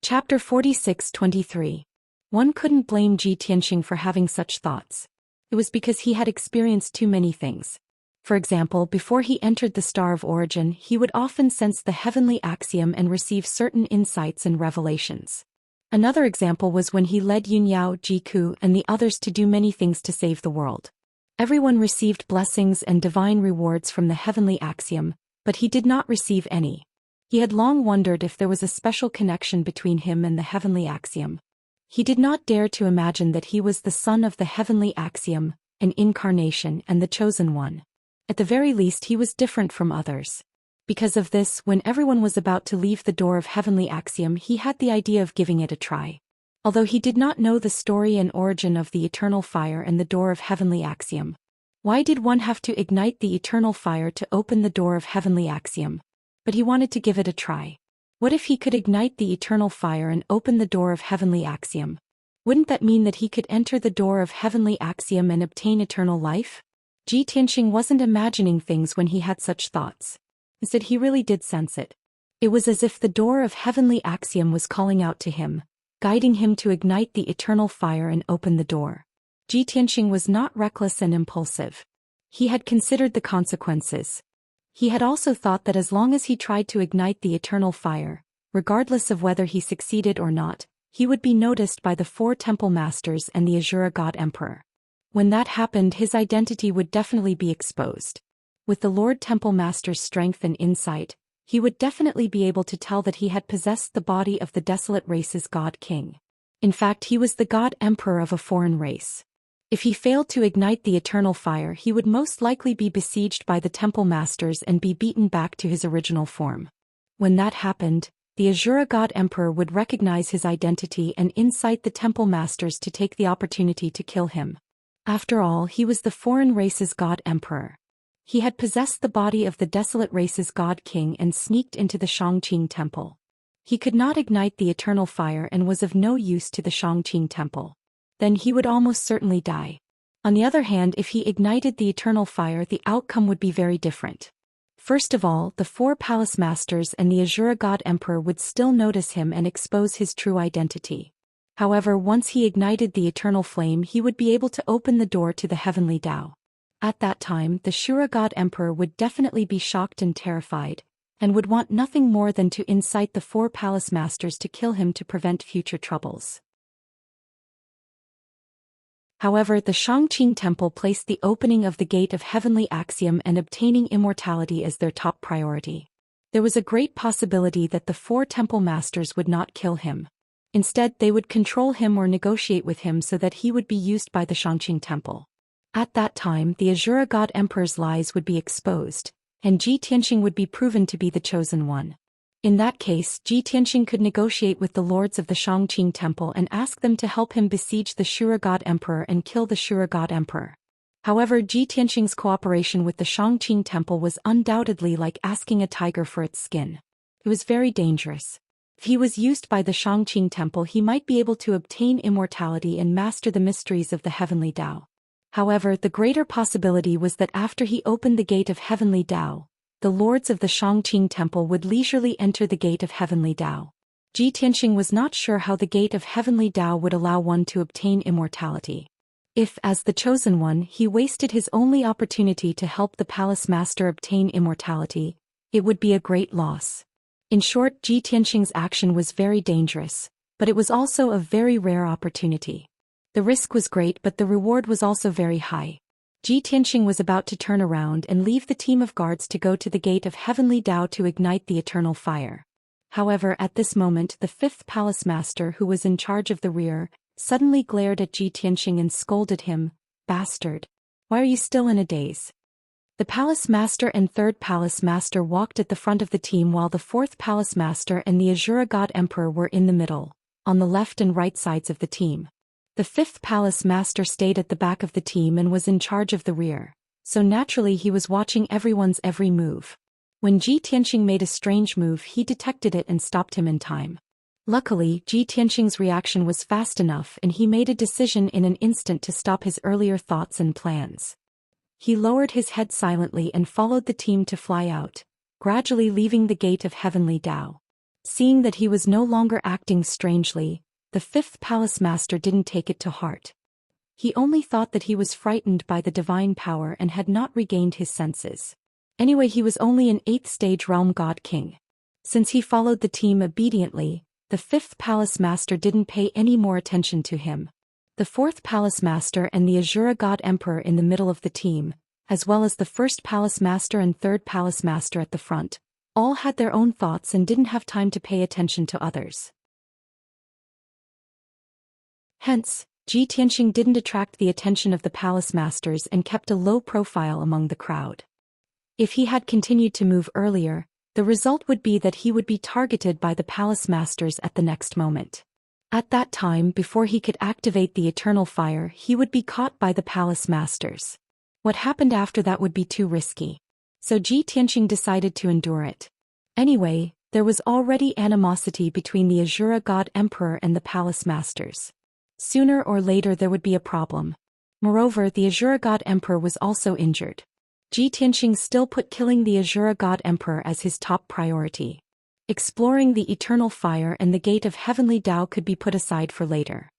Chapter 46-23. One couldn't blame Ji Tianxing for having such thoughts. It was because he had experienced too many things. For example, before he entered the Star of Origin, he would often sense the heavenly axiom and receive certain insights and revelations. Another example was when he led Yunyao, Jiku, and the others to do many things to save the world. Everyone received blessings and divine rewards from the heavenly axiom, but he did not receive any. He had long wondered if there was a special connection between him and the heavenly axiom. He did not dare to imagine that he was the son of the heavenly axiom, an incarnation and the chosen one. At the very least he was different from others. Because of this, when everyone was about to leave the door of heavenly axiom, he had the idea of giving it a try. Although he did not know the story and origin of the eternal fire and the door of heavenly axiom. Why did one have to ignite the eternal fire to open the door of heavenly axiom? But he wanted to give it a try. What if he could ignite the eternal fire and open the door of heavenly axiom? Wouldn't that mean that he could enter the door of heavenly axiom and obtain eternal life? Ji Tianxing wasn't imagining things when he had such thoughts. Instead, he really did sense it. It was as if the door of heavenly axiom was calling out to him, guiding him to ignite the eternal fire and open the door. Ji Tianxing was not reckless and impulsive. He had considered the consequences. He had also thought that as long as he tried to ignite the eternal fire, regardless of whether he succeeded or not, he would be noticed by the 4 temple masters and the Azura God Emperor. When that happened, his identity would definitely be exposed. With the Lord Temple Master's strength and insight, he would definitely be able to tell that he had possessed the body of the desolate race's God King. In fact, he was the God Emperor of a foreign race. If he failed to ignite the eternal fire, he would most likely be besieged by the temple masters and be beaten back to his original form. When that happened, the Azura God Emperor would recognize his identity and incite the temple masters to take the opportunity to kill him. After all, he was the foreign race's God Emperor. He had possessed the body of the desolate race's God King and sneaked into the Xianxia temple. He could not ignite the eternal fire and was of no use to the Xianxia temple. Then he would almost certainly die. On the other hand, if he ignited the eternal fire, the outcome would be very different. First of all, the 4 palace masters and the Azura God Emperor would still notice him and expose his true identity. However, once he ignited the eternal flame, he would be able to open the door to the heavenly Tao. At that time, the Shura God Emperor would definitely be shocked and terrified, and would want nothing more than to incite the 4 palace masters to kill him to prevent future troubles. However, the Xianxia temple placed the opening of the gate of heavenly axiom and obtaining immortality as their top priority. There was a great possibility that the 4 temple masters would not kill him. Instead, they would control him or negotiate with him so that he would be used by the Xianxia temple. At that time, the Azura God Emperor's lies would be exposed, and Ji Tianxing would be proven to be the chosen one. In that case, Ji Tianxing could negotiate with the lords of the Xianxia temple and ask them to help him besiege the Shura God Emperor and kill the Shura God Emperor. However, Ji Tianxing's cooperation with the Xianxia temple was undoubtedly like asking a tiger for its skin. It was very dangerous. If he was used by the Xianxia temple, he might be able to obtain immortality and master the mysteries of the heavenly Tao. However, the greater possibility was that after he opened the gate of heavenly Tao, the lords of the Xianxia temple would leisurely enter the gate of heavenly Tao. Ji Tianxing was not sure how the gate of heavenly Tao would allow one to obtain immortality. If, as the chosen one, he wasted his only opportunity to help the palace master obtain immortality, it would be a great loss. In short, Ji Tianxing's action was very dangerous, but it was also a very rare opportunity. The risk was great, but the reward was also very high. Ji Tianxing was about to turn around and leave the team of guards to go to the gate of heavenly Tao to ignite the eternal fire. However, at this moment, the 5th palace master, who was in charge of the rear, suddenly glared at Ji Tianxing and scolded him, "Bastard! Why are you still in a daze?" The palace master and 3rd palace master walked at the front of the team while the 4th palace master and the Azura God Emperor were in the middle, on the left and right sides of the team. The 5th palace master stayed at the back of the team and was in charge of the rear, so naturally he was watching everyone's every move. When Ji Tianxing made a strange move, he detected it and stopped him in time. Luckily, Ji Tianxing's reaction was fast enough and he made a decision in an instant to stop his earlier thoughts and plans. He lowered his head silently and followed the team to fly out, gradually leaving the gate of heavenly Tao. Seeing that he was no longer acting strangely, the fifth palace master didn't take it to heart. He only thought that he was frightened by the divine power and had not regained his senses. Anyway, he was only an 8th stage realm god king. Since he followed the team obediently, the 5th palace master didn't pay any more attention to him. The 4th palace master and the Azura god emperor in the middle of the team, as well as the 1st palace master and 3rd palace master at the front, all had their own thoughts and didn't have time to pay attention to others. Hence, Zhou Xian didn't attract the attention of the palace masters and kept a low profile among the crowd. If he had continued to move earlier, the result would be that he would be targeted by the palace masters at the next moment. At that time, before he could activate the eternal fire, he would be caught by the palace masters. What happened after that would be too risky. So Zhou Xian decided to endure it. Anyway, there was already animosity between the Azura god emperor and the palace masters. Sooner or later there would be a problem. Moreover, the Azura god emperor was also injured. Zhou Xian still put killing the Azura god emperor as his top priority. Exploring the eternal fire and the gate of heavenly Tao could be put aside for later.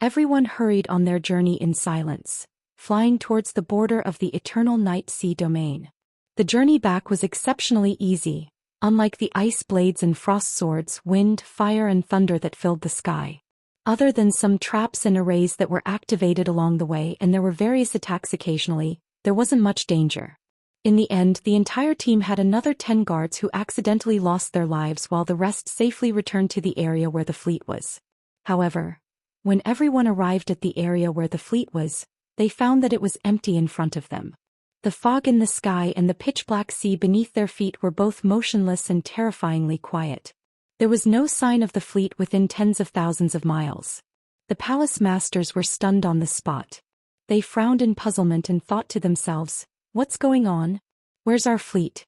Everyone hurried on their journey in silence, flying towards the border of the eternal night sea domain. The journey back was exceptionally easy, unlike the ice blades and frost swords, wind, fire and thunder that filled the sky. Other than some traps and arrays that were activated along the way and there were various attacks occasionally, there wasn't much danger. In the end, the entire team had another 10 guards who accidentally lost their lives while the rest safely returned to the area where the fleet was. However, when everyone arrived at the area where the fleet was, they found that it was empty in front of them. The fog in the sky and the pitch-black sea beneath their feet were both motionless and terrifyingly quiet. There was no sign of the fleet within tens of thousands of miles. The palace masters were stunned on the spot. They frowned in puzzlement and thought to themselves, "What's going on? Where's our fleet?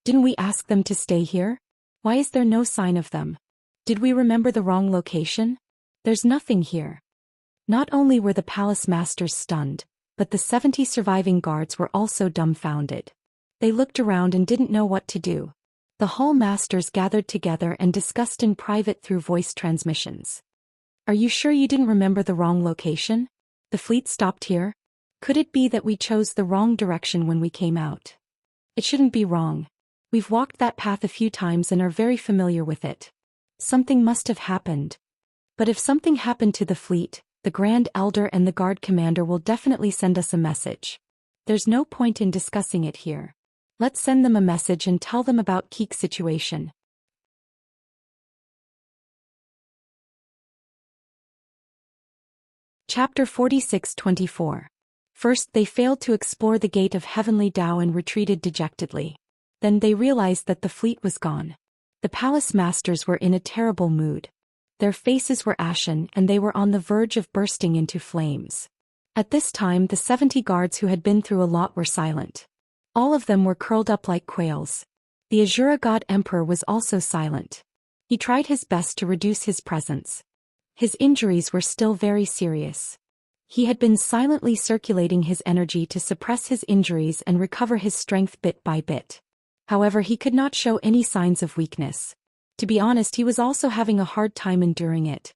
Didn't we ask them to stay here? Why is there no sign of them? Did we remember the wrong location? There's nothing here." Not only were the palace masters stunned, but the 70 surviving guards were also dumbfounded. They looked around and didn't know what to do. The hall masters gathered together and discussed in private through voice transmissions. "Are you sure you didn't remember the wrong location? The fleet stopped here? Could it be that we chose the wrong direction when we came out? It shouldn't be wrong. We've walked that path a few times and are very familiar with it. Something must have happened. But if something happened to the fleet, the Grand Elder and the Guard Commander will definitely send us a message. There's no point in discussing it here. Let's send them a message and tell them about Keek's situation." Chapter 46-24. First, they failed to explore the gate of heavenly Tao and retreated dejectedly. Then they realized that the fleet was gone. The palace masters were in a terrible mood. Their faces were ashen and they were on the verge of bursting into flames. At this time, the 70 guards who had been through a lot were silent. All of them were curled up like quails. The Azura god emperor was also silent. He tried his best to reduce his presence. His injuries were still very serious. He had been silently circulating his energy to suppress his injuries and recover his strength bit by bit. However, he could not show any signs of weakness. To be honest, he was also having a hard time enduring it.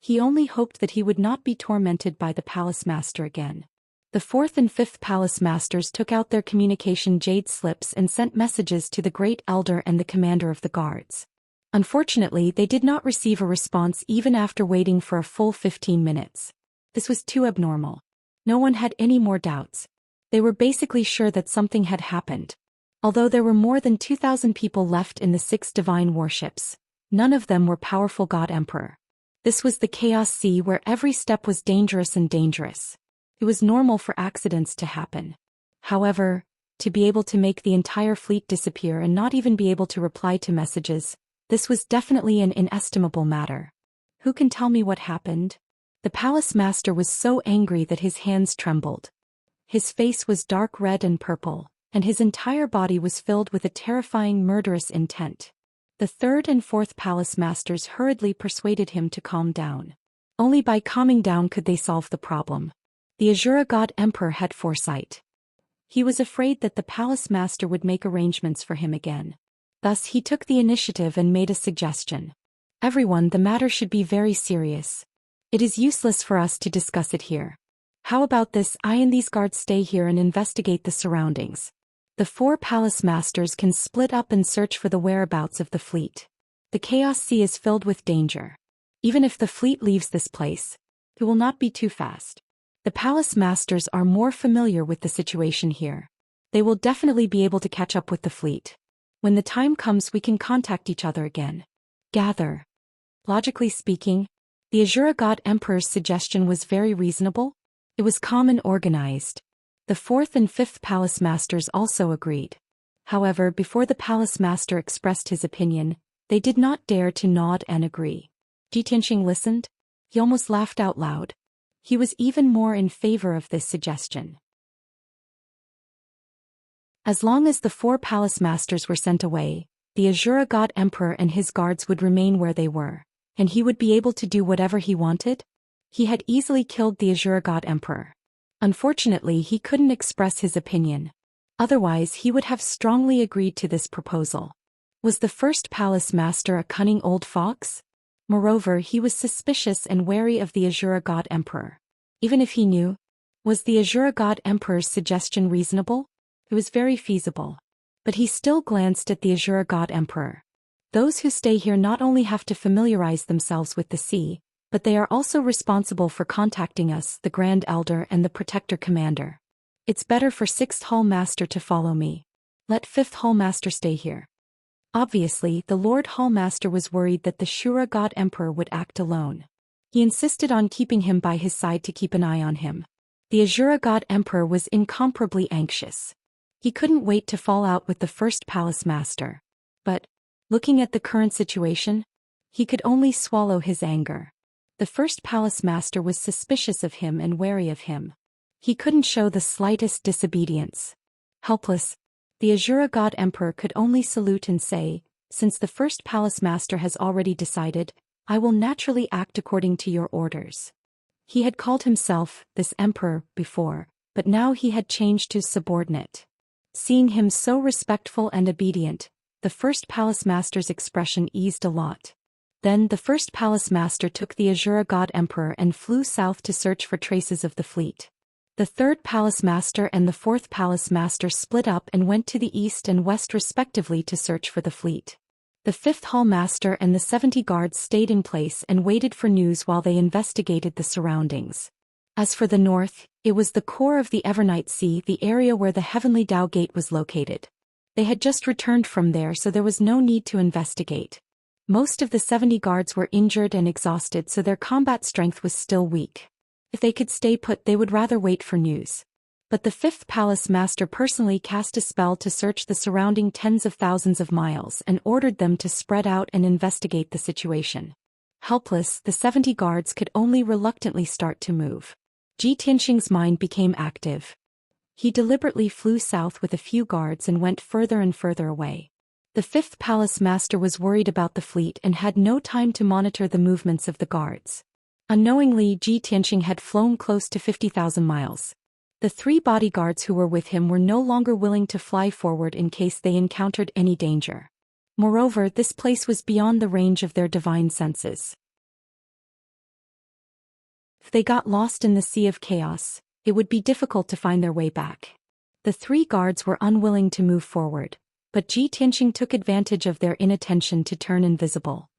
He only hoped that he would not be tormented by the palace master again. The 4th and 5th palace masters took out their communication jade slips and sent messages to the Great Elder and the commander of the guards. Unfortunately, they did not receive a response even after waiting for a full 15 minutes. This was too abnormal. No one had any more doubts. They were basically sure that something had happened. Although there were more than 2,000 people left in the 6 divine warships, none of them were powerful God Emperor. This was the Chaos Sea where every step was dangerous and dangerous. It was normal for accidents to happen. However, to be able to make the entire fleet disappear and not even be able to reply to messages, this was definitely an inestimable matter. Who can tell me what happened? The palace master was so angry that his hands trembled. His face was dark red and purple, and his entire body was filled with a terrifying murderous intent. The 3rd and 4th palace masters hurriedly persuaded him to calm down. Only by calming down could they solve the problem. The Azura god emperor had foresight. He was afraid that the palace master would make arrangements for him again. Thus he took the initiative and made a suggestion. Everyone, the matter should be very serious. It is useless for us to discuss it here. How about this? I and these guards stay here and investigate the surroundings. The 4 palace masters can split up and search for the whereabouts of the fleet. The Chaos Sea is filled with danger. Even if the fleet leaves this place, it will not be too fast. The palace masters are more familiar with the situation here. They will definitely be able to catch up with the fleet. When the time comes, we can contact each other again. Gather. Logically speaking, the Azura God Emperor's suggestion was very reasonable. It was calm and organized. The 4th and 5th palace masters also agreed. However, before the palace master expressed his opinion, they did not dare to nod and agree. Ji Tianxing listened. He almost laughed out loud. He was even more in favor of this suggestion. As long as the 4 palace masters were sent away, the Azura God Emperor and his guards would remain where they were, and he would be able to do whatever he wanted. He had easily killed the Azura God Emperor. Unfortunately, he couldn't express his opinion. Otherwise, he would have strongly agreed to this proposal. Was the 1st palace master a cunning old fox? Moreover, he was suspicious and wary of the Azura God Emperor. Even if he knew, was the Azura God Emperor's suggestion reasonable? It was very feasible. But he still glanced at the Azura God Emperor. Those who stay here not only have to familiarize themselves with the sea, but they are also responsible for contacting us, the Grand Elder and the Protector Commander. It's better for 6th Hall Master to follow me. Let 5th Hall Master stay here. Obviously, the Lord Hall Master was worried that the Shura God Emperor would act alone. He insisted on keeping him by his side to keep an eye on him. The Azura God Emperor was incomparably anxious. He couldn't wait to fall out with the 1st palace master. But, looking at the current situation, he could only swallow his anger. The 1st palace master was suspicious of him and wary of him. He couldn't show the slightest disobedience. Helpless, the Azura God Emperor could only salute and say, "Since the 1st palace master has already decided, I will naturally act according to your orders." He had called himself this emperor before, but now he had changed to subordinate. Seeing him so respectful and obedient, the 1st palace master's expression eased a lot. Then the 1st palace master took the Azura God Emperor and flew south to search for traces of the fleet. The 3rd palace master and the 4th palace master split up and went to the east and west respectively to search for the fleet. The 5th hall master and the 70 guards stayed in place and waited for news while they investigated the surroundings. As for the north, it was the core of the Evernight Sea, the area where the Heavenly Tao Gate was located. They had just returned from there, so there was no need to investigate. Most of the 70 guards were injured and exhausted, so their combat strength was still weak. If they could stay put, they would rather wait for news. But the 5th palace master personally cast a spell to search the surrounding tens of thousands of miles and ordered them to spread out and investigate the situation. Helpless, the 70 guards could only reluctantly start to move. Ji Tianxing's mind became active. He deliberately flew south with a few guards and went further and further away. The 5th palace master was worried about the fleet and had no time to monitor the movements of the guards. Unknowingly, Ji Tianxing had flown close to 50,000 miles. The 3 bodyguards who were with him were no longer willing to fly forward in case they encountered any danger. Moreover, this place was beyond the range of their divine senses. If they got lost in the Sea of Chaos, it would be difficult to find their way back. The 3 guards were unwilling to move forward, but Ji Tianxing took advantage of their inattention to turn invisible.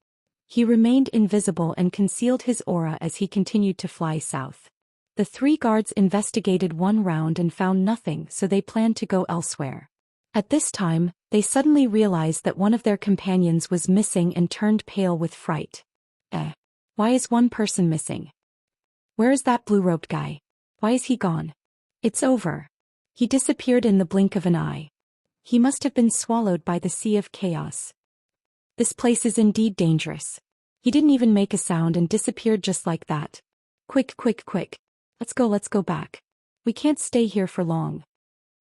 He remained invisible and concealed his aura as he continued to fly south. The 3 guards investigated one round and found nothing, so they planned to go elsewhere. At this time, they suddenly realized that one of their companions was missing and turned pale with fright. Why is one person missing? Where is that blue-robed guy? Why is he gone? It's over. He disappeared in the blink of an eye. He must have been swallowed by the Sea of Chaos. This place is indeed dangerous. He didn't even make a sound and disappeared just like that. Quick, quick, quick. Let's go back. We can't stay here for long.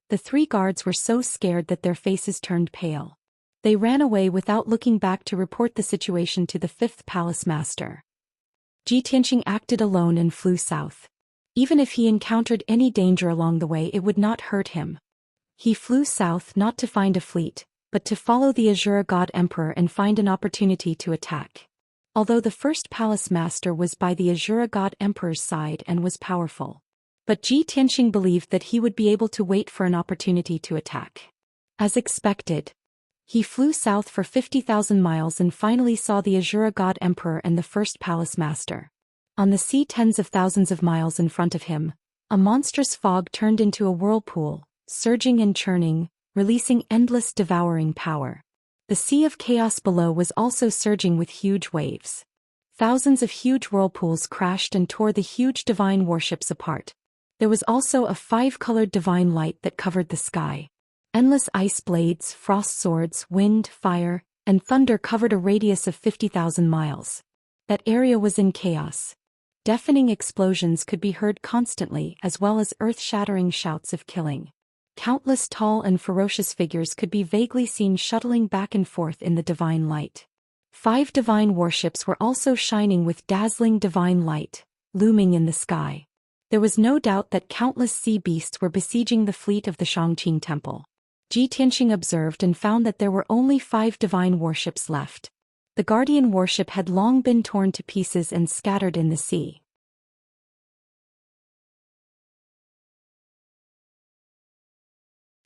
The 3 guards were so scared that their faces turned pale. They ran away without looking back to report the situation to the 5th palace master. Ji Tianxing acted alone and flew south. Even if he encountered any danger along the way, it would not hurt him. He flew south not to find a fleet, but to follow the Azura God Emperor and find an opportunity to attack. Although the first palace master was by the Azura God Emperor's side and was powerful. But Ji Tianxing believed that he would be able to wait for an opportunity to attack. As expected, he flew south for 50,000 miles and finally saw the Azura God Emperor and the first palace master. On the sea tens of thousands of miles in front of him, a monstrous fog turned into a whirlpool, surging and churning, releasing endless devouring power. The sea of chaos below was also surging with huge waves. Thousands of huge whirlpools crashed and tore the huge divine warships apart. There was also a five-colored divine light that covered the sky. Endless ice blades, frost swords, wind, fire, and thunder covered a radius of 50,000 miles. That area was in chaos. Deafening explosions could be heard constantly as well as earth-shattering shouts of killing. Countless tall and ferocious figures could be vaguely seen shuttling back and forth in the divine light. 5 divine warships were also shining with dazzling divine light, looming in the sky. There was no doubt that countless sea beasts were besieging the fleet of the Shangqing Temple. Ji Tianxing observed and found that there were only 5 divine warships left. The Guardian warship had long been torn to pieces and scattered in the sea.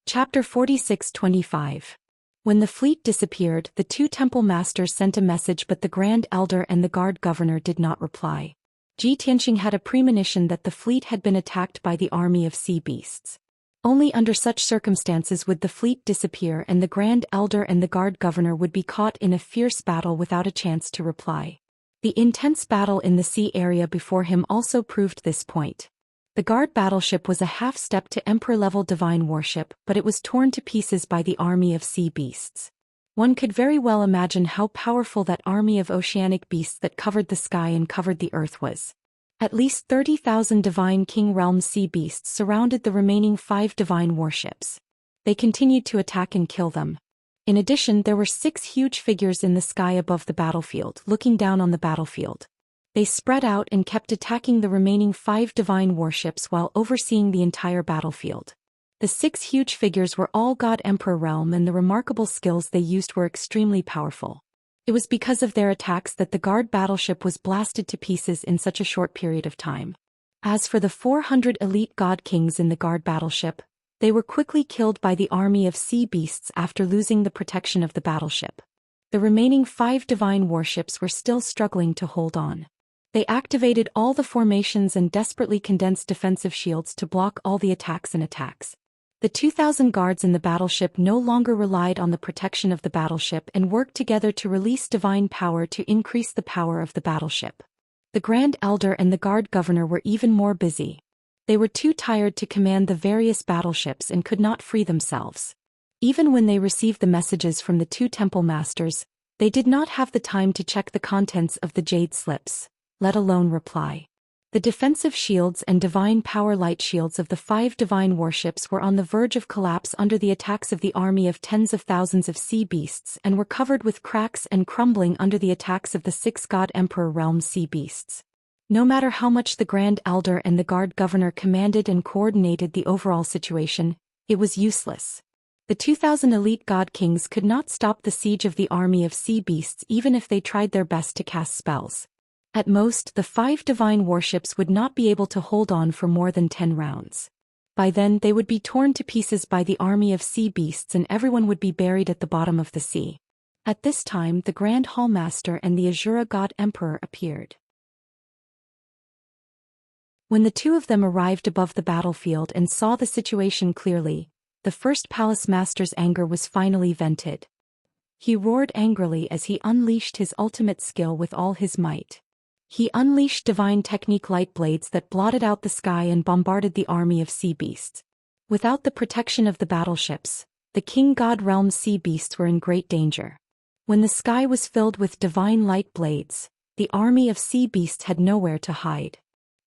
Chapter 46-25. When the fleet disappeared, the 2 temple masters sent a message, but the Grand Elder and the guard governor did not reply. Ji Tianxing had a premonition that the fleet had been attacked by the army of sea beasts. Only under such circumstances would the fleet disappear and the Grand Elder and the guard governor would be caught in a fierce battle without a chance to reply. The intense battle in the sea area before him also proved this point. The guard battleship was a half-step to Emperor-level divine warship, but it was torn to pieces by the army of sea beasts. One could very well imagine how powerful that army of oceanic beasts that covered the sky and covered the earth was. At least 30,000 divine king realm sea beasts surrounded the remaining 5 divine warships. They continued to attack and kill them. In addition, there were 6 huge figures in the sky above the battlefield, looking down on the battlefield. They spread out and kept attacking the remaining 5 divine warships while overseeing the entire battlefield. The 6 huge figures were all God Emperor realm and the remarkable skills they used were extremely powerful. It was because of their attacks that the guard battleship was blasted to pieces in such a short period of time. As for the 400 elite god kings in the guard battleship, they were quickly killed by the army of sea beasts after losing the protection of the battleship. The remaining 5 divine warships were still struggling to hold on. They activated all the formations and desperately condensed defensive shields to block all the attacks. The 2,000 guards in the battleship no longer relied on the protection of the battleship and worked together to release divine power to increase the power of the battleship. The Grand Elder and the guard governor were even more busy. They were too tired to command the various battleships and could not free themselves. Even when they received the messages from the 2 temple masters, they did not have the time to check the contents of the jade slips, let alone reply. The defensive shields and divine power light shields of the 5 divine warships were on the verge of collapse under the attacks of the army of tens of thousands of sea beasts and were covered with cracks and crumbling under the attacks of the 6 God Emperor realm sea beasts. No matter how much the Grand Elder and the guard governor commanded and coordinated the overall situation, it was useless. The 2,000 elite god kings could not stop the siege of the army of sea beasts even if they tried their best to cast spells. At most, the 5 divine warships would not be able to hold on for more than 10 rounds. By then they would be torn to pieces by the army of sea beasts and everyone would be buried at the bottom of the sea. At this time the Grand Hallmaster and the Azura God Emperor appeared. When the 2 of them arrived above the battlefield and saw the situation clearly, the first palace master's anger was finally vented. He roared angrily as he unleashed his ultimate skill with all his might. He unleashed divine technique light blades that blotted out the sky and bombarded the army of sea beasts. Without the protection of the battleships, the King God realm sea beasts were in great danger. When the sky was filled with divine light blades, the army of sea beasts had nowhere to hide.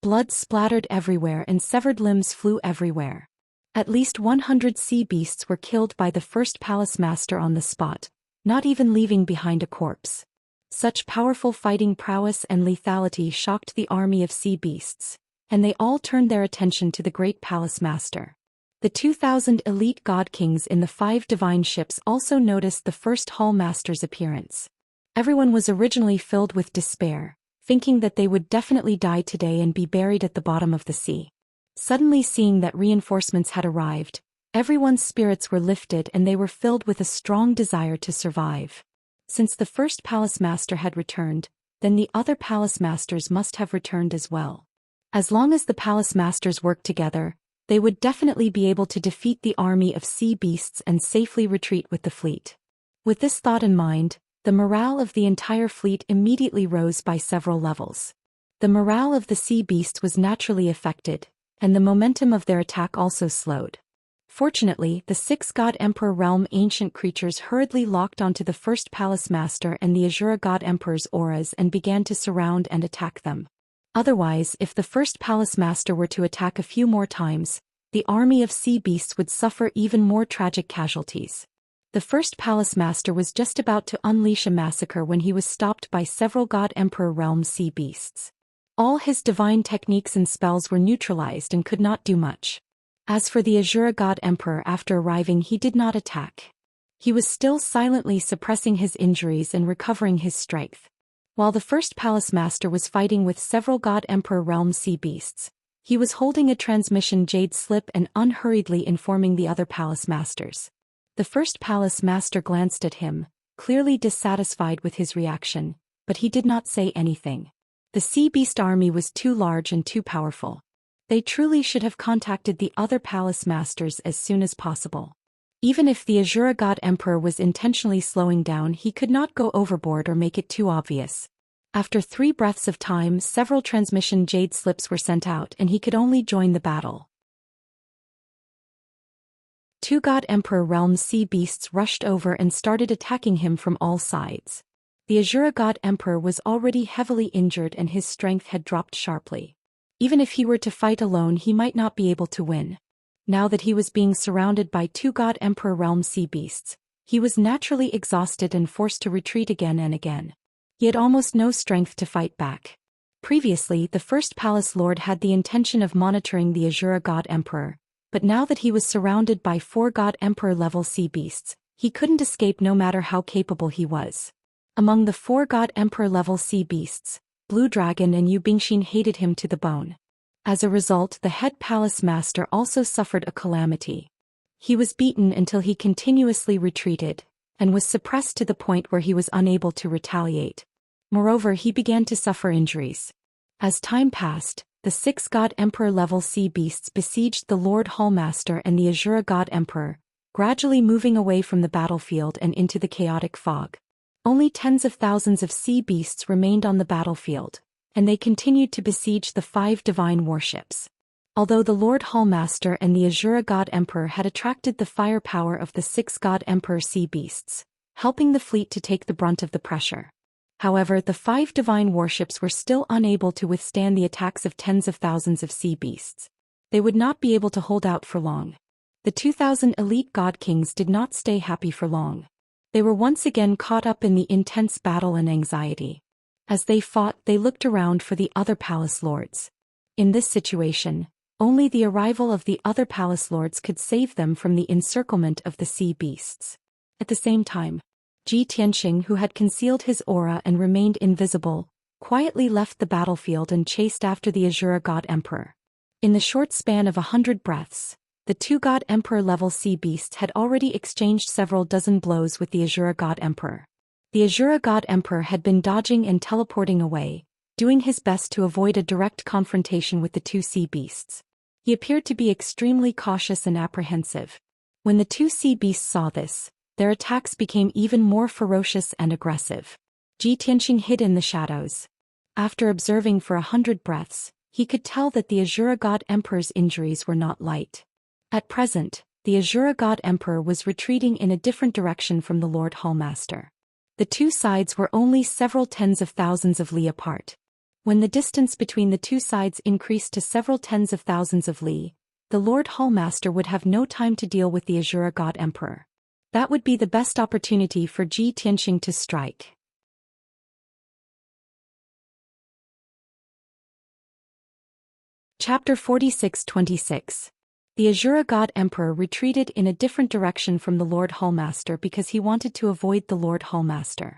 Blood splattered everywhere and severed limbs flew everywhere. At least 100 sea beasts were killed by the first palace master on the spot, not even leaving behind a corpse. Such powerful fighting prowess and lethality shocked the army of sea beasts, and they all turned their attention to the great palace master. The 2,000 elite god kings in the 5 divine ships also noticed the first Hall Master's appearance. Everyone was originally filled with despair, thinking that they would definitely die today and be buried at the bottom of the sea. Suddenly seeing that reinforcements had arrived, everyone's spirits were lifted and they were filled with a strong desire to survive. Since the first palace master had returned, then the other palace masters must have returned as well. As long as the palace masters worked together, they would definitely be able to defeat the army of sea beasts and safely retreat with the fleet. With this thought in mind, the morale of the entire fleet immediately rose by several levels. The morale of the sea beasts was naturally affected, and the momentum of their attack also slowed. Fortunately, the 6 God Emperor realm ancient creatures hurriedly locked onto the first palace master and the Azura God Emperor's auras and began to surround and attack them. Otherwise, if the first palace master were to attack a few more times, the army of sea beasts would suffer even more tragic casualties. The first palace master was just about to unleash a massacre when he was stopped by several God Emperor realm sea beasts. All his divine techniques and spells were neutralized and could not do much. As for the Azura God Emperor, after arriving he did not attack. He was still silently suppressing his injuries and recovering his strength. While the first palace master was fighting with several God Emperor realm sea beasts, he was holding a transmission jade slip and unhurriedly informing the other palace masters. The first palace master glanced at him, clearly dissatisfied with his reaction, but he did not say anything. The sea beast army was too large and too powerful. They truly should have contacted the other palace masters as soon as possible. Even if the Azura God Emperor was intentionally slowing down, he could not go overboard or make it too obvious. After 3 breaths of time, several transmission jade slips were sent out and he could only join the battle. 2 God Emperor realm sea beasts rushed over and started attacking him from all sides. The Azura God Emperor was already heavily injured and his strength had dropped sharply. Even if he were to fight alone, he might not be able to win. Now that he was being surrounded by 2 God Emperor realm sea beasts, he was naturally exhausted and forced to retreat again and again. He had almost no strength to fight back. Previously, the first palace lord had the intention of monitoring the Azura God Emperor, but now that he was surrounded by 4 God Emperor level sea beasts, he couldn't escape no matter how capable he was. Among the 4 God Emperor level sea beasts, Blue Dragon and Yu Bingxin hated him to the bone. As a result, the head palace master also suffered a calamity. He was beaten until he continuously retreated, and was suppressed to the point where he was unable to retaliate. Moreover, he began to suffer injuries. As time passed, the 6 God Emperor level sea beasts besieged the Lord Hallmaster and the Azura God Emperor, gradually moving away from the battlefield and into the chaotic fog. Only tens of thousands of sea beasts remained on the battlefield, and they continued to besiege the 5 divine warships. Although the Lord Hallmaster and the Azura God Emperor had attracted the firepower of the 6 God Emperor sea beasts, helping the fleet to take the brunt of the pressure. However, the 5 divine warships were still unable to withstand the attacks of tens of thousands of sea beasts. They would not be able to hold out for long. The 2,000 elite god kings did not stay happy for long. They were once again caught up in the intense battle and anxiety. As they fought, they looked around for the other palace lords. In this situation, only the arrival of the other palace lords could save them from the encirclement of the sea beasts. At the same time, Ji Tianxing, who had concealed his aura and remained invisible, quietly left the battlefield and chased after the Azura God Emperor. In the short span of 100 breaths, the 2 God Emperor level sea beasts had already exchanged several dozen blows with the Azura God Emperor. The Azura God Emperor had been dodging and teleporting away, doing his best to avoid a direct confrontation with the 2 sea beasts. He appeared to be extremely cautious and apprehensive. When the 2 sea beasts saw this, their attacks became even more ferocious and aggressive. Ji Tianxing hid in the shadows. After observing for 100 breaths, he could tell that the Azura God Emperor's injuries were not light. At present, the Azura God Emperor was retreating in a different direction from the Lord Hallmaster. The 2 sides were only several tens of thousands of li apart. When the distance between the 2 sides increased to several tens of thousands of li, the Lord Hallmaster would have no time to deal with the Azura God Emperor. That would be the best opportunity for Ji Tianxing to strike. Chapter 46-26. The Azura God Emperor retreated in a different direction from the Lord Hallmaster because he wanted to avoid the Lord Hallmaster.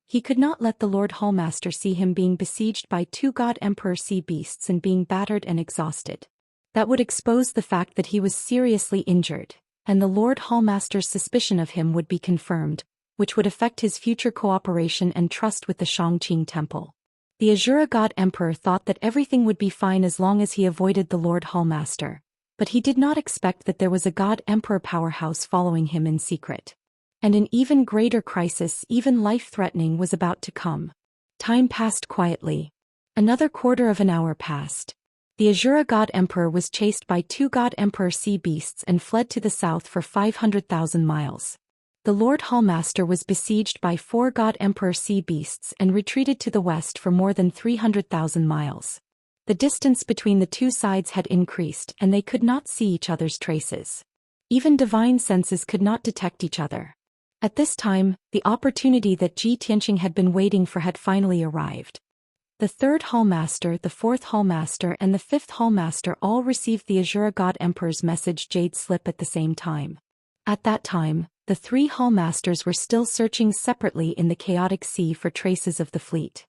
He could not let the Lord Hallmaster see him being besieged by two God Emperor sea beasts and being battered and exhausted. That would expose the fact that he was seriously injured, and the Lord Hallmaster's suspicion of him would be confirmed, which would affect his future cooperation and trust with the Shangqing Temple. The Azura God Emperor thought that everything would be fine as long as he avoided the Lord Hallmaster, but he did not expect that there was a God Emperor powerhouse following him in secret. And an even greater crisis, even life-threatening, was about to come. Time passed quietly. Another quarter of an hour passed. The Azura God Emperor was chased by two God Emperor sea beasts and fled to the south for 500,000 miles. The Lord Hallmaster was besieged by four God Emperor sea beasts and retreated to the west for more than 300,000 miles. The distance between the two sides had increased and they could not see each other's traces. Even divine senses could not detect each other. At this time, the opportunity that Xianxia had been waiting for had finally arrived. The third Hallmaster, the fourth Hallmaster and the fifth Hallmaster all received the Azura God Emperor's message Jade Slip at the same time. At that time, the three Hallmasters were still searching separately in the chaotic sea for traces of the fleet.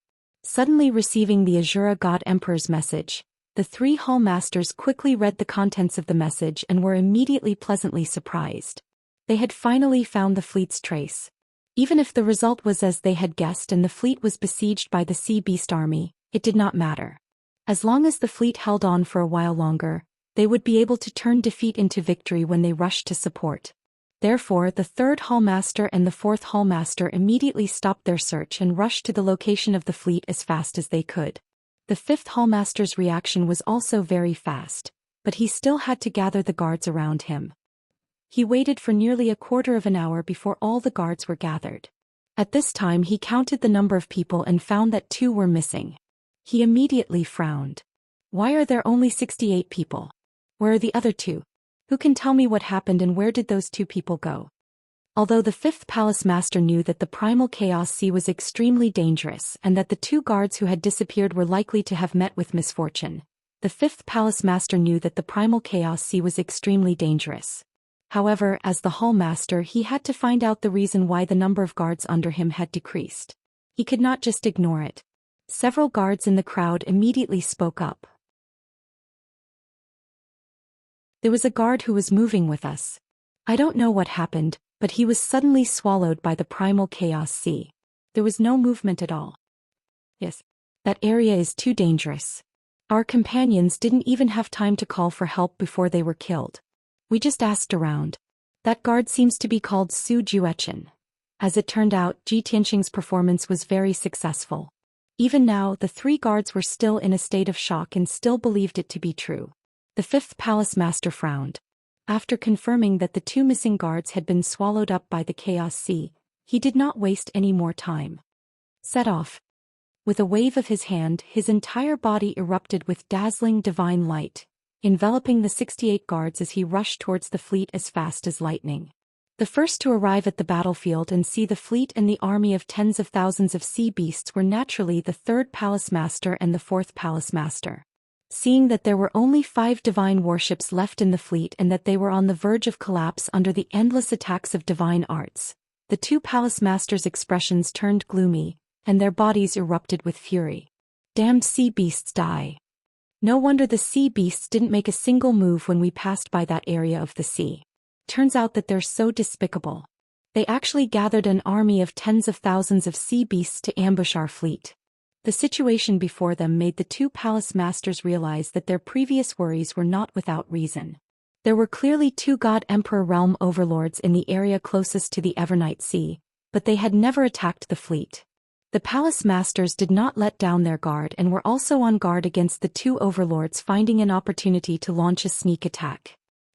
Suddenly receiving the Azura God Emperor's message, the three Hallmasters quickly read the contents of the message and were immediately pleasantly surprised. They had finally found the fleet's trace. Even if the result was as they had guessed and the fleet was besieged by the sea beast army, it did not matter. As long as the fleet held on for a while longer, they would be able to turn defeat into victory when they rushed to support. Therefore, the third Hallmaster and the fourth Hallmaster immediately stopped their search and rushed to the location of the fleet as fast as they could. The fifth Hallmaster's reaction was also very fast, but he still had to gather the guards around him. He waited for nearly a quarter of an hour before all the guards were gathered. At this time he counted the number of people and found that 2 were missing. He immediately frowned. Why are there only 68 people? Where are the other 2? Who can tell me what happened and where did those 2 people go? Although the fifth palace master knew that the primal chaos sea was extremely dangerous and that the 2 guards who had disappeared were likely to have met with misfortune, the fifth palace master knew that the primal chaos sea was extremely dangerous. However, as the Hallmaster, he had to find out the reason why the number of guards under him had decreased. He could not just ignore it. Several guards in the crowd immediately spoke up. There was a guard who was moving with us. I don't know what happened, but he was suddenly swallowed by the primal chaos sea. There was no movement at all. Yes, that area is too dangerous. Our companions didn't even have time to call for help before they were killed. We just asked around. That guard seems to be called Zhou Xian. As it turned out, Xianxia's performance was very successful. Even now, the 3 guards were still in a state of shock and still believed it to be true. The fifth palace master frowned. After confirming that the 2 missing guards had been swallowed up by the chaos sea, he did not waste any more time. Set off. With a wave of his hand, his entire body erupted with dazzling divine light, enveloping the 68 guards as he rushed towards the fleet as fast as lightning. The first to arrive at the battlefield and see the fleet and the army of tens of thousands of sea beasts were naturally the 3rd palace master and the 4th palace master. Seeing that there were only 5 divine warships left in the fleet and that they were on the verge of collapse under the endless attacks of divine arts, the 2 palace masters' expressions turned gloomy, and their bodies erupted with fury. Damned sea beasts die. No wonder the sea beasts didn't make a single move when we passed by that area of the sea. Turns out that they're so despicable. They actually gathered an army of tens of thousands of sea beasts to ambush our fleet. The situation before them made the 2 palace masters realize that their previous worries were not without reason. There were clearly 2 God Emperor realm overlords in the area closest to the Evernight Sea, but they had never attacked the fleet. The palace masters did not let down their guard and were also on guard against the 2 overlords finding an opportunity to launch a sneak attack.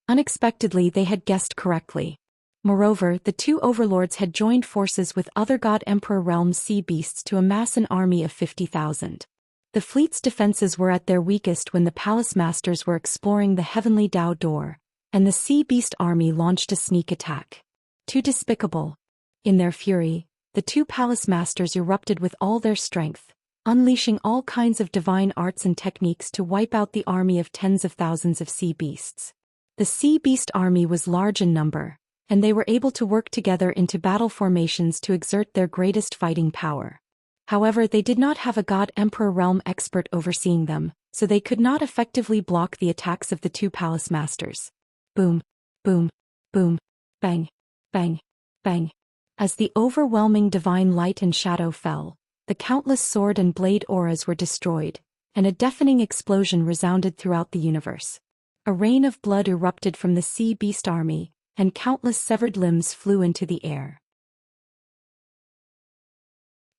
Unexpectedly, they had guessed correctly. Moreover, the 2 overlords had joined forces with other God Emperor realm sea beasts to amass an army of 50,000. The fleet's defenses were at their weakest when the palace masters were exploring the heavenly Dao door, and the sea beast army launched a sneak attack. Too despicable. In their fury, the 2 palace masters erupted with all their strength, unleashing all kinds of divine arts and techniques to wipe out the army of tens of thousands of sea beasts. The sea beast army was large in number, and they were able to work together into battle formations to exert their greatest fighting power. However, they did not have a God-Emperor realm expert overseeing them, so they could not effectively block the attacks of the two palace masters. Boom, boom, boom, bang, bang, bang. As the overwhelming divine light and shadow fell, the countless sword and blade auras were destroyed, and a deafening explosion resounded throughout the universe. A rain of blood erupted from the sea beast army, and countless severed limbs flew into the air.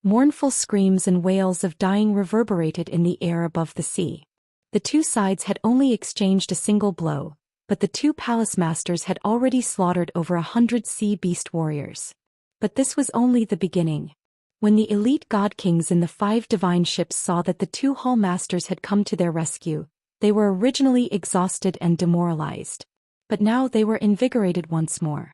Mournful screams and wails of dying reverberated in the air above the sea. The two sides had only exchanged a single blow, but the two palace masters had already slaughtered over 100 sea beast warriors. But this was only the beginning. When the elite god kings in the 5 divine ships saw that the two hull masters had come to their rescue, they were originally exhausted and demoralized. But now they were invigorated once more.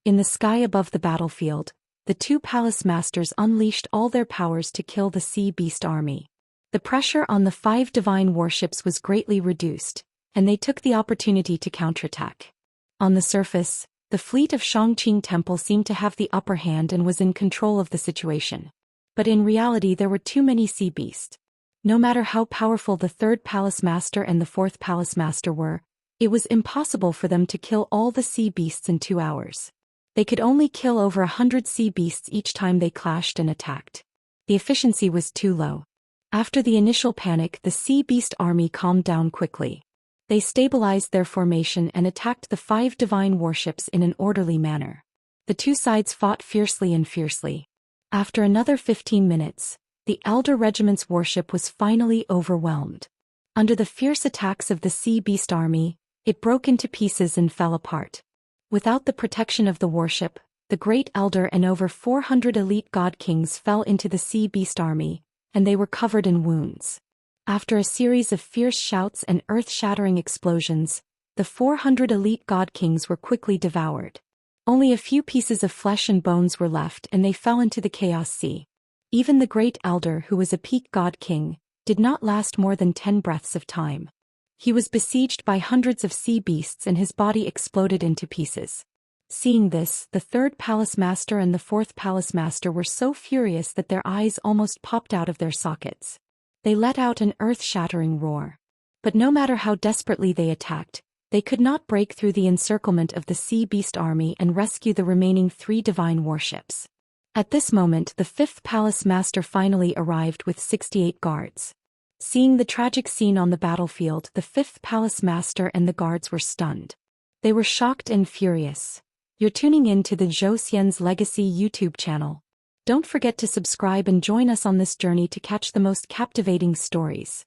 In the sky above the battlefield, the two palace masters unleashed all their powers to kill the sea beast army. The pressure on the 5 divine warships was greatly reduced, and they took the opportunity to counterattack. On the surface, the fleet of Xianxia Temple seemed to have the upper hand and was in control of the situation. But in reality there were too many sea beasts. No matter how powerful the 3rd palace master and the 4th palace master were, it was impossible for them to kill all the sea beasts in 2 hours. They could only kill over 100 sea beasts each time they clashed and attacked. The efficiency was too low. After the initial panic, the sea beast army calmed down quickly. They stabilized their formation and attacked the 5 divine warships in an orderly manner. The two sides fought fiercely. After another 15 minutes, the Elder Regiment's warship was finally overwhelmed. Under the fierce attacks of the sea beast army, it broke into pieces and fell apart. Without the protection of the warship, the Great Elder and over 400 elite god kings fell into the sea beast army, and they were covered in wounds. After a series of fierce shouts and earth-shattering explosions, the 400 elite god kings were quickly devoured. Only a few pieces of flesh and bones were left and they fell into the chaos sea. Even the Great Elder, who was a peak god king, did not last more than 10 breaths of time. He was besieged by hundreds of sea beasts and his body exploded into pieces. Seeing this, the 3rd palace master and the 4th palace master were so furious that their eyes almost popped out of their sockets. They let out an earth-shattering roar. But no matter how desperately they attacked, they could not break through the encirclement of the sea beast army and rescue the remaining 3 divine warships. At this moment, the 5th palace master finally arrived with 68 guards. Seeing the tragic scene on the battlefield, the 5th palace master and the guards were stunned. They were shocked and furious. You're tuning in to the Zhou Xian's Legacy YouTube channel. Don't forget to subscribe and join us on this journey to catch the most captivating stories.